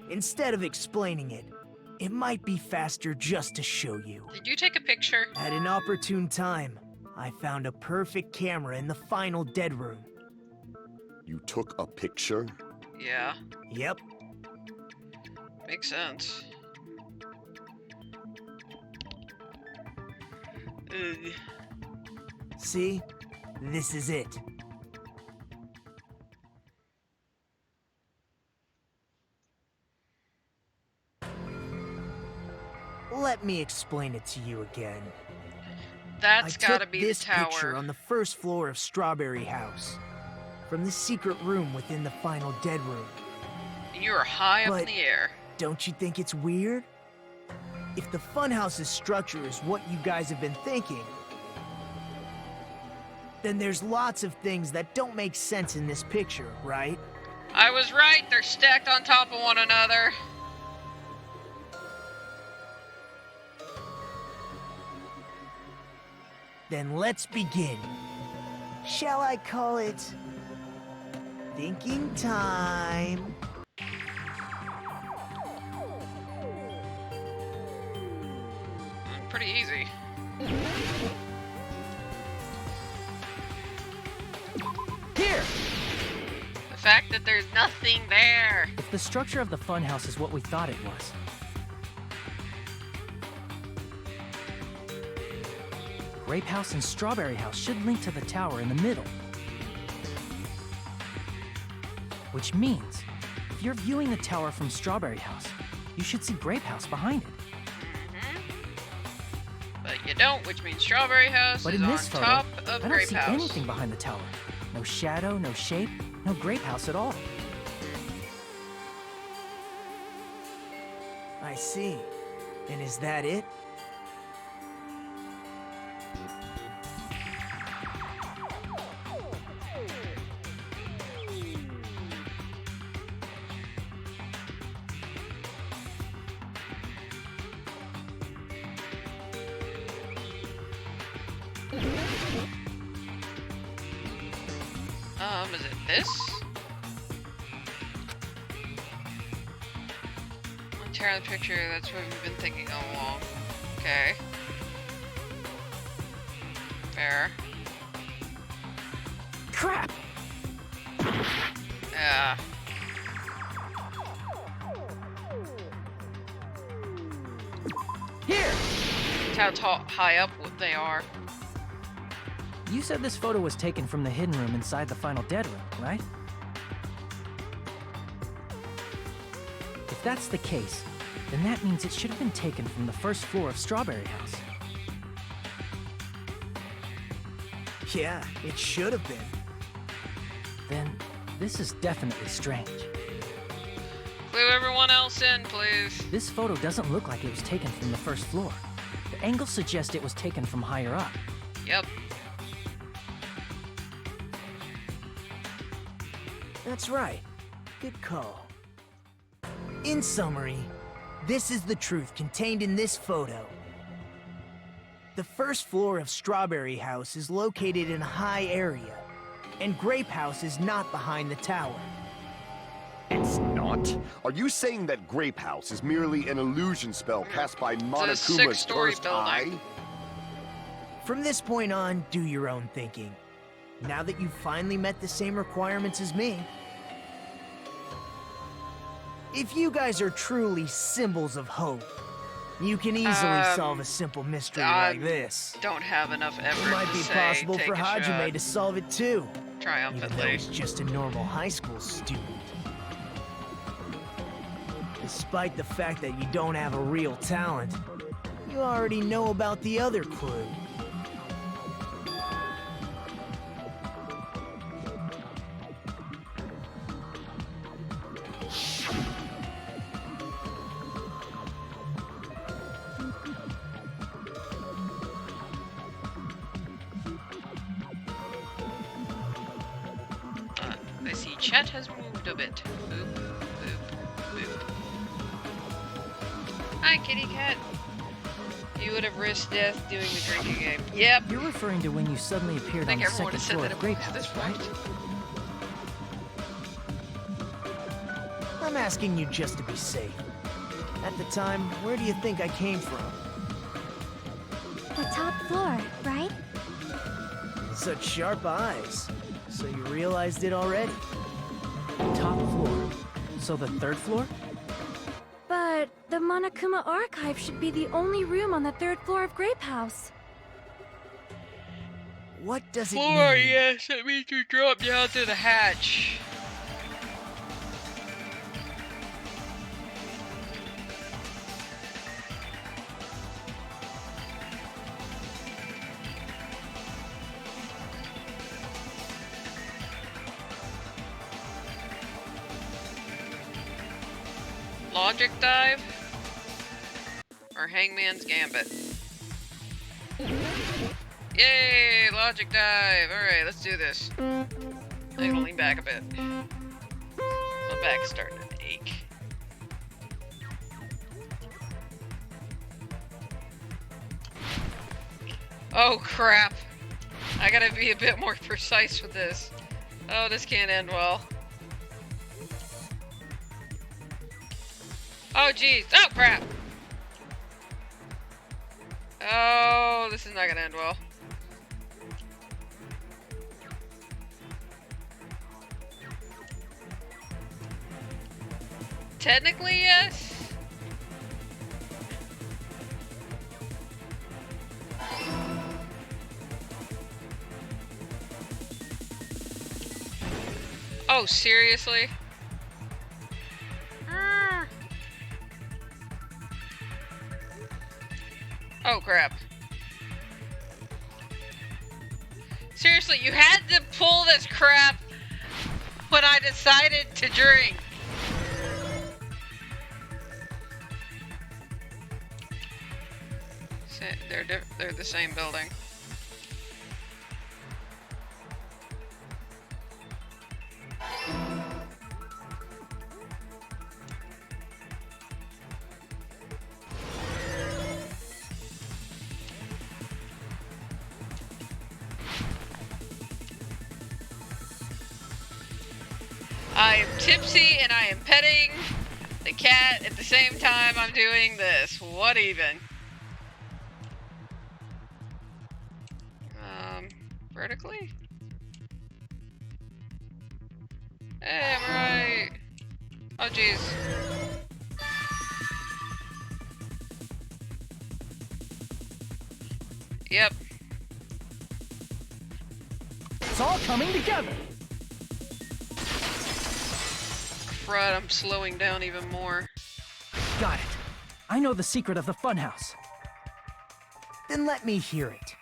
D: Instead of explaining it, it might be faster just to show you.
A: Did you take a picture?
D: At an opportune time, I found a perfect camera in the final dead room.
E: You took a picture?
A: Yeah,
D: Yep,
A: makes sense. Ugh.
D: see? This is it. Let me explain it to you again.
A: That's
D: I
A: gotta
D: took
A: be the
D: this picture
A: tower.
D: on the first floor of Strawberry House, from the secret room within the final dead room.
A: And you were high up in
D: But-
A: the air.
D: Don't you think it's weird? If the funhouse's structure is what you guys have been thinking, then there's lots of things that don't make sense in this picture, right?
A: I was right, they're stacked on top of one another.
D: Then let's begin. Shall I call it thinking time?
A: Pretty easy.
K: Here!
A: The fact that there's nothing there.
K: If the structure of the funhouse is what we thought it was, Grape House and Strawberry House should link to the tower in the middle. Which means, if you're viewing the tower from Strawberry House, you should see Grape House behind it.
A: But you don't, which means Strawberry House
K: But
A: is
K: in
A: on
K: this photo,
A: top
K: I
A: of
K: don't
A: Grape
K: see
A: House.
K: anything behind the tower. No shadow, no shape, no Grape House at all.
D: I see. And is that it?
A: Is it this? I'll tear out the picture. That's what we've been thinking all along. Okay. Fair.
K: Crap!
A: Yeah.
K: Here!
A: That's how high up they are.
K: You said this photo was taken from the hidden room inside the final dead room, right? If that's the case, then that means it should have been taken from the first floor of Strawberry House.
D: Yeah, it should have been.
K: Then, this is definitely strange.
A: Clue everyone else in, please.
K: This photo doesn't look like it was taken from the first floor. The angles suggest it was taken from higher up.
A: Yep.
D: That's right. Good call. In summary, this is the truth contained in this photo. The first floor of Strawberry House is located in a high area, and Grape House is not behind the tower.
E: It's not? Are you saying that Grape House is merely an illusion spell cast by Monokuma's
A: six-story
E: cursed
A: building.
E: eye?
D: From this point on, do your own thinking. Now that you've finally met the same requirements as me. If you guys are truly symbols of hope, you can easily solve a simple mystery like this.
A: Don't have enough effort
D: It might
A: to
D: be
A: say,
D: possible
A: take
D: for
A: a
D: Hajime
A: shot.
D: to solve it too, even though
A: Triumphantly.
D: he's just a normal high school student. Despite the fact that you don't have a real talent, you already know about the other clue.
A: I see chat has moved a bit. Boop, boop, boop. Hi, kitty cat. You would have risked death doing the drinking game. Yep.
K: You're referring to when you suddenly appeared
A: I think
K: on the
A: everyone
K: second
A: has said
K: floor
A: that
K: of
A: at
K: Grape
A: this
K: House, right?
A: point.
D: I'm asking you just to be safe. At the time, where do you think I came from?
J: The top floor, right?
D: Such sharp eyes. So you realized it already?
K: Top floor. So the third floor?
B: But the Monokuma Archive should be the only room on the third floor of Grape House.
D: What does it
A: Floor,
D: mean?
A: yes, that means you drop down to the hatch. Logic dive? Or Hangman's Gambit? Yay! Logic dive! Alright, let's do this. I'm gonna lean back a bit. My back's starting to ache. Oh crap! I gotta be a bit more precise with this. Oh, this can't end well. Oh jeez! Oh crap! Oh, this is not gonna end well. Technically, yes. Oh, seriously? Oh, crap. Seriously, you had to pull this crap when I decided to drink. They're the same building. I am tipsy and I am petting the cat at the same time I'm doing this. What even? Vertically? Hey, I'm right. Oh, jeez. Yep.
K: It's all coming together.
A: Crud, I'm slowing down even more.
K: Got it. I know the secret of the funhouse.
D: Then let me hear it.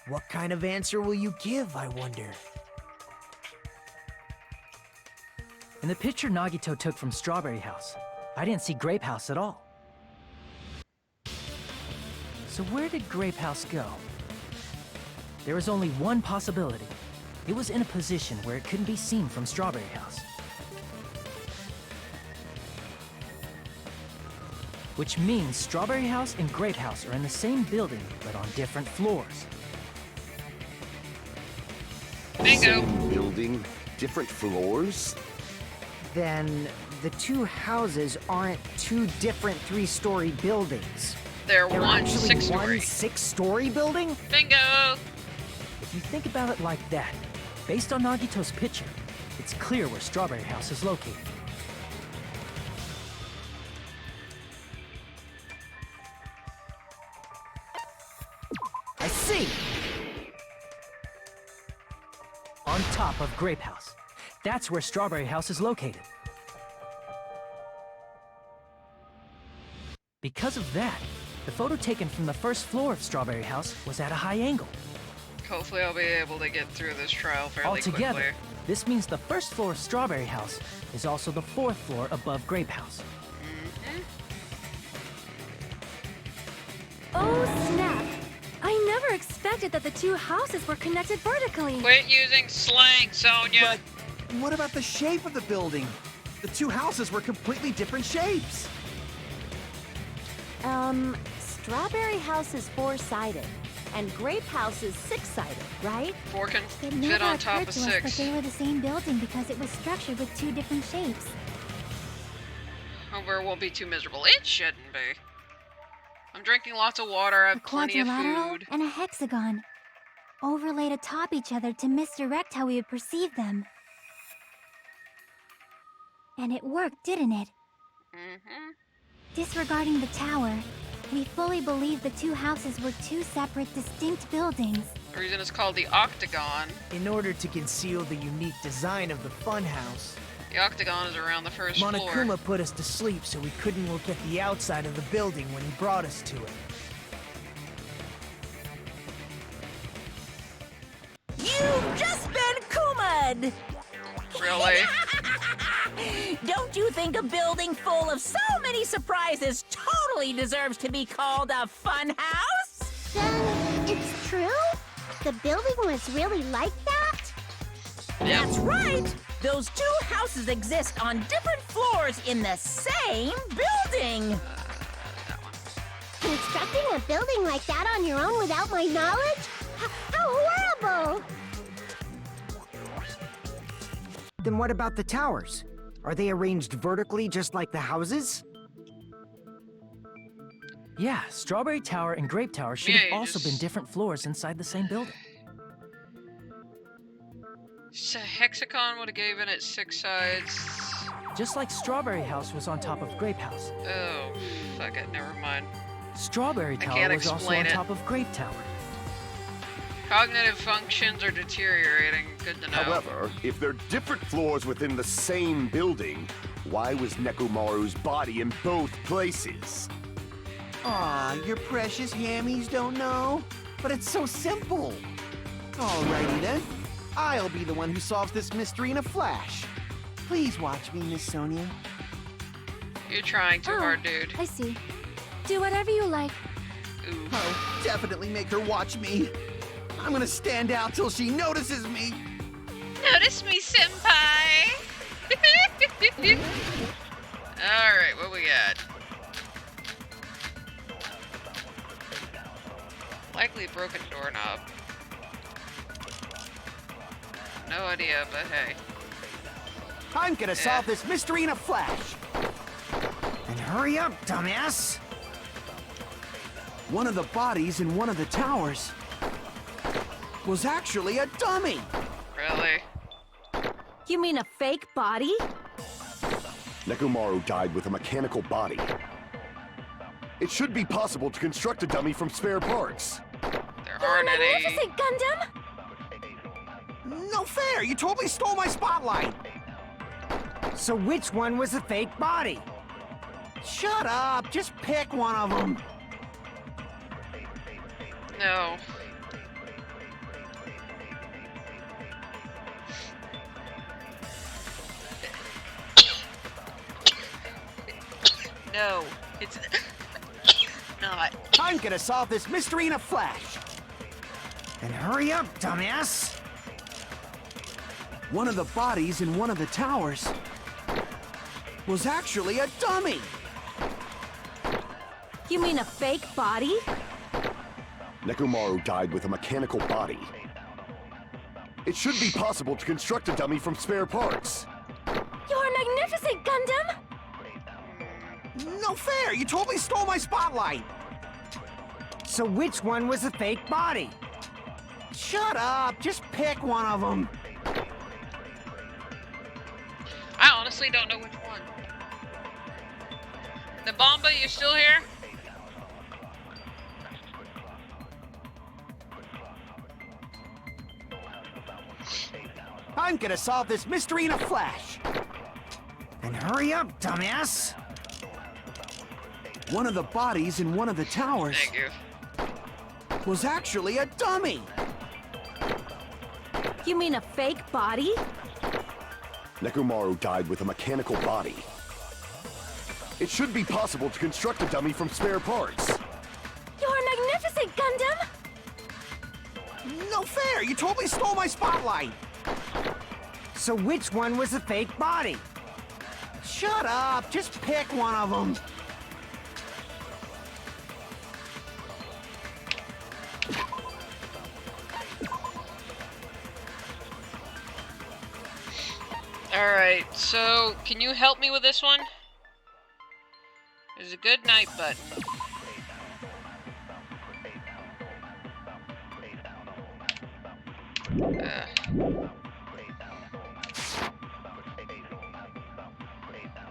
D: What kind of answer will you give, I wonder?
K: In the picture Nagito took from Strawberry House, I didn't see Grape House at all. So where did Grape House go? There was only one possibility. It was in a position where it couldn't be seen from Strawberry House. Which means Strawberry House and Grape House are in the same building, but on different floors.
A: Bingo.
E: Same building, different floors?
G: Then the two houses aren't two different three-story buildings.
A: They're
G: They're
A: one
G: actually
A: six-story.
G: one six-story building?
A: Bingo!
K: If you think about it like that, based on Nagito's picture, it's clear where Strawberry House is located.
D: I see!
K: On top of Grape House. That's where Strawberry House is located. Because of that, the photo taken from the first floor of Strawberry House was at a high angle.
A: Hopefully I'll be able to get through this trial fairly
K: Altogether,
A: quickly.
K: this means the first floor of Strawberry House is also the fourth floor above Grape House.
B: Oh, snap! I never expected that the two houses were connected vertically.
A: Quit using slang, Sonia!
I: But what about the shape of the building? The two houses were completely different shapes.
B: Strawberry House is four-sided, and Grape House is six-sided, right?
A: Four can
J: It
A: fit
J: never
A: on top
J: occurred
A: of
J: to us that
A: 6.
J: they were the same building because it was structured with two different shapes.
A: However, it won't be too miserable. It shouldn't be. I'm drinking lots of water, I
J: A
A: have plenty of
J: quadrilateral
A: food.
J: and a hexagon, overlaid atop each other to misdirect how we would perceive them. And it worked, didn't it?
A: Mm-hmm.
J: Disregarding the tower, we fully believe the two houses were two separate, distinct buildings.
A: The reason it's called the Octagon.
D: In order to conceal the unique design of the funhouse,
A: The Octagon is around the first floor.
D: Monokuma put us to sleep so we couldn't look at the outside of the building when he brought us to it.
C: You've just been Kuma'd!
A: Really?
C: Don't you think a building full of so many surprises totally deserves to be called a fun house?
J: Then it's true? The building was really like that?
C: That's right! Those two houses exist on different floors in the same building!
J: Constructing a building like that on your own without my knowledge? How horrible!
G: Then what about the towers? Are they arranged vertically just like the houses?
K: Yeah, Strawberry Tower and Grape Tower should
A: Yeah,
K: have
A: you
K: also
A: just-
K: been different floors inside the same building.
A: So hexagon would have given it 6 sides.
K: Just like Strawberry House was on top of Grape House.
A: Oh, fuck it, never mind.
K: Strawberry
A: I
K: Tower
A: can't
K: was also
A: explain
K: on
A: it.
K: top of Grape Tower.
A: Cognitive functions are deteriorating. Good to know.
E: However, if they're different floors within the same building, why was Nekomaru's body in both places?
I: Aw, your precious hammies don't know? But it's so simple. Alrighty then. I'll be the one who solves this mystery in a flash. Please watch me, Miss Sonia.
A: You're trying too
J: Oh,
A: hard, dude.
J: I see. Do whatever you like.
A: Ooh.
I: I'll definitely make her watch me. I'm gonna stand out till she notices me.
A: Notice me, senpai! Alright, what we got? Likely broken doorknob. No idea, but hey.
I: I'm gonna solve this mystery in a flash.
G: And hurry up, dumbass!
I: One of the bodies in one of the towers was actually a dummy.
A: Really?
B: You mean a fake body?
E: Nekomaru died with a mechanical body. It should be possible to construct a dummy from spare parts.
A: There
B: You're
A: aren't any.
B: magnificent, Gundam!
I: No fair! You totally stole my spotlight!
G: So which one was a fake body?
I: Shut up! Just pick one of them.
A: No. No, it's not.
I: I'm gonna solve this mystery in a flash.
G: And hurry up, dumbass!
I: One of the bodies in one of the towers was actually a dummy.
B: You mean a fake body?
E: Nekomaru died with a mechanical body. It should be possible to construct a dummy from spare parts.
B: You're magnificent, Gundam!
I: No fair! You totally stole my spotlight.
G: So which one was a fake body?
I: Shut up! Just pick one of them.
A: I honestly don't know which one. Nabamba, you still here?
I: I'm gonna solve this mystery in a flash.
G: And hurry up, dumbass!
I: One of the bodies in one of the towers
A: Thank you.
I: was actually a dummy.
B: You mean a fake body?
E: Nekomaru died with a mechanical body. It should be possible to construct a dummy from spare parts.
B: You're magnificent, Gundam!
I: No fair! You totally stole my spotlight.
G: So which one was a fake body?
I: Shut up! Just pick one of them.
A: Alright, so can you help me with this one? There's a good night button.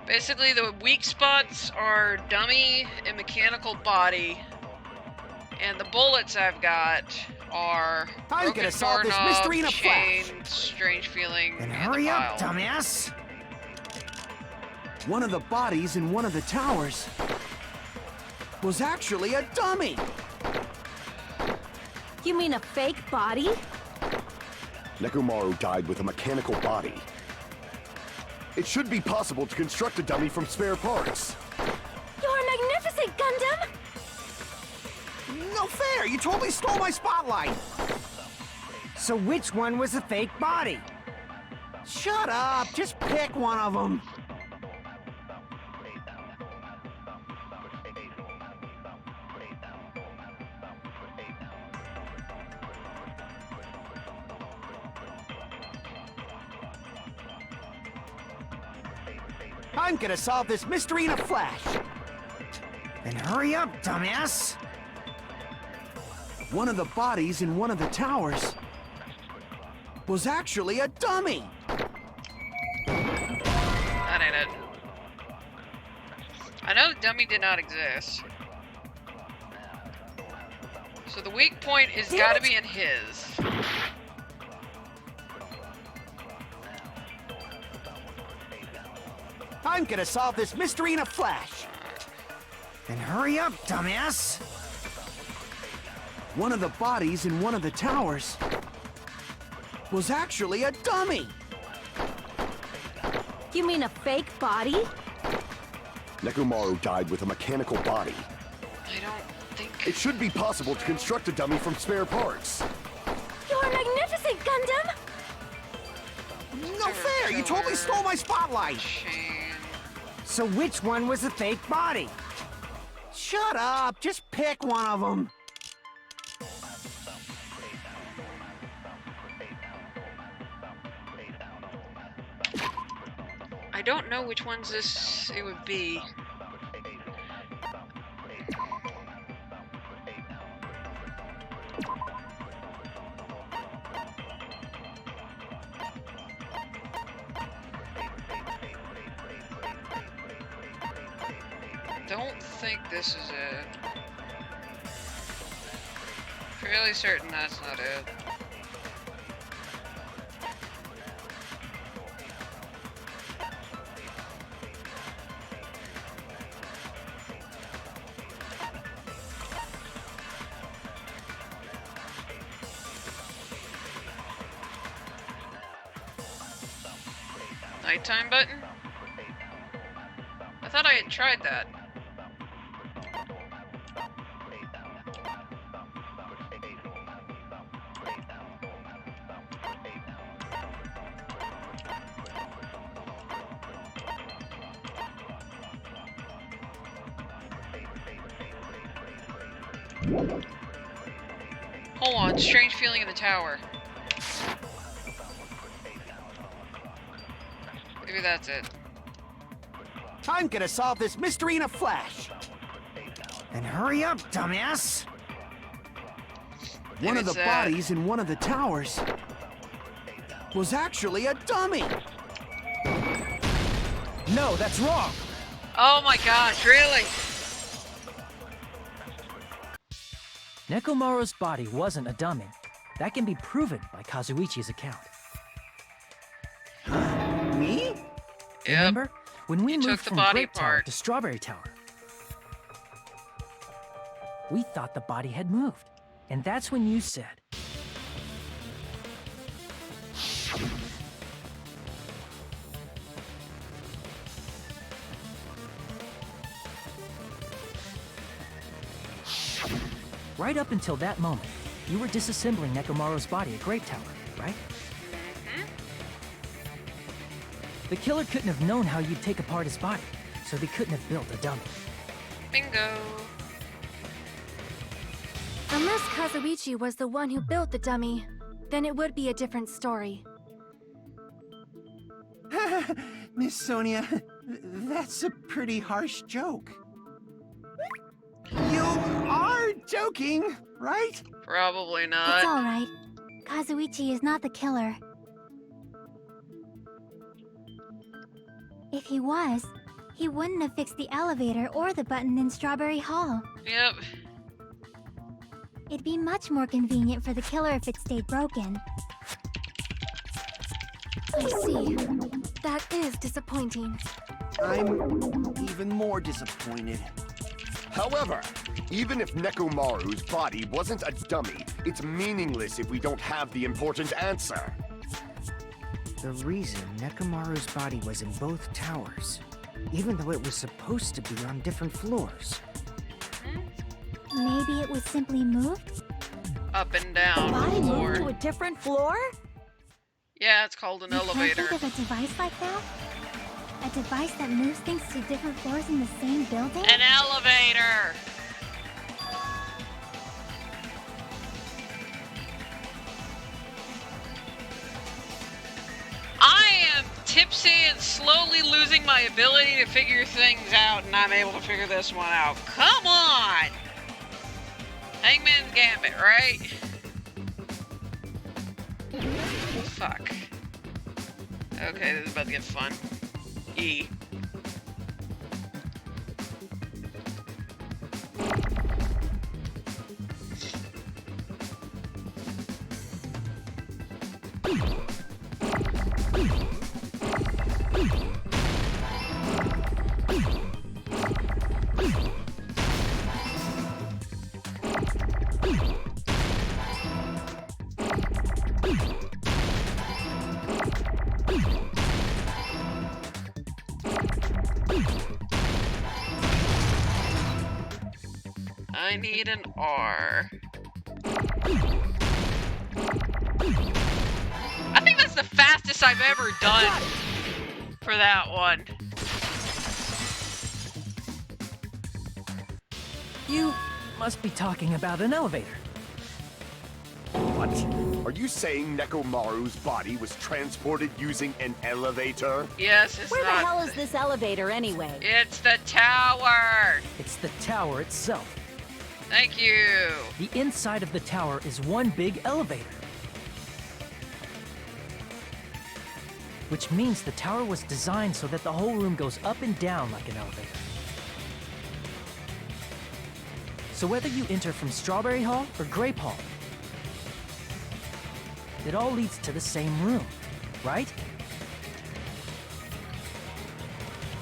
A: Basically, the weak spots are dummy and mechanical body, and the bullets I've got are
I: I'm
A: broken
I: gonna solve this
A: doorknob,
I: mystery in a flash.
A: chain, strange feeling,
G: And
A: and
G: hurry
A: the
G: up,
A: pile.
G: dumbass!
I: One of the bodies in one of the towers was actually a dummy.
B: You mean a fake body?
E: Nekomaru died with a mechanical body. It should be possible to construct a dummy from spare parts.
B: You're magnificent, Gundam!
I: No fair! You totally stole my spotlight.
G: So which one was a fake body?
I: Shut up! Just pick one of them. I'm gonna solve this mystery in a flash.
G: And hurry up, dumbass!
I: One of the bodies in one of the towers was actually a dummy.
A: That ain't it. I know the dummy did not exist. So the weak point is gotta be in his.
I: I'm gonna solve this mystery in a flash.
G: And hurry up, dumbass!
I: One of the bodies in one of the towers was actually a dummy.
B: You mean a fake body?
E: Nekomaru died with a mechanical body.
A: I don't think...
E: It should be possible to construct a dummy from spare parts.
B: You're magnificent, Gundam!
I: No fair! You totally stole my spotlight.
A: Chain.
G: So which one was a fake body?
I: Shut up! Just pick one of them.
A: I don't know which ones it would be. Don't think this is it. Fairly certain that's not it. Nighttime button? I thought I had tried that. Hold on, strange feeling in the tower. Maybe that's it.
I: I'm gonna solve this mystery in a flash.
G: Then hurry up, dumbass!
I: One of the bodies in one of the towers was actually a dummy.
D: No, that's wrong!
A: Oh my gosh, really?
K: Nekomaru's body wasn't a dummy. That can be proven by Kazuichi's account.
I: Me?
A: Yep.
K: Remember? When we
A: You
K: moved
A: took the
K: from
A: body
K: Grape Tower
A: part.
K: to Strawberry Tower, we thought the body had moved. And that's when you said, right up until that moment, you were disassembling Nekomaru's body at Grape Tower, right? The killer couldn't have known how you'd take apart his body, so they couldn't have built a dummy.
A: Bingo.
B: Unless Kazuichi was the one who built the dummy, then it would be a different story.
I: Miss Sonia, that's a pretty harsh joke. You are joking, right?
A: Probably not.
J: It's alright. Kazuichi is not the killer. If he was, he wouldn't have fixed the elevator or the button in Strawberry Hall.
A: Yep.
J: It'd be much more convenient for the killer if it stayed broken.
B: I see. That is disappointing.
I: I'm even more disappointed.
E: However, even if Nekomaru's body wasn't a dummy, it's meaningless if we don't have the important answer.
G: The reason Nekomaru's body was in both towers, even though it was supposed to be on different floors.
J: Maybe it was simply moved?
A: Up and down the
B: Body
A: floor.
B: moved to a different floor?
A: Yeah, it's called an
J: You
A: elevator.
J: can't think of a device like that? A device that moves things to different floors in the same building?
A: An elevator! I am tipsy and slowly losing my ability to figure things out, and I'm able to figure this one out. Come on! Hangman's Gambit, right? Fuck. Okay, this is about to get fun. E. I need an R. I think that's the fastest I've ever done for that one.
K: You must be talking about an elevator.
D: What?
E: Are you saying Nekomaru's body was transported using an elevator?
A: Yes, it's
B: Where
A: not.
B: the hell is this elevator anyway?
A: It's the tower.
K: It's the tower itself.
A: Thank you.
K: The inside of the tower is one big elevator. Which means the tower was designed so that the whole room goes up and down like an elevator. So whether you enter from Strawberry Hall or Grape Hall, it all leads to the same room, right?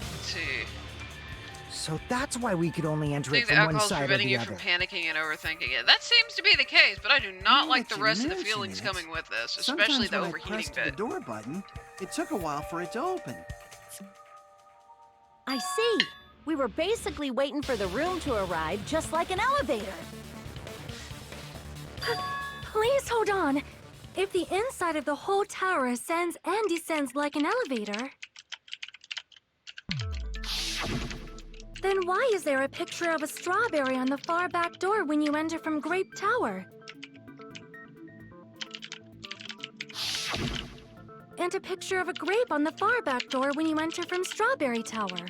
A: Let's see.
G: So that's why we could only
A: I
G: enter
A: think
G: it
A: the
G: from one
A: alcohol's
G: side or
A: preventing
G: the
A: you
G: other.
A: from panicking and overthinking it. That seems to be the case, but I do not like the
I: Now
A: rest
I: that
A: of
I: you
A: the feelings
I: mention it,
A: coming with this, especially
I: Sometimes
A: the
I: when I
A: overheating
I: pressed
A: bit.
I: the door button, it took a while for it to open.
B: I see. We were basically waiting for the room to arrive, just like an elevator.
J: Please hold on. If the inside of the whole tower ascends and descends like an elevator, then why is there a picture of a strawberry on the far back door when you enter from Grape Tower? And a picture of a grape on the far back door when you enter from Strawberry Tower.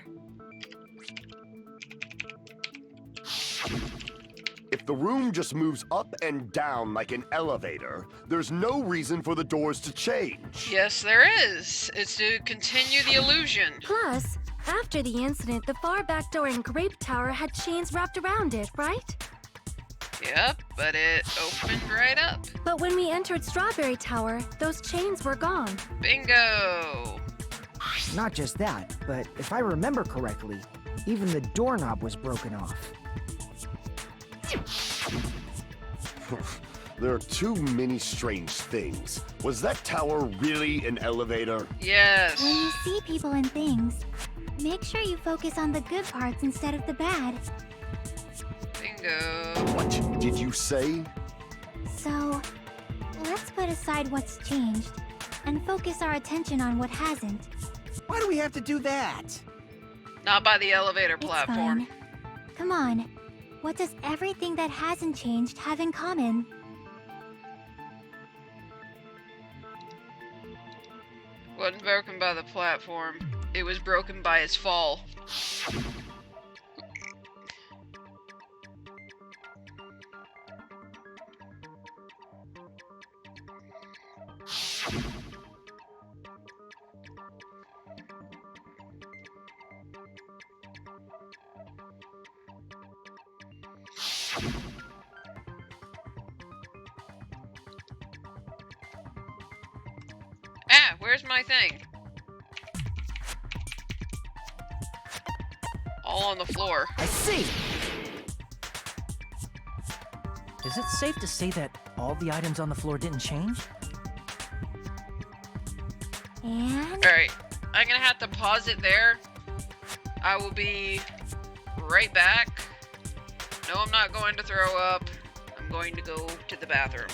E: If the room just moves up and down like an elevator, there's no reason for the doors to change.
A: Yes, there is. It's to continue the illusion.
J: Plus, after the incident, the far back door in Grape Tower had chains wrapped around it, right?
A: Yep, but it opened right up.
J: But when we entered Strawberry Tower, those chains were gone.
A: Bingo!
G: Not just that, but if I remember correctly, even the doorknob was broken off.
E: There are too many strange things. Was that tower really an elevator?
A: Yes.
J: When you see people and things, make sure you focus on the good parts instead of the bad.
A: Bingo.
E: What did you say?
J: So, let's put aside what's changed and focus our attention on what hasn't.
I: Why do we have to do that?
A: Not by the elevator
J: It's
A: platform.
J: fine. Come on. What does everything that hasn't changed have in common?
A: Wasn't broken by the platform. It was broken by its fall. Ah, where's my thing? All on the floor.
G: I see!
K: Is it safe to say that all the items on the floor didn't change?
J: And
A: Alright, I'm gonna have to pause it there. I will be right back. No, I'm not going to throw up. I'm going to go to the bathroom.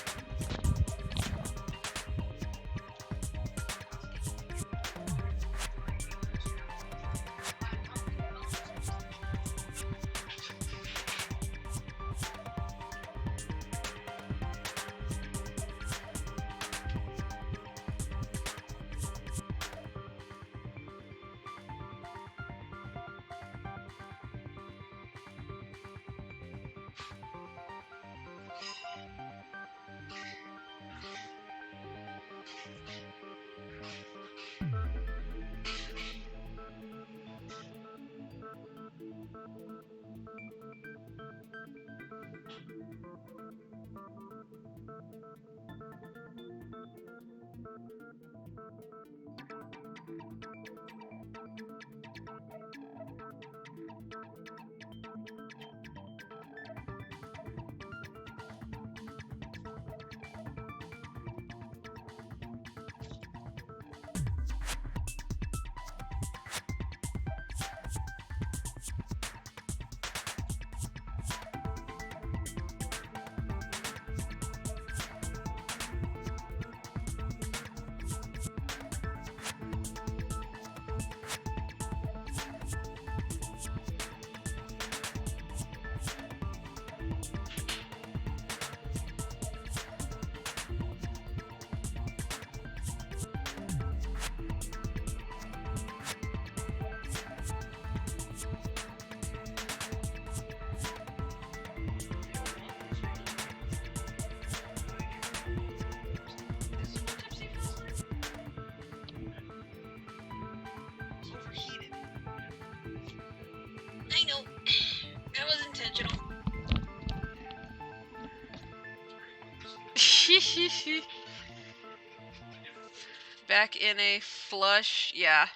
A: Back in a flush, yeah.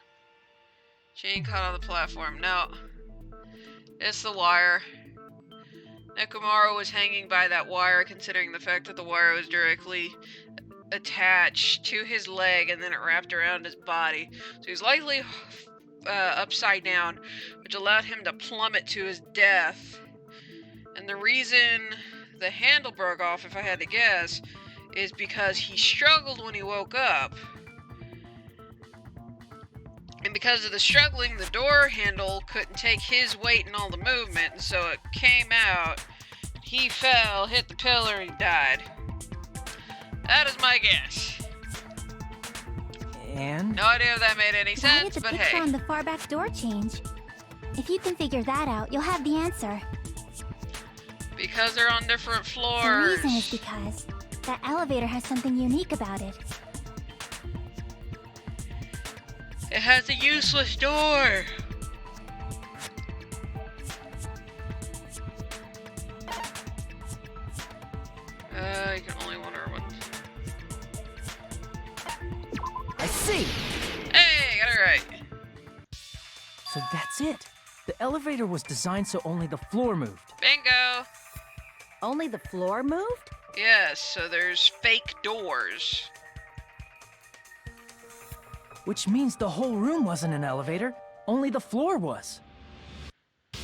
A: Chain caught on the platform. No. It's the wire. Nekomaru was hanging by that wire, considering the fact that the wire was directly attached to his leg and then it wrapped around his body. So he's likely upside down, which allowed him to plummet to his death. And the reason the handle broke off, if I had to guess, is because he struggled when he woke up. And because of the struggling, the door handle couldn't take his weight and all the movement, and so it came out. He fell, hit the pillar, and died. That is my guess.
K: And?
A: No idea if that made any
J: Why did
A: sense,
J: the
A: but
J: picture
A: hey.
J: on the far back door change? If you can figure that out, you'll have the answer.
A: Because they're on different
J: The
A: floors.
J: reason is because that elevator has something unique about it.
A: It has a useless door. You can only wonder what.
D: I see!
A: Hey, got it right.
K: So that's it. The elevator was designed so only the floor moved.
A: Bingo.
B: Only the floor moved?
A: Yes, so there's fake doors.
K: Which means the whole room wasn't an elevator, only the floor was.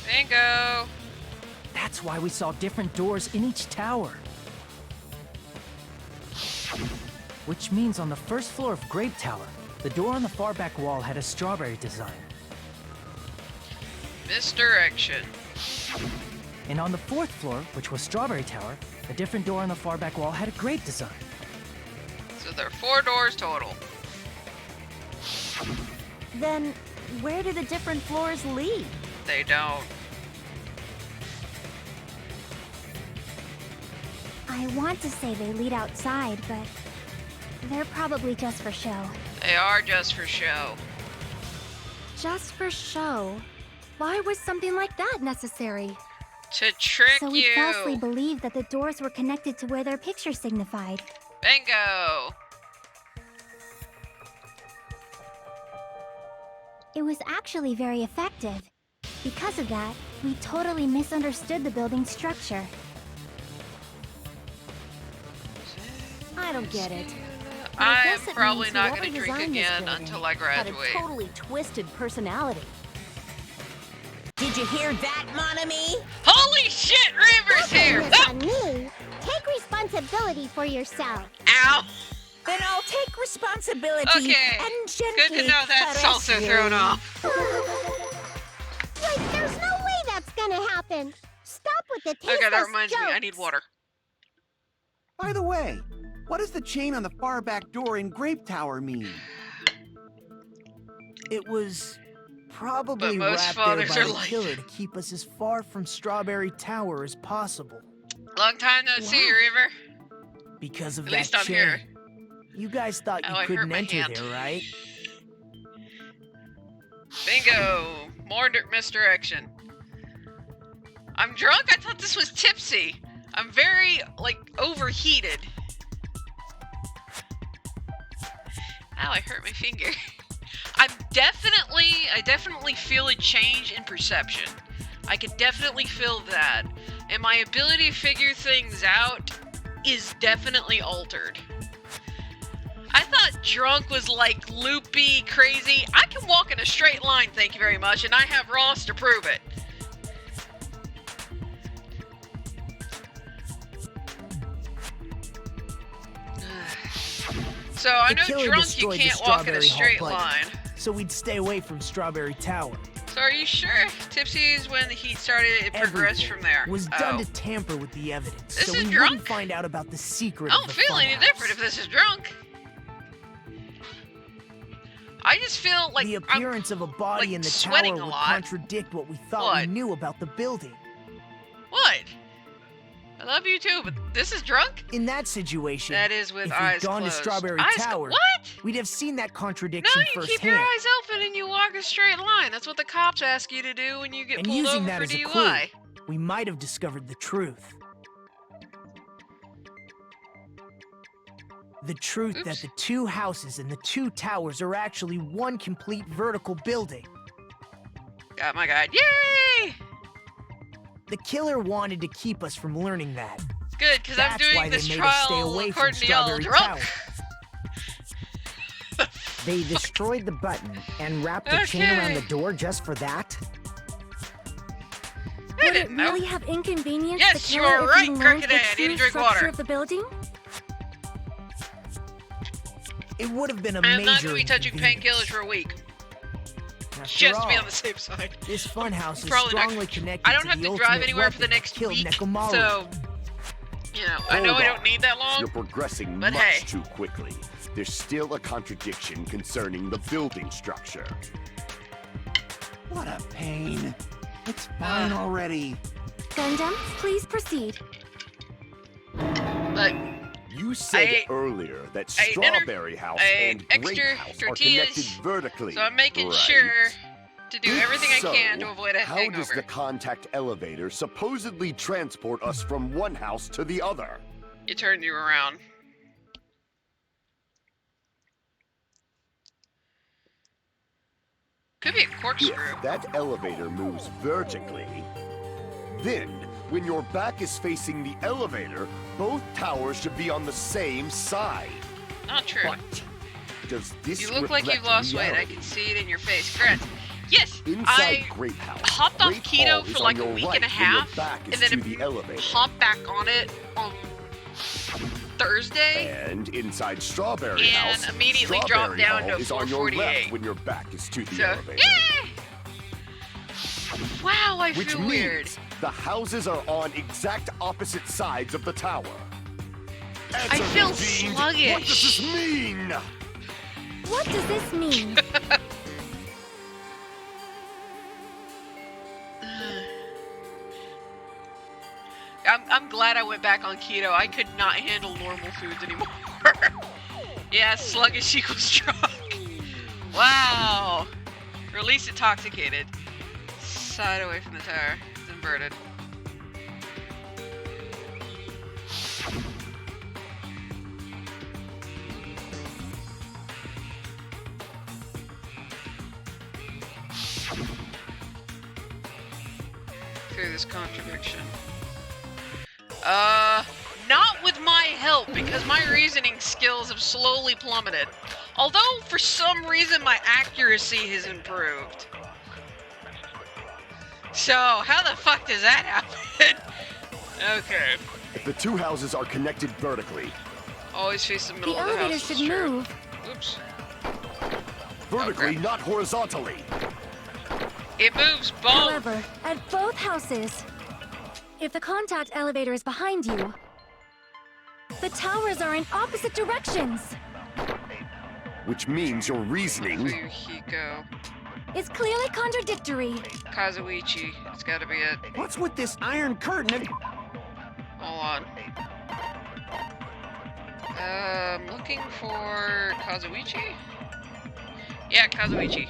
A: Bingo.
K: That's why we saw different doors in each tower. Which means on the first floor of Grape Tower, the door on the far back wall had a strawberry design.
A: Misdirection.
K: And on the fourth floor, which was Strawberry Tower, a different door on the far back wall had a grape design.
A: So there are 4 doors total.
B: Then, where do the different floors lead?
A: They don't.
J: I want to say they lead outside, but they're probably just for show.
A: They are just for show.
B: Just for show? Why was something like that necessary?
A: To trick
J: So we falsely
A: you.
J: believed that the doors were connected to where their picture signified.
A: Bingo.
J: It was actually very effective. Because of that, we totally misunderstood the building's structure.
B: I don't get it.
A: I
B: guess
A: am
B: it
A: probably
B: means
A: not
B: whoever
A: going to drink
B: designed this
A: again
B: building
A: until I
B: had
A: graduate.
B: a totally twisted personality.
C: Did you hear that, Monami?
A: Holy shit, River's here! Ah!
J: on me. Take responsibility for yourself.
A: Ow!
C: Then I'll take responsibility
A: Okay,
C: and gently
A: good to know that's
C: caress
A: also
C: you.
A: thrown off.
J: Wait, there's no way that's gonna happen. Stop with the tasteless
A: Okay, that reminds me, I
J: jokes.
A: need water.
I: By the way, what does the chain on the far back door in Grape Tower mean?
D: It was probably
A: But most
D: wrapped there
A: fathers
D: by
A: are
D: the
A: like-
D: killer to keep us as far from Strawberry Tower as possible.
A: Long time no see, River.
D: Because of
A: At
D: that
A: least I'm
D: chain.
A: here.
D: You guys thought
A: Oh,
D: you
A: I hurt
D: couldn't
A: my
D: enter
A: hand.
D: there, right?
A: Bingo! More misdirection. I'm drunk? I thought this was tipsy. I'm very, like, overheated. Ow, I hurt my finger. I definitely feel a change in perception. I can definitely feel that. And my ability to figure things out is definitely altered. I thought drunk was like loopy, crazy. I can walk in a straight line, thank you very much, and I have Ross to prove it. So I
D: The
A: know
D: killer
A: drunk you
D: destroyed the
A: can't walk in a
D: Strawberry Hall
A: straight
D: pipe,
A: line.
D: so we'd stay away from Strawberry Tower.
A: So are you sure tipsy is when the heat started, it progressed
D: Everything
A: from there?
D: was done
A: Oh.
D: to tamper with the evidence,
A: This
D: so
A: is
D: we
A: drunk?
D: wouldn't find out about the secret
A: I
D: of
A: don't
D: the
A: feel any
D: funhouse.
A: different if this is drunk. I just feel like
D: the appearance of a body
A: like,
D: in the
A: sweating
D: tower
A: a
D: would
A: lot.
D: contradict what we thought we
A: What?
D: knew about the building.
A: What? I love you too, but this is drunk?
D: In that situation,
A: That is with
D: if
A: eyes
D: we'd gone
A: closed.
D: to Strawberry
A: Eyes
D: Tower,
A: what?
D: we'd have seen that
A: No,
D: contradiction
A: you
D: firsthand.
A: keep your eyes open and you walk a straight line. That's what the cops ask you to do when you get
D: And
A: pulled
D: using
A: over
D: that
A: for
D: as a
A: DUI.
D: clue, we might have discovered the truth. The truth that
A: Oops.
D: the 2 houses and the 2 towers are actually one complete vertical building.
A: Got my guide. Yay!
D: The killer wanted to keep us from learning that.
A: Good, because I'm
D: That's
A: doing
D: why they
A: this
D: made us stay
A: trial
D: away from
A: according to y'all
D: Strawberry
A: drunk.
D: Tower.
G: They destroyed the button and wrapped a chain around the door just for that?
A: I
J: Would it
A: didn't know.
J: really have inconvenienced
A: Yes,
J: the
A: you
J: killer
A: are
J: if
A: right,
J: he learned
A: Crooked
J: the
A: Eye. I need to
J: true
A: drink
J: structure
A: water.
J: of the building?
D: It would have been a
A: I am
D: major
A: not going to be touching
D: inconvenience.
A: painkillers for a week.
D: After
A: Just to be
D: all,
A: on the safe side.
D: This funhouse is
A: Probably not-
D: strongly connected
A: I don't
D: to
A: have
D: the
A: to drive
D: ultimate
A: anywhere for the
D: weapon
A: next
D: that killed
A: week,
D: Nekomaru.
A: so, you know, I know
E: Hold
A: I
E: on.
A: don't need that long.
E: You're progressing
A: but
E: much
A: hey.
E: too quickly. There's still a contradiction concerning the building structure.
I: What a pain. It's fine already.
J: Gundam, please proceed.
A: But
E: You said
A: ate-
E: earlier that
A: I ate dinner,
E: Strawberry House
A: I ate
E: and Grape
A: extra
E: House are
A: tortillas,
E: connected vertically.
A: so I'm making
E: right?
A: sure to do everything I
E: So,
A: can to avoid a
E: how does
A: hangover.
E: the contact elevator supposedly transport us from one house to the other?
A: It turned you around. Could be a corkscrew.
E: If that elevator moves vertically, then when your back is facing the elevator, both towers should be on the same side.
A: Not true.
E: But does this
A: You look like you've
E: reflect
A: lost weight. I
E: reality?
A: can see it in your face. Congrats. Yes,
E: Inside
A: I
E: Grape House,
A: hopped off
E: Grape
A: keto
E: Hall
A: for
E: is
A: like
E: on
A: a
E: your
A: week
E: right
A: and a
E: when your
A: half,
E: back is
A: and then
E: to
A: it
E: the elevator.
A: hopped back on it on Thursday.
E: And inside Strawberry
A: And
E: House,
A: immediately
E: Strawberry
A: dropped down
E: Hall
A: to
E: is on your
A: 448.
E: left when your back is to the
A: So,
E: elevator.
A: yay! Wow, I
E: Which
A: feel
E: means
A: weird.
E: the houses are on exact opposite sides of the tower.
A: I feel
E: Fiend,
A: sluggish.
E: What does this mean?
J: What does this mean?
A: I'm glad I went back on keto. I could not handle normal foods anymore. Yeah, sluggish equals drunk. Wow. Or at least intoxicated. Side away from the tower. It's inverted. Through this contradiction. Not with my help, because my reasoning skills have slowly plummeted. Although, for some reason, my accuracy has improved. So, how the fuck does that happen? Okay.
E: If the two houses are connected vertically,
A: Always face the middle
J: The
A: of the
J: elevator
A: house.
J: should
A: is true.
J: move.
A: Oops.
E: vertically,
A: Okay.
E: not horizontally.
A: It moves both.
J: However, at both houses, if the contact elevator is behind you, the towers are in opposite directions.
E: Which means your reasoning.
A: Fuyuhiko.
J: It's clearly contradictory.
A: Kazuichi. It's gotta be it.
I: What's with this iron curtain?
A: Hold on. Looking for Kazuichi? Yeah, Kazuichi.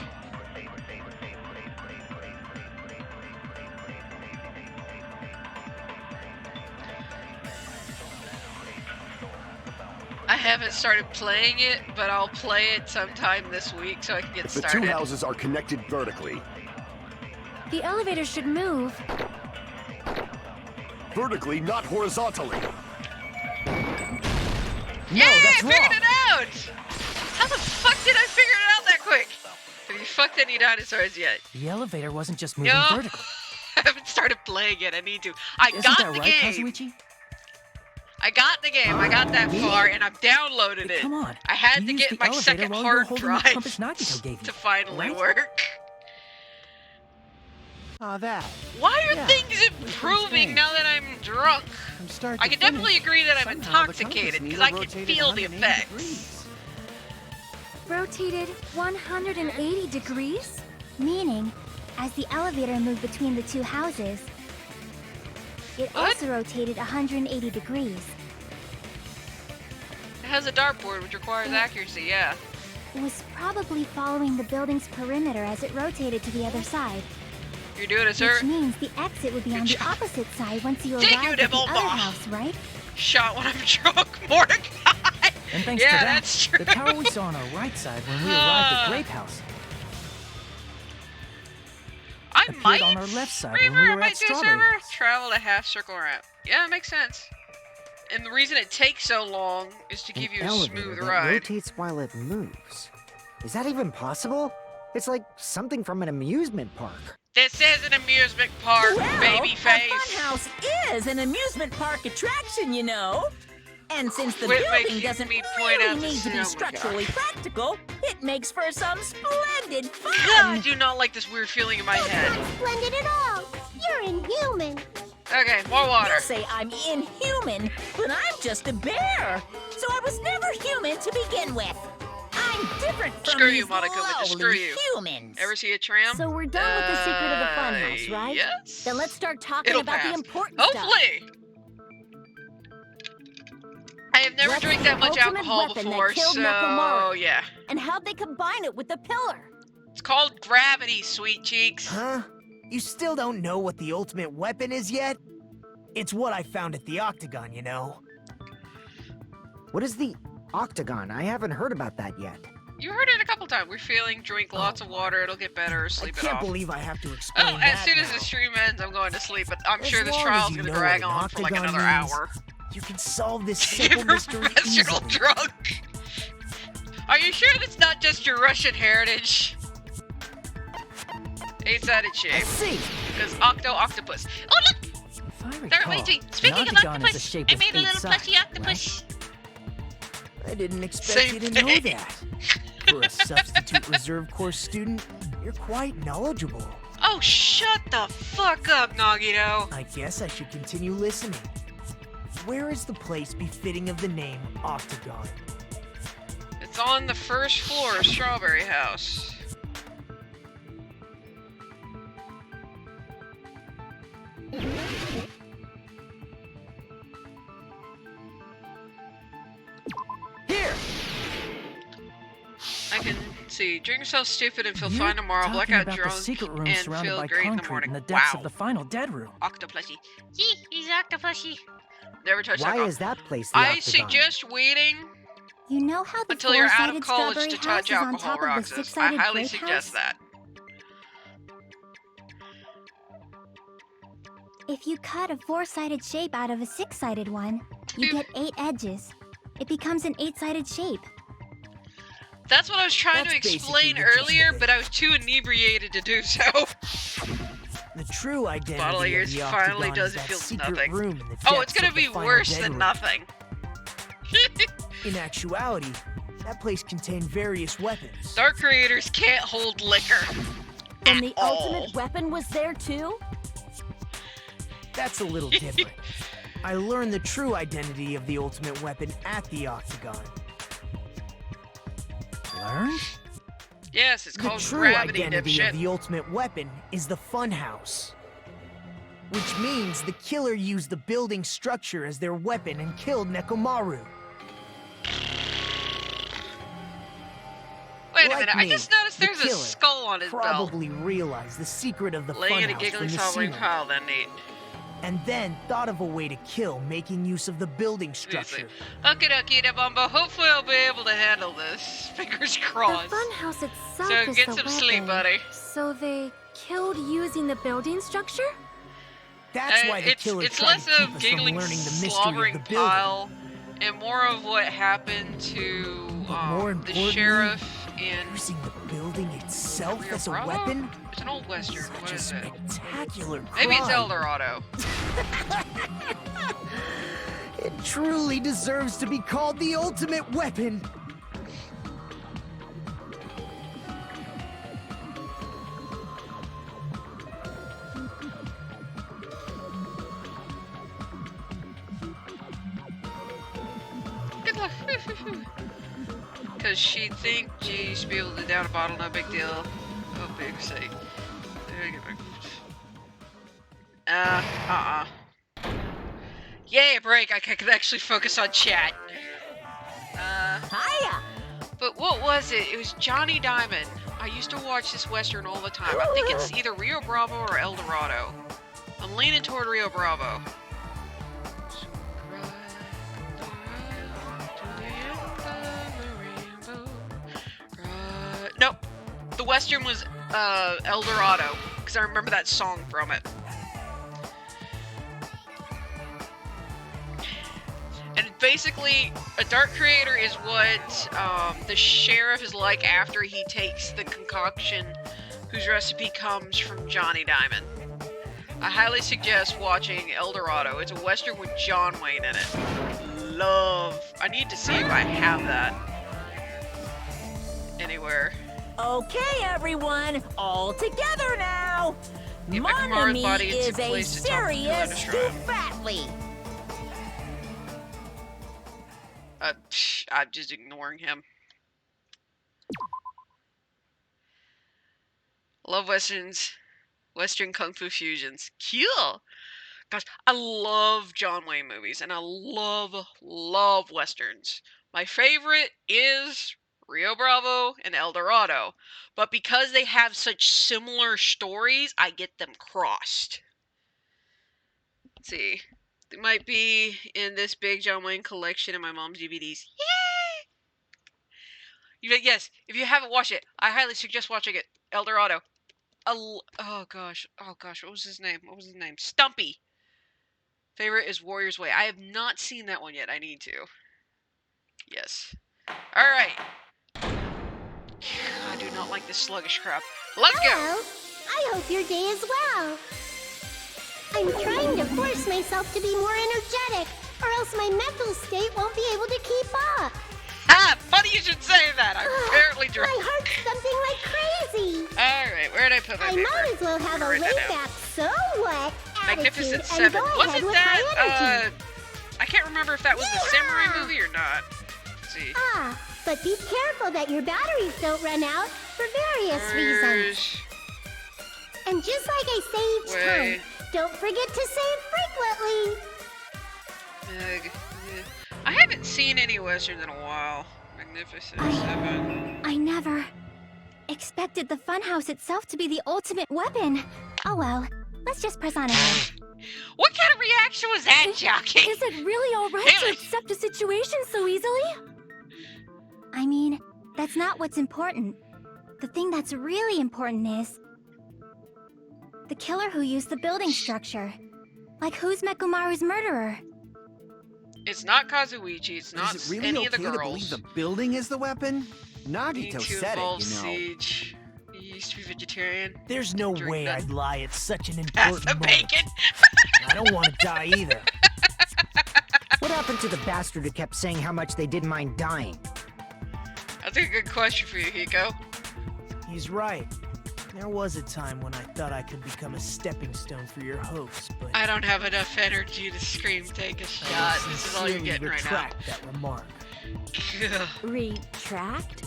A: I haven't started playing it, but I'll play it sometime this week so I can get
E: If the
A: started.
E: two houses are connected vertically,
J: The elevator should move.
E: vertically, not horizontally.
A: Yeah, I
D: that's
A: figured
D: wrong.
A: it out! How the fuck did I figure it out that quick? Have you fucked any dinosaurs yet?
K: The elevator wasn't just moving
A: No.
K: vertically.
A: I haven't started playing it. I need to. I
K: Isn't
A: got
K: that
A: the
K: right,
A: game.
K: Kazuichi?
A: I got the game. I got that far, and I've downloaded
K: Hey,
A: it.
K: come on.
A: I had
K: You
A: to
K: used
A: get
K: the
A: my
K: elevator
A: second
K: while you were
A: hard
K: holding the
A: drive
K: compass Nagito gave you,
A: to finally
K: right?
A: work.
I: Ah, that.
A: Why are
I: Yeah,
A: things
I: that's
A: improving
I: thing.
A: now that I'm drunk?
I: From start
A: I
I: to
A: can definitely
I: finish,
A: agree that I'm
I: somehow the compass
A: intoxicated because
I: needle
A: I can
I: rotated
A: feel the
I: 180
A: effects.
I: degrees.
J: Rotated 180 degrees? Meaning, as the elevator moved between the two houses, it
A: What?
J: also rotated 180 degrees.
A: It has a dartboard, which requires accuracy. Yeah.
J: It was probably following the building's perimeter as it rotated to the other side,
A: You're doing it, sir.
J: which means the exit would be on
A: Good
J: the
A: job.
J: opposite side once you
A: Thank you,
J: arrived at the
A: Nibble
J: other
A: Boss.
J: house, right?
A: Shot when I'm drunk, Mordecai.
K: And thanks
A: Yeah,
K: to that,
A: that's true.
K: the tower we saw on our right side when we arrived at Grape House
A: I
K: appeared
A: might,
K: on our left side
A: Reaver,
K: when we
A: I
K: were
A: might
K: at
A: do a
K: Strawberry
A: server.
K: House.
A: Travel a half circle ramp. Yeah, it makes sense. And the reason it takes so long is to give you a
G: elevator
A: smooth
G: that
A: ride.
G: rotates while it moves. Is that even possible? It's like something from an amusement park.
A: This is an amusement park,
C: Well,
A: baby
C: a
A: face.
C: funhouse is an amusement park attraction, you know. And since the
A: Quit
C: building
A: making
C: doesn't
A: me point
C: really
A: out
C: need
A: this-
C: to
A: oh
C: be
A: my
C: structurally
A: God.
C: practical, it makes for some splendid fun.
A: God, I do not like this weird feeling in my head.
J: Not splendid at all. You're inhuman.
A: Okay, more water.
C: You say I'm inhuman, but I'm just a bear. So I was never human to begin with. I'm different from
A: Screw
C: these
A: you, Monica, but just screw
C: lowly
A: you.
C: humans.
A: Ever see a tram?
B: So we're done with the secret of the funhouse, right?
A: Yes.
B: Then let's start talking
A: It'll
B: about
A: pass.
B: the important stuff.
A: Hopefully. I have never
B: What's
A: drank
B: the
A: that much
B: ultimate
A: alcohol
B: weapon that
A: before,
B: killed
A: so
B: Nekomaru?
A: yeah.
B: And how'd they combine it with the pillar?
A: It's called gravity, sweet cheeks.
D: Huh? You still don't know what the ultimate weapon is yet? It's what I found at the Octagon, you know.
G: What is the octagon? I haven't heard about that yet.
A: You heard it a couple times. We're feeling, drink lots of water, it'll get better,
D: I
A: sleep it
D: can't
A: off.
D: believe I have to explain
A: Oh,
D: that
A: as soon as
D: now.
A: the stream ends, I'm going to sleep, but I'm
D: As
A: sure this
D: long as
A: trial's
D: you
A: gonna
D: know
A: drag
D: what an
A: on for like
D: octagon
A: another
D: means,
A: hour.
D: You can solve this
A: You're
D: simple mystery
A: professional
D: easily.
A: drunk. Are you sure that's not just your Russian heritage? Eight-sided
D: I
A: shape.
D: see.
A: Because octopus. Oh look!
K: If I
A: They're
K: recall,
A: amazing.
K: an
A: Speaking of
K: octagon is a
A: octopus,
K: shape
A: I
K: with
A: made a
K: 8
A: little
K: sides,
A: plushy octopus.
D: I didn't expect
A: Same
D: you to know
A: thing.
D: that. For a substitute reserve course student, you're quite knowledgeable.
A: Oh, shut the fuck up, Nagito.
D: I guess I should continue listening. Where is the place befitting of the name Octagon?
A: It's on the first floor of Strawberry House.
D: Here!
A: I can see. Drink yourself stupid and feel
K: You're
A: fine tomorrow. Black
K: talking
A: out
K: about
A: drunk
K: the secret room
A: and
K: surrounded
A: feel
K: by
A: great in the
K: concrete
A: morning.
K: in the depths
A: Wow.
K: of the final dead room.
A: Octoplusy.
F: He's octopusy.
A: Never touch
G: Why
A: that.
G: is that place the
A: I
G: octagon?
A: suggest waiting
J: You know how the
A: until you're out of
J: four-sided
A: college
J: strawberry
A: to touch
J: house is on
A: alcohol
J: top of the
A: Roxas. I
J: six-sided
A: highly
J: grape
A: suggest
J: house?
A: that.
J: If you cut a four-sided shape out of a six-sided one, you get 8 edges. It becomes an 8-sided shape.
A: That's what I was trying
D: That's
A: to
D: basically
A: explain
D: the gist of
A: earlier,
D: it.
A: but I was too inebriated to do so.
D: The true identity
A: Bottle of
D: of
A: yours
D: the
A: finally
D: Octagon
A: does
D: is
A: it
D: that
A: feels
D: secret
A: nothing.
D: room in the
A: Oh, it's
D: depths
A: gonna
D: of the
A: be
D: final
A: worse
D: dead
A: than
D: room.
A: nothing.
D: In actuality, that place contained various weapons.
A: Dark creators can't hold liquor.
B: And the
A: all.
B: ultimate weapon was there too?
D: That's a little different. I learned the true identity of the ultimate weapon at the Octagon.
K: Learned?
A: Yes, it's
D: The
A: called
D: true
A: gravity,
D: identity of
A: dipshit.
D: the ultimate weapon is the funhouse. Which means the killer used the building structure as their weapon and killed Nekomaru.
A: Wait a
D: Like
A: minute, I
D: me,
A: just noticed
D: the
A: there's a
D: killer
A: skull on his belt.
D: Probably realized the secret of the
A: Laying in a
D: funhouse
A: giggling
D: from the
A: sobbing
D: ceiling,
A: pile, then neat.
D: and then thought of a way to kill, making use of the building structure.
A: Okie dokie, da bumbo. Hopefully I'll be able to handle this. Fingers
J: The
A: crossed.
J: funhouse itself
A: So
J: is
A: get
J: the
A: some
J: weapon.
A: sleep, buddy.
J: So they killed using the building structure?
D: That's why the killer
A: it's
D: tried
A: less
D: to keep
A: of
D: us
A: giggling,
D: from learning the mystery of
A: slobbering
D: the building.
A: pile, and more of what happened to
D: But more
A: the
D: importantly,
A: sheriff in
D: using the building itself
A: Rio
D: as a
A: Bravo?
D: weapon?
A: It's an old western. What
D: Such a
A: is it?
D: spectacular
A: Maybe it's
D: crime.
A: El Dorado.
D: It truly deserves to be called the ultimate weapon.
A: Good luck. Because she'd think, geez, be able to down a bottle, no big deal. Oh, big say. Yay, a break. I could actually focus on chat.
B: Hiya!
A: But what was it? It was Johnny Diamond. I used to watch this western all the time. I think it's either Rio Bravo or El Dorado. I'm leaning toward Rio Bravo. Western was El Dorado, because I remember that song from it. And basically, a dark creator is what the sheriff is like after he takes the concoction whose recipe comes from Johnny Diamond. I highly suggest watching El Dorado. It's a Western with John Wayne in it. I need to see if I have that anywhere.
C: Okay, everyone, all together now.
A: Get
C: Mon
A: Mekamaru's
C: Ami
A: body into
C: is a
A: place to talk to him and
C: serious
A: destroy him.
C: fatly.
A: I'm just ignoring him. Love Westerns. Western Kung Fu fusions. Cool! Gosh, I love John Wayne movies, and I love Westerns. My favorite is Rio Bravo and El Dorado. But because they have such similar stories, I get them crossed. Let's see. They might be in this big John Wayne collection in my mom's DVDs. Yay! Yes, if you haven't watched it, I highly suggest watching it. El Dorado. Oh gosh, what was his name? Stumpy. Favorite is Warrior's Way. I have not seen that one yet. I need to. Yes. Alright. I do not like this sluggish crap. Let's go!
L: I hope your day is well. I'm trying to force myself to be more energetic, or else my mental state won't be able to keep up.
A: Ah, funny you should say that. I'm apparently drunk.
L: My heart's thumping like crazy.
A: Alright, where did I put my paper?
L: I might as well have a laid-back, so what
A: Magnificent
L: attitude and
A: Seven.
L: go
A: Was
L: ahead
A: it
L: with
A: that?
L: my energy.
A: I can't remember if that was the samurai movie or not. Let's see.
L: Ah, but be careful that your batteries don't run out for various reasons. And just like I say each time, don't forget to save frequently.
A: I haven't seen any westerns in a while. Magnificent Seven.
J: I never expected the funhouse itself to be the ultimate weapon. Oh well, let's just press on ahead.
A: What kind of reaction was that, Cherokee?
J: Is it really alright to accept a situation so easily? I mean, that's not what's important. The thing that's really important is the killer who used the building structure. Like, who's Mekamaru's murderer?
A: It's not Kazuichi, it's not
I: Is it really
A: any
I: okay
A: of the
I: to
A: girls.
I: believe the building is the weapon? Nagito said it, you know.
A: Siege. He used to be vegetarian.
D: There's no
A: Drink
D: way
A: that.
D: I'd lie at such an
A: Pass
D: important
A: the
D: moment.
A: bacon!
D: I don't want to die either.
G: What happened to the bastard who kept saying how much they didn't mind dying?
A: That's a good question for you, Hiko.
D: He's right. There was a time when I thought I could become a stepping stone for your hopes, but
A: I don't have enough energy to scream, take a shot. This is all you're
D: sincerely
A: getting right now.
D: retract that remark.
J: Retract?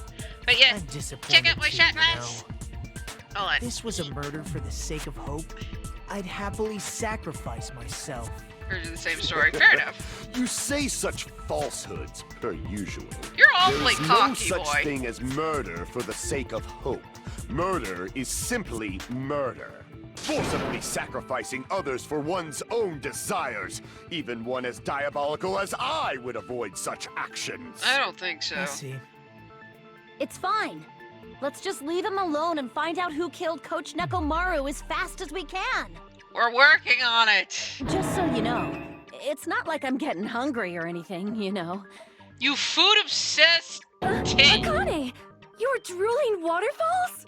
A: But yeah,
D: I'm disappointed.
A: check out my
D: too,
A: shot
D: you
A: glass.
D: know.
A: Hold on.
D: If this was a murder for the sake of hope, I'd happily sacrifice myself.
A: Heard the same story. Fair enough.
E: You say such falsehoods, per usual.
A: You're awfully
E: There's
A: cocky,
E: no such
A: boy.
E: thing as murder for the sake of hope. Murder is simply murder. Forcibly sacrificing others for one's own desires. Even one as diabolical as I would avoid such actions.
A: I don't think so.
D: I see.
B: It's fine. Let's just leave him alone and find out who killed Coach Nekomaru as fast as we can.
A: We're working on it.
B: Just so you know, it's not like I'm getting hungry or anything, you know.
A: You food-obsessed tit.
B: Akane, you were drooling waterfalls?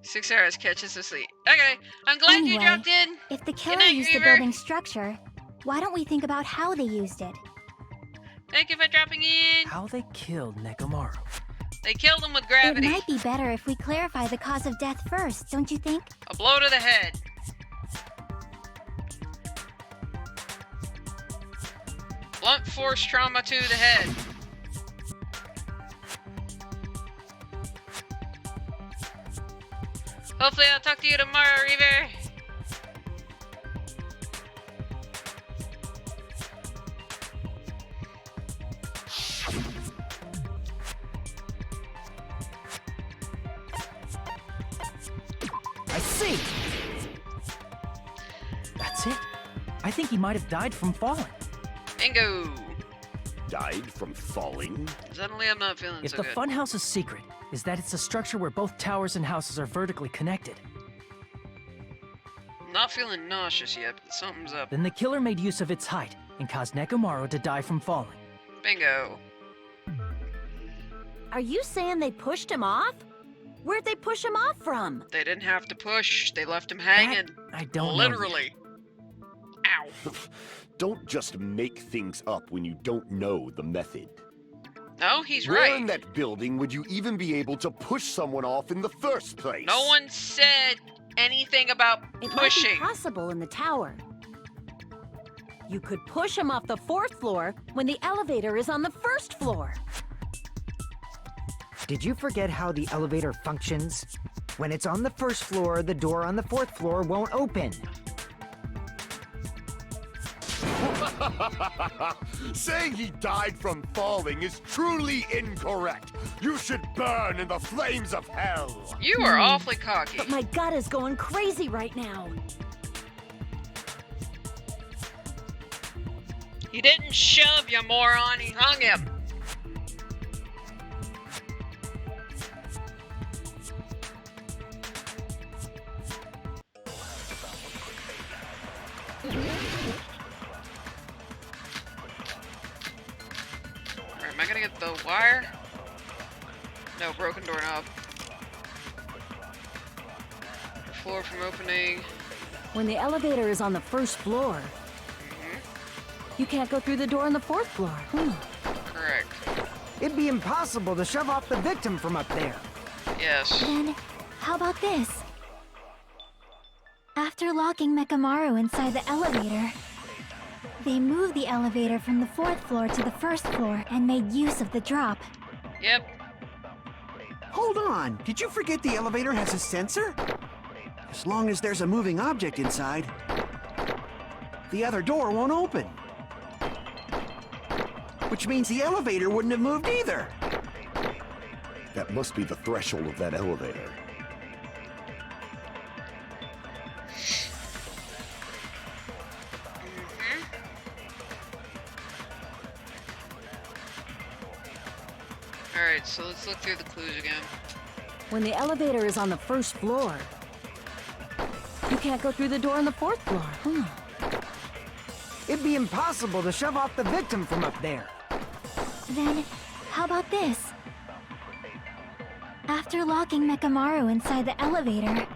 A: Six hours catches us asleep. Okay, I'm glad you
J: Anyway,
A: dropped in.
J: If the killer
A: night,
J: used the
A: Reaver.
J: building structure, why don't we think about how they used it?
A: Thank you for dropping in.
K: How they killed Nekomaru.
A: They killed him with
J: It
A: gravity.
J: might be better if we clarify the cause of death first, don't you think?
A: A blow to the head. Blunt force trauma to the head. Hopefully I'll talk to you tomorrow, Reaver.
D: I see.
K: That's it. I think he might have died from falling.
A: Bingo.
E: died from falling?
A: Suddenly I'm not feeling
K: If
A: so
K: the
A: good.
K: funhouse's secret is that it's a structure where both towers and houses are vertically connected,
A: I'm not feeling nauseous yet, but something's up.
K: then the killer made use of its height and caused Nekomaru to die from falling.
A: Bingo.
B: Are you saying they pushed him off? Where'd they push him off from?
A: They didn't have to push. They left him hanging.
K: I don't know
A: Literally. Ow.
E: Don't just make things up when you don't know the method.
A: No, he's
E: Where
A: right.
E: in that building would you even be able to push someone off in the first place?
A: No one said anything about
B: It
A: pushing.
B: might be possible in the tower. You could push him off the 4th floor when the elevator is on the 1st floor.
G: Did you forget how the elevator functions? When it's on the 1st floor, the door on the 4th floor won't open.
E: Saying he died from falling is truly incorrect. You should burn in the flames of hell.
A: You are awfully cocky.
B: But my gut is going crazy right now.
A: He didn't shove, you moron. He hung him. Alright, am I gonna get the wire? No, broken doorknob. Floor from opening.
B: When the elevator is on the 1st floor, you can't go through the door on the 4th floor.
A: Correct.
G: It'd be impossible to shove off the victim from up there.
A: Yes.
J: Then, how about this? After locking Mekamaru inside the elevator, they moved the elevator from the 4th floor to the 1st floor and made use of the drop.
A: Yep.
I: Hold on, did you forget the elevator has a sensor? As long as there's a moving object inside, the other door won't open. Which means the elevator wouldn't have moved either.
E: That must be the threshold of that elevator.
A: Alright, so let's look through the clues again.
B: When the elevator is on the 1st floor, you can't go through the door on the 4th floor.
G: It'd be impossible to shove off the victim from up there.
J: Then, how about this? After locking Mekamaru inside the elevator,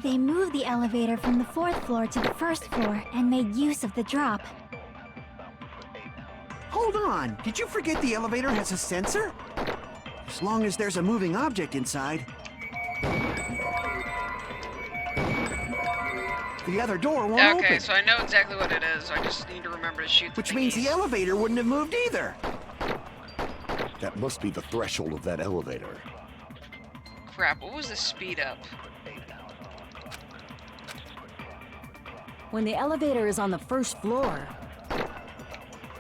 J: they moved the elevator from the 4th floor to the 1st floor and made use of the drop.
I: Hold on, did you forget the elevator has a sensor? As long as there's a moving object inside, the other door won't open.
A: Okay, so I know exactly what it is. I just need to remember to shoot the
I: Which means the
A: thingies.
I: elevator wouldn't have moved either.
E: That must be the threshold of that elevator.
A: Crap, what was the speed up?
B: When the elevator is on the 1st floor,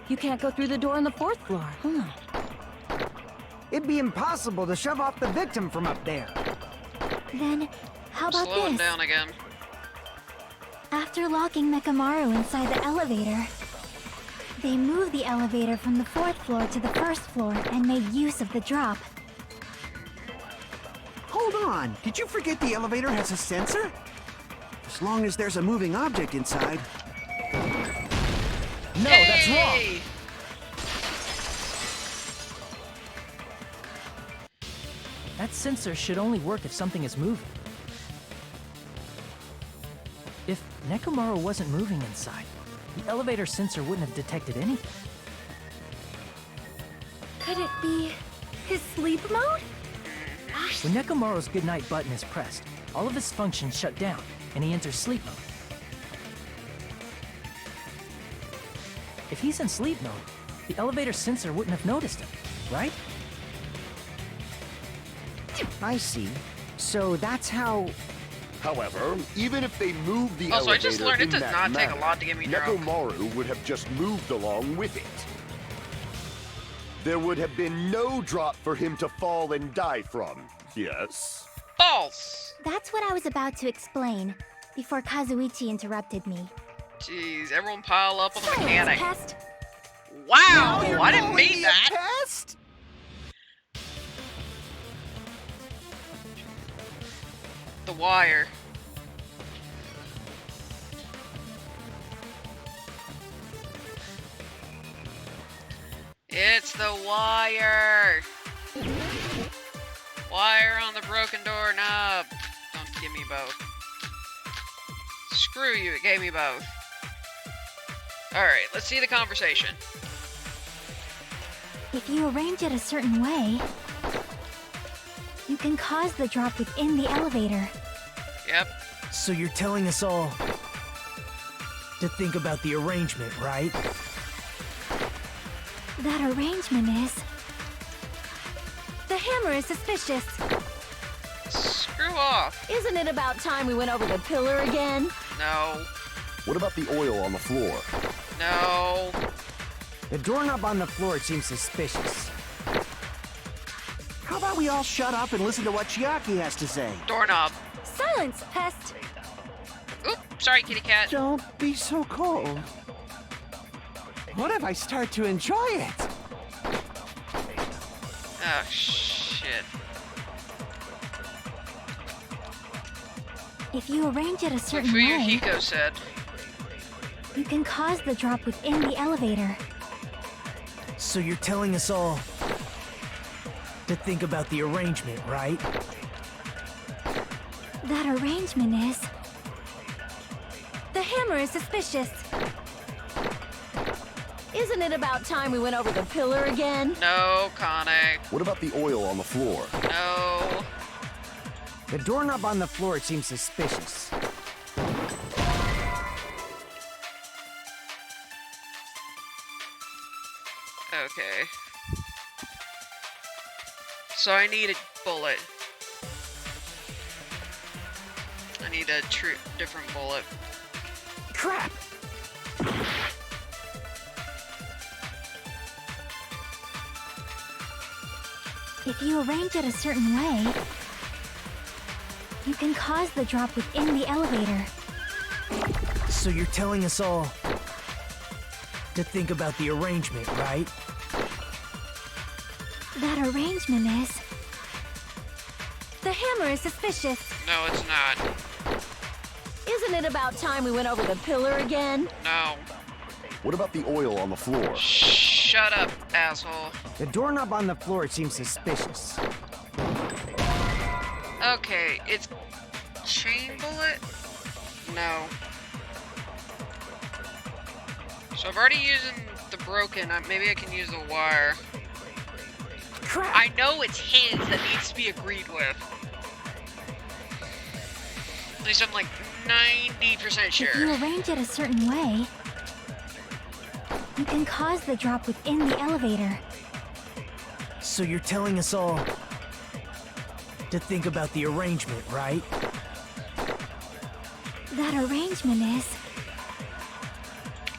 B: you can't go through the door on the 4th floor.
G: It'd be impossible to shove off the victim from up there.
J: Then, how about
A: Slow him
J: this?
A: down again.
J: After locking Mekamaru inside the elevator, they moved the elevator from the 4th floor to the 1st floor and made use of the drop.
I: Hold on, did you forget the elevator has a sensor? As long as there's a moving object inside.
K: No, that's wrong!
A: Hey!
K: That sensor should only work if something is moving. If Nekomaru wasn't moving inside, the elevator sensor wouldn't have detected anything.
J: Could it be his sleep mode?
K: When Nekomaru's goodnight button is pressed, all of his functions shut down, and he enters sleep mode. If he's in sleep mode, the elevator sensor wouldn't have noticed him, right?
G: I see. So that's how...
E: However, even if they moved the
A: Also, I
E: elevator
A: just learned it
E: in
A: does
E: that
A: not take a
E: manner,
A: lot to get me drunk.
E: Nekomaru would have just moved along with it. There would have been no drop for him to fall and die from. Yes?
A: False!
J: That's what I was about to explain before Kazuichi interrupted me.
A: Jeez, everyone pile up on the
J: Silence,
A: mechanic.
J: pest!
A: Wow,
I: You're
A: I didn't
I: calling
A: mean
I: me a
A: that.
I: pest?
A: The wire. It's the wire. Wire on the broken doorknob. Don't give me both. Screw you, it gave me both. Alright, let's see the conversation.
J: If you arrange it a certain way, you can cause the drop within the elevator.
A: Yep.
D: So you're telling us all to think about the arrangement, right?
J: That arrangement is... The hammer is suspicious.
A: Screw off.
B: Isn't it about time we went over the pillar again?
A: No.
E: What about the oil on the floor?
A: No.
G: The doorknob on the floor seems suspicious.
I: How about we all shut up and listen to what Cherokee has to say?
A: Doorknob.
B: Silence, pest!
A: Oop, sorry, kitty cat.
I: Don't be so cold. What if I start to enjoy it?
A: Oh, shit.
J: If you arrange it a
A: What
J: certain way,
A: Fuyuhiko said.
J: you can cause the drop within the elevator.
D: So you're telling us all to think about the arrangement, right?
J: That arrangement is... The hammer is suspicious.
B: Isn't it about time we went over the pillar again?
A: No, Kane.
E: What about the oil on the floor?
A: No.
G: The doorknob on the floor seems suspicious.
A: Okay. So I need a bullet. I need a different bullet.
G: Crap!
J: If you arrange it a certain way, you can cause the drop within the elevator.
D: So you're telling us all to think about the arrangement, right?
J: That arrangement is... The hammer is suspicious.
A: No, it's not.
B: Isn't it about time we went over the pillar again?
A: No.
E: What about the oil on the floor?
A: Shut up, asshole.
G: The doorknob on the floor seems suspicious.
A: Okay, it's chain bullet? No. So I've already used the broken. Maybe I can use the wire.
G: Crap!
A: I know it's his that needs to be agreed with. At least I'm like 90% sure.
J: If you arrange it a certain way, you can cause the drop within the elevator.
D: So you're telling us all to think about the arrangement, right?
J: That arrangement is...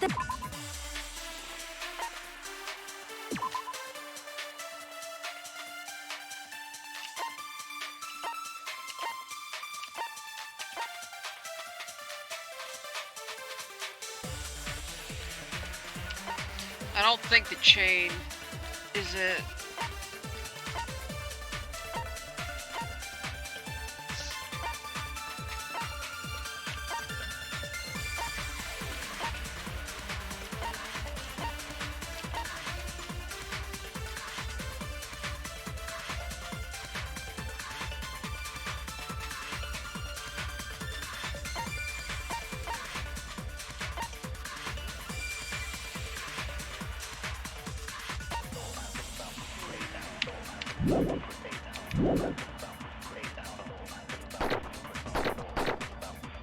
J: The...
A: I don't think the chain is it.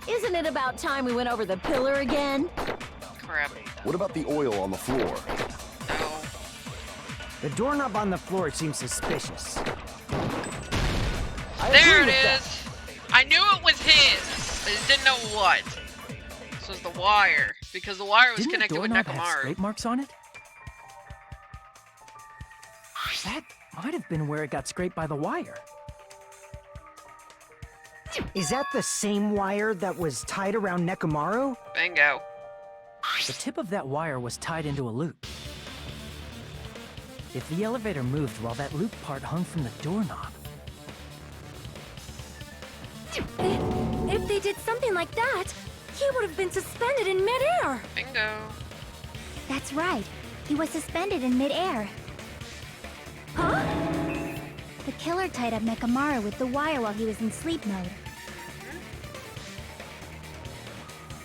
B: Isn't it about time we went over the pillar again?
A: Crap.
E: What about the oil on the floor?
A: No.
G: The doorknob on the floor seems suspicious.
A: There it is! I knew it was his! I just didn't know what. This was the wire. Because the wire was
K: Didn't the
A: connected with
K: doorknob have
A: Nekomaru.
K: scrape marks on it? That might have been where it got scraped by the wire.
G: Is that the same wire that was tied around Nekomaru?
A: Bingo.
K: The tip of that wire was tied into a loop. If the elevator moved while that loop part hung from the doorknob...
B: If they did something like that, he would have been suspended in midair.
A: Bingo.
J: That's right. He was suspended in midair.
B: Huh?
J: The killer tied up Mekamaru with the wire while he was in sleep mode.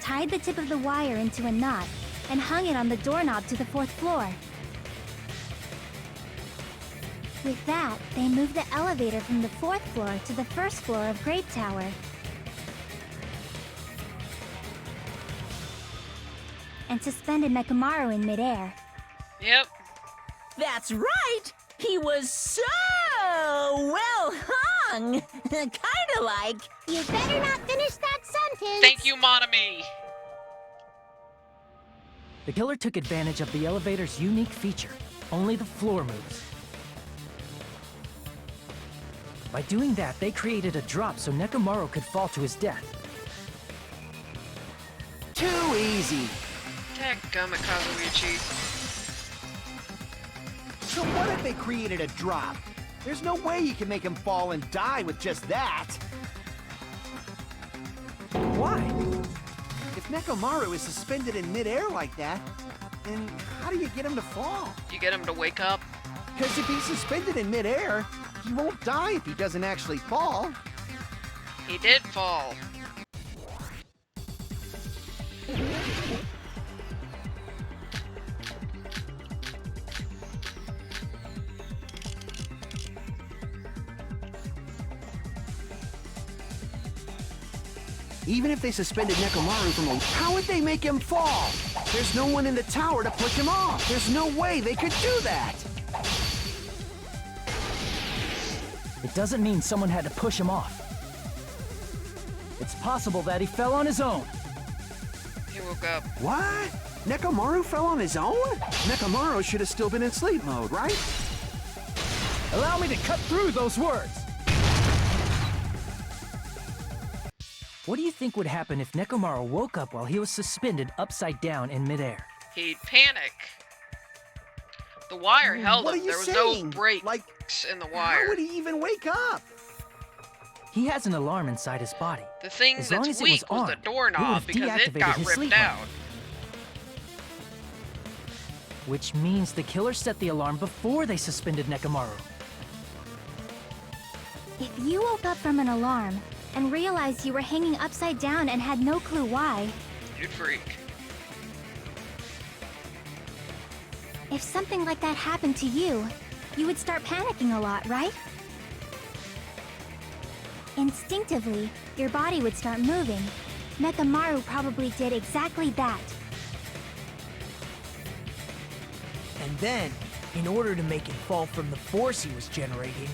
J: Tied the tip of the wire into a knot and hung it on the doorknob to the 4th floor. With that, they moved the elevator from the 4th floor to the 1st floor of Grape Tower. And suspended Mekamaru in midair.
A: Yep.
C: That's right! He was so well hung! Kinda like...
L: You better not finish that sentence.
A: Thank you, Monami.
K: The killer took advantage of the elevator's unique feature. Only the floor moves. By doing that, they created a drop so Nekomaru could fall to his death.
I: Too easy.
A: Dadgummit, Kazuichi.
I: So what if they created a drop? There's no way you can make him fall and die with just that.
K: Why?
I: If Nekomaru is suspended in midair like that, then how do you get him to fall?
A: You get him to wake up?
I: Because if he's suspended in midair, he won't die if he doesn't actually fall.
A: He did fall.
I: Even if they suspended Nekomaru from a... How would they make him fall? There's no one in the tower to push him off. There's no way they could do that.
K: It doesn't mean someone had to push him off. It's possible that he fell on his own.
A: He woke up.
I: What? Nekomaru fell on his own? Nekomaru should have still been in sleep mode, right?
K: Allow me to cut through those words! What do you think would happen if Nekomaru woke up while he was suspended upside down in midair?
A: He'd panic. The wire held
I: What
A: him.
I: are you
A: There was
I: saying?
A: no breaks
I: Like,
A: in the
I: how
A: wire.
I: would he even wake up?
K: He has an alarm inside his body.
A: The thing
K: As long
A: that's
K: as it was
A: weak was
K: on,
A: the
K: it
A: doorknob
K: would've
A: because it
K: deactivated
A: got
K: his
A: ripped
K: sleep
A: out.
K: mode. Which means the killer set the alarm before they suspended Nekomaru.
J: If you woke up from an alarm and realized you were hanging upside down and had no clue why,
A: You'd freak.
J: if something like that happened to you, you would start panicking a lot, right? Instinctively, your body would start moving. Mekamaru probably did exactly that.
D: And then, in order to make him fall from the force he was generating,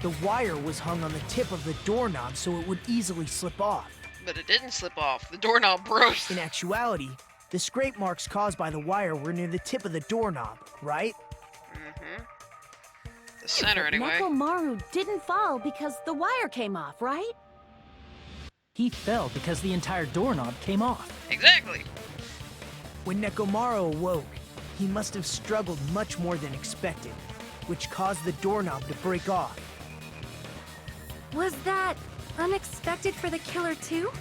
D: the wire was hung on the tip of the doorknob so it would easily slip off.
A: But it didn't slip off. The doorknob broke.
D: In actuality, the scrape marks caused by the wire were near the tip of the doorknob, right?
A: Mm-hmm. The center, anyway.
B: Nekomaru didn't fall because the wire came off, right?
K: He fell because the entire doorknob came off.
A: Exactly.
D: When Nekomaru awoke, he must have struggled much more than expected, which caused the doorknob to break off.
B: Was that unexpected for the killer too?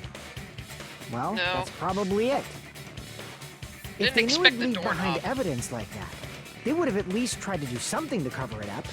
G: Well,
A: No.
G: that's probably it. If
A: Didn't
G: they knew
A: expect
G: it'd
A: the
G: leave behind
A: doorknob.
G: evidence like that, they would have at least tried to do something to cover it up.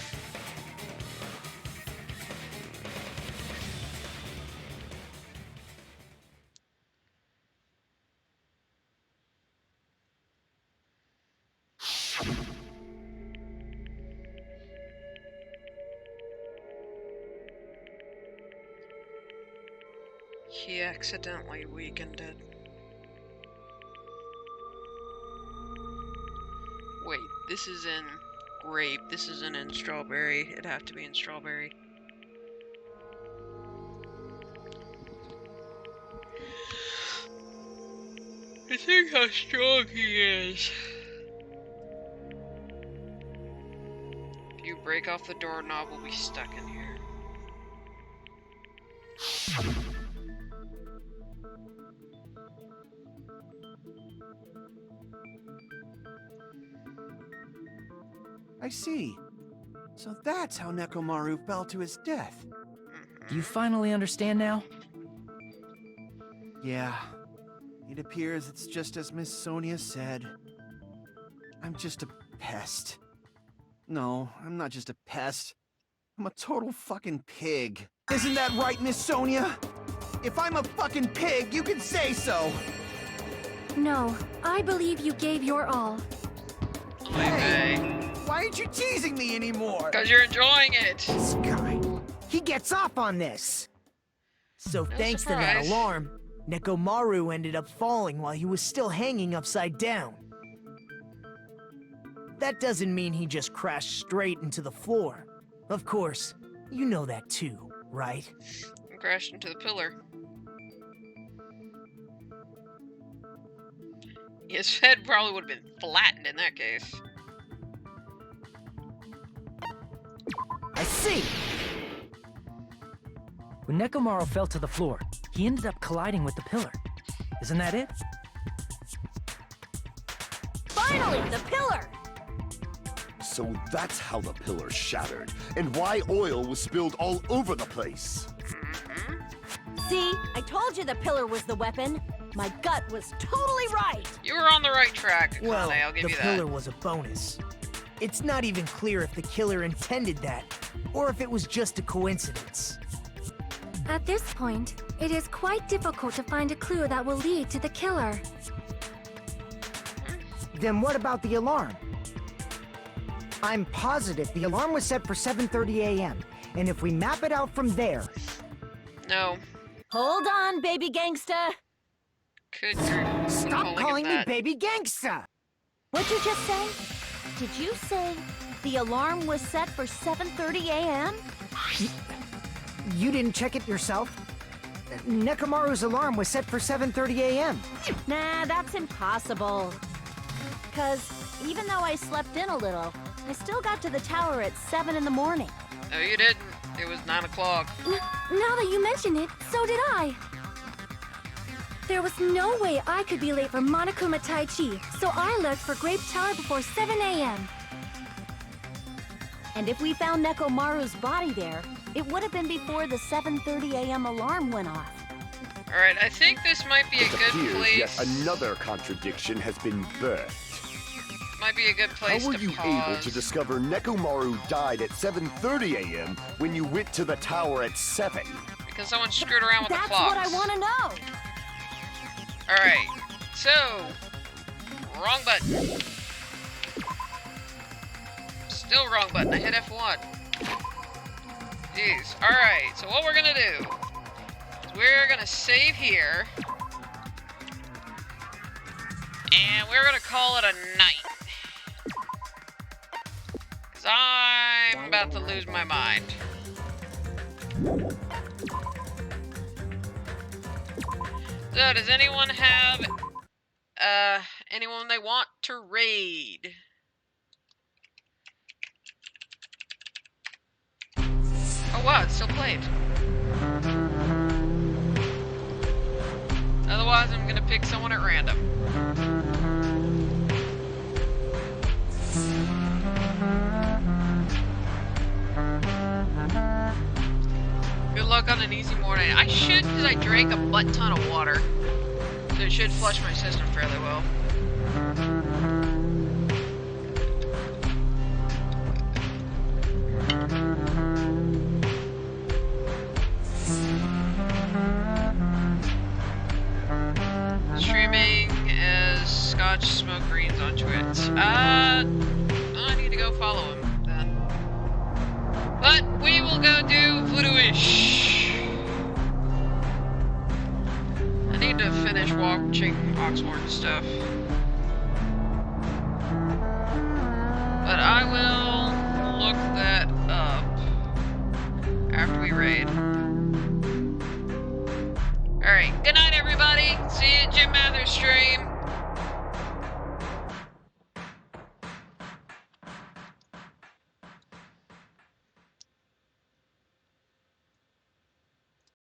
A: He accidentally weakened it. Wait, this is in grape. This isn't in strawberry. It'd have to be in strawberry. I think how strong he is. If you break off the doorknob, we'll be stuck in here.
I: I see. So that's how Nekomaru fell to his death.
K: Do you finally understand now?
I: Yeah. It appears it's just as Miss Sonia said. I'm just a pest. No, I'm not just a pest. I'm a total fucking pig. Isn't that right, Miss Sonia? If I'm a fucking pig, you can say so!
J: No, I believe you gave your all.
I: Hey! Why aren't you teasing me anymore?
A: Because you're enjoying it.
G: This guy, he gets off on this.
D: So
A: No
D: thanks to that
A: surprise.
D: alarm, Nekomaru ended up falling while he was still hanging upside down. That doesn't mean he just crashed straight into the floor. Of course, you know that too, right?
A: And crashed into the pillar. His head probably would have been flattened in that case.
D: I see!
K: When Nekomaru fell to the floor, he ended up colliding with the pillar. Isn't that it?
B: Finally, the pillar!
E: So that's how the pillar shattered, and why oil was spilled all over the place.
B: See, I told you the pillar was the weapon. My gut was totally right.
A: You were on the right track, Akane,
D: Well,
A: I'll give
D: the
A: you that.
D: pillar was a bonus. It's not even clear if the killer intended that, or if it was just a coincidence.
J: At this point, it is quite difficult to find a clue that will lead to the killer.
G: Then what about the alarm? I'm positive the alarm was set for 7:30 a.m. And if we map it out from there...
A: No.
B: Hold on, baby gangsta.
A: Could you
G: Stop calling me baby gangsta!
B: What'd you just say? Did you say the alarm was set for 7:30 a.m.?
G: You didn't check it yourself? Nekomaru's alarm was set for 7:30 a.m.
B: Nah, that's impossible. 'Cause even though I slept in a little, I still got to the tower at 7 in the morning.
A: No, you didn't. It was 9 o'clock.
J: Now that you mention it, so did I. There was no way I could be late for Monokuma Tai Chi, so I left for Grape Tower before 7 a.m.
B: And if we found Nekomaru's body there, it would have been before the 7:30 a.m. alarm went off.
A: Alright, I think this might be a
E: It
A: good
E: appears
A: place.
E: yet another contradiction has been birthed.
A: Might be a good place
E: How were
A: to
E: you
A: pause.
E: able to discover Nekomaru died at 7:30 a.m. when you went to the tower at 7?
A: Because someone screwed around with
B: That's
A: the clocks.
B: what I want to know.
A: Alright, so... Wrong button. Still wrong button, I hit F1. Jeez, alright, so what we're gonna do is we're gonna save here. And we're gonna call it a night. Because I'm about to lose my mind. So, does anyone have, anyone they want to raid? Oh wow, it's still played. Otherwise, I'm gonna pick someone at random. Good luck on an easy morning. I should, because I drank a butt ton of water. So it should flush my system fairly well. Streaming as Scotch Smoke Greens on Twitch. I need to go follow him then. But we will go do Voodoo-ish. I need to finish watching Oxford stuff. But I will look that up after we raid. Alright, good night everybody. See you at Jim Mather's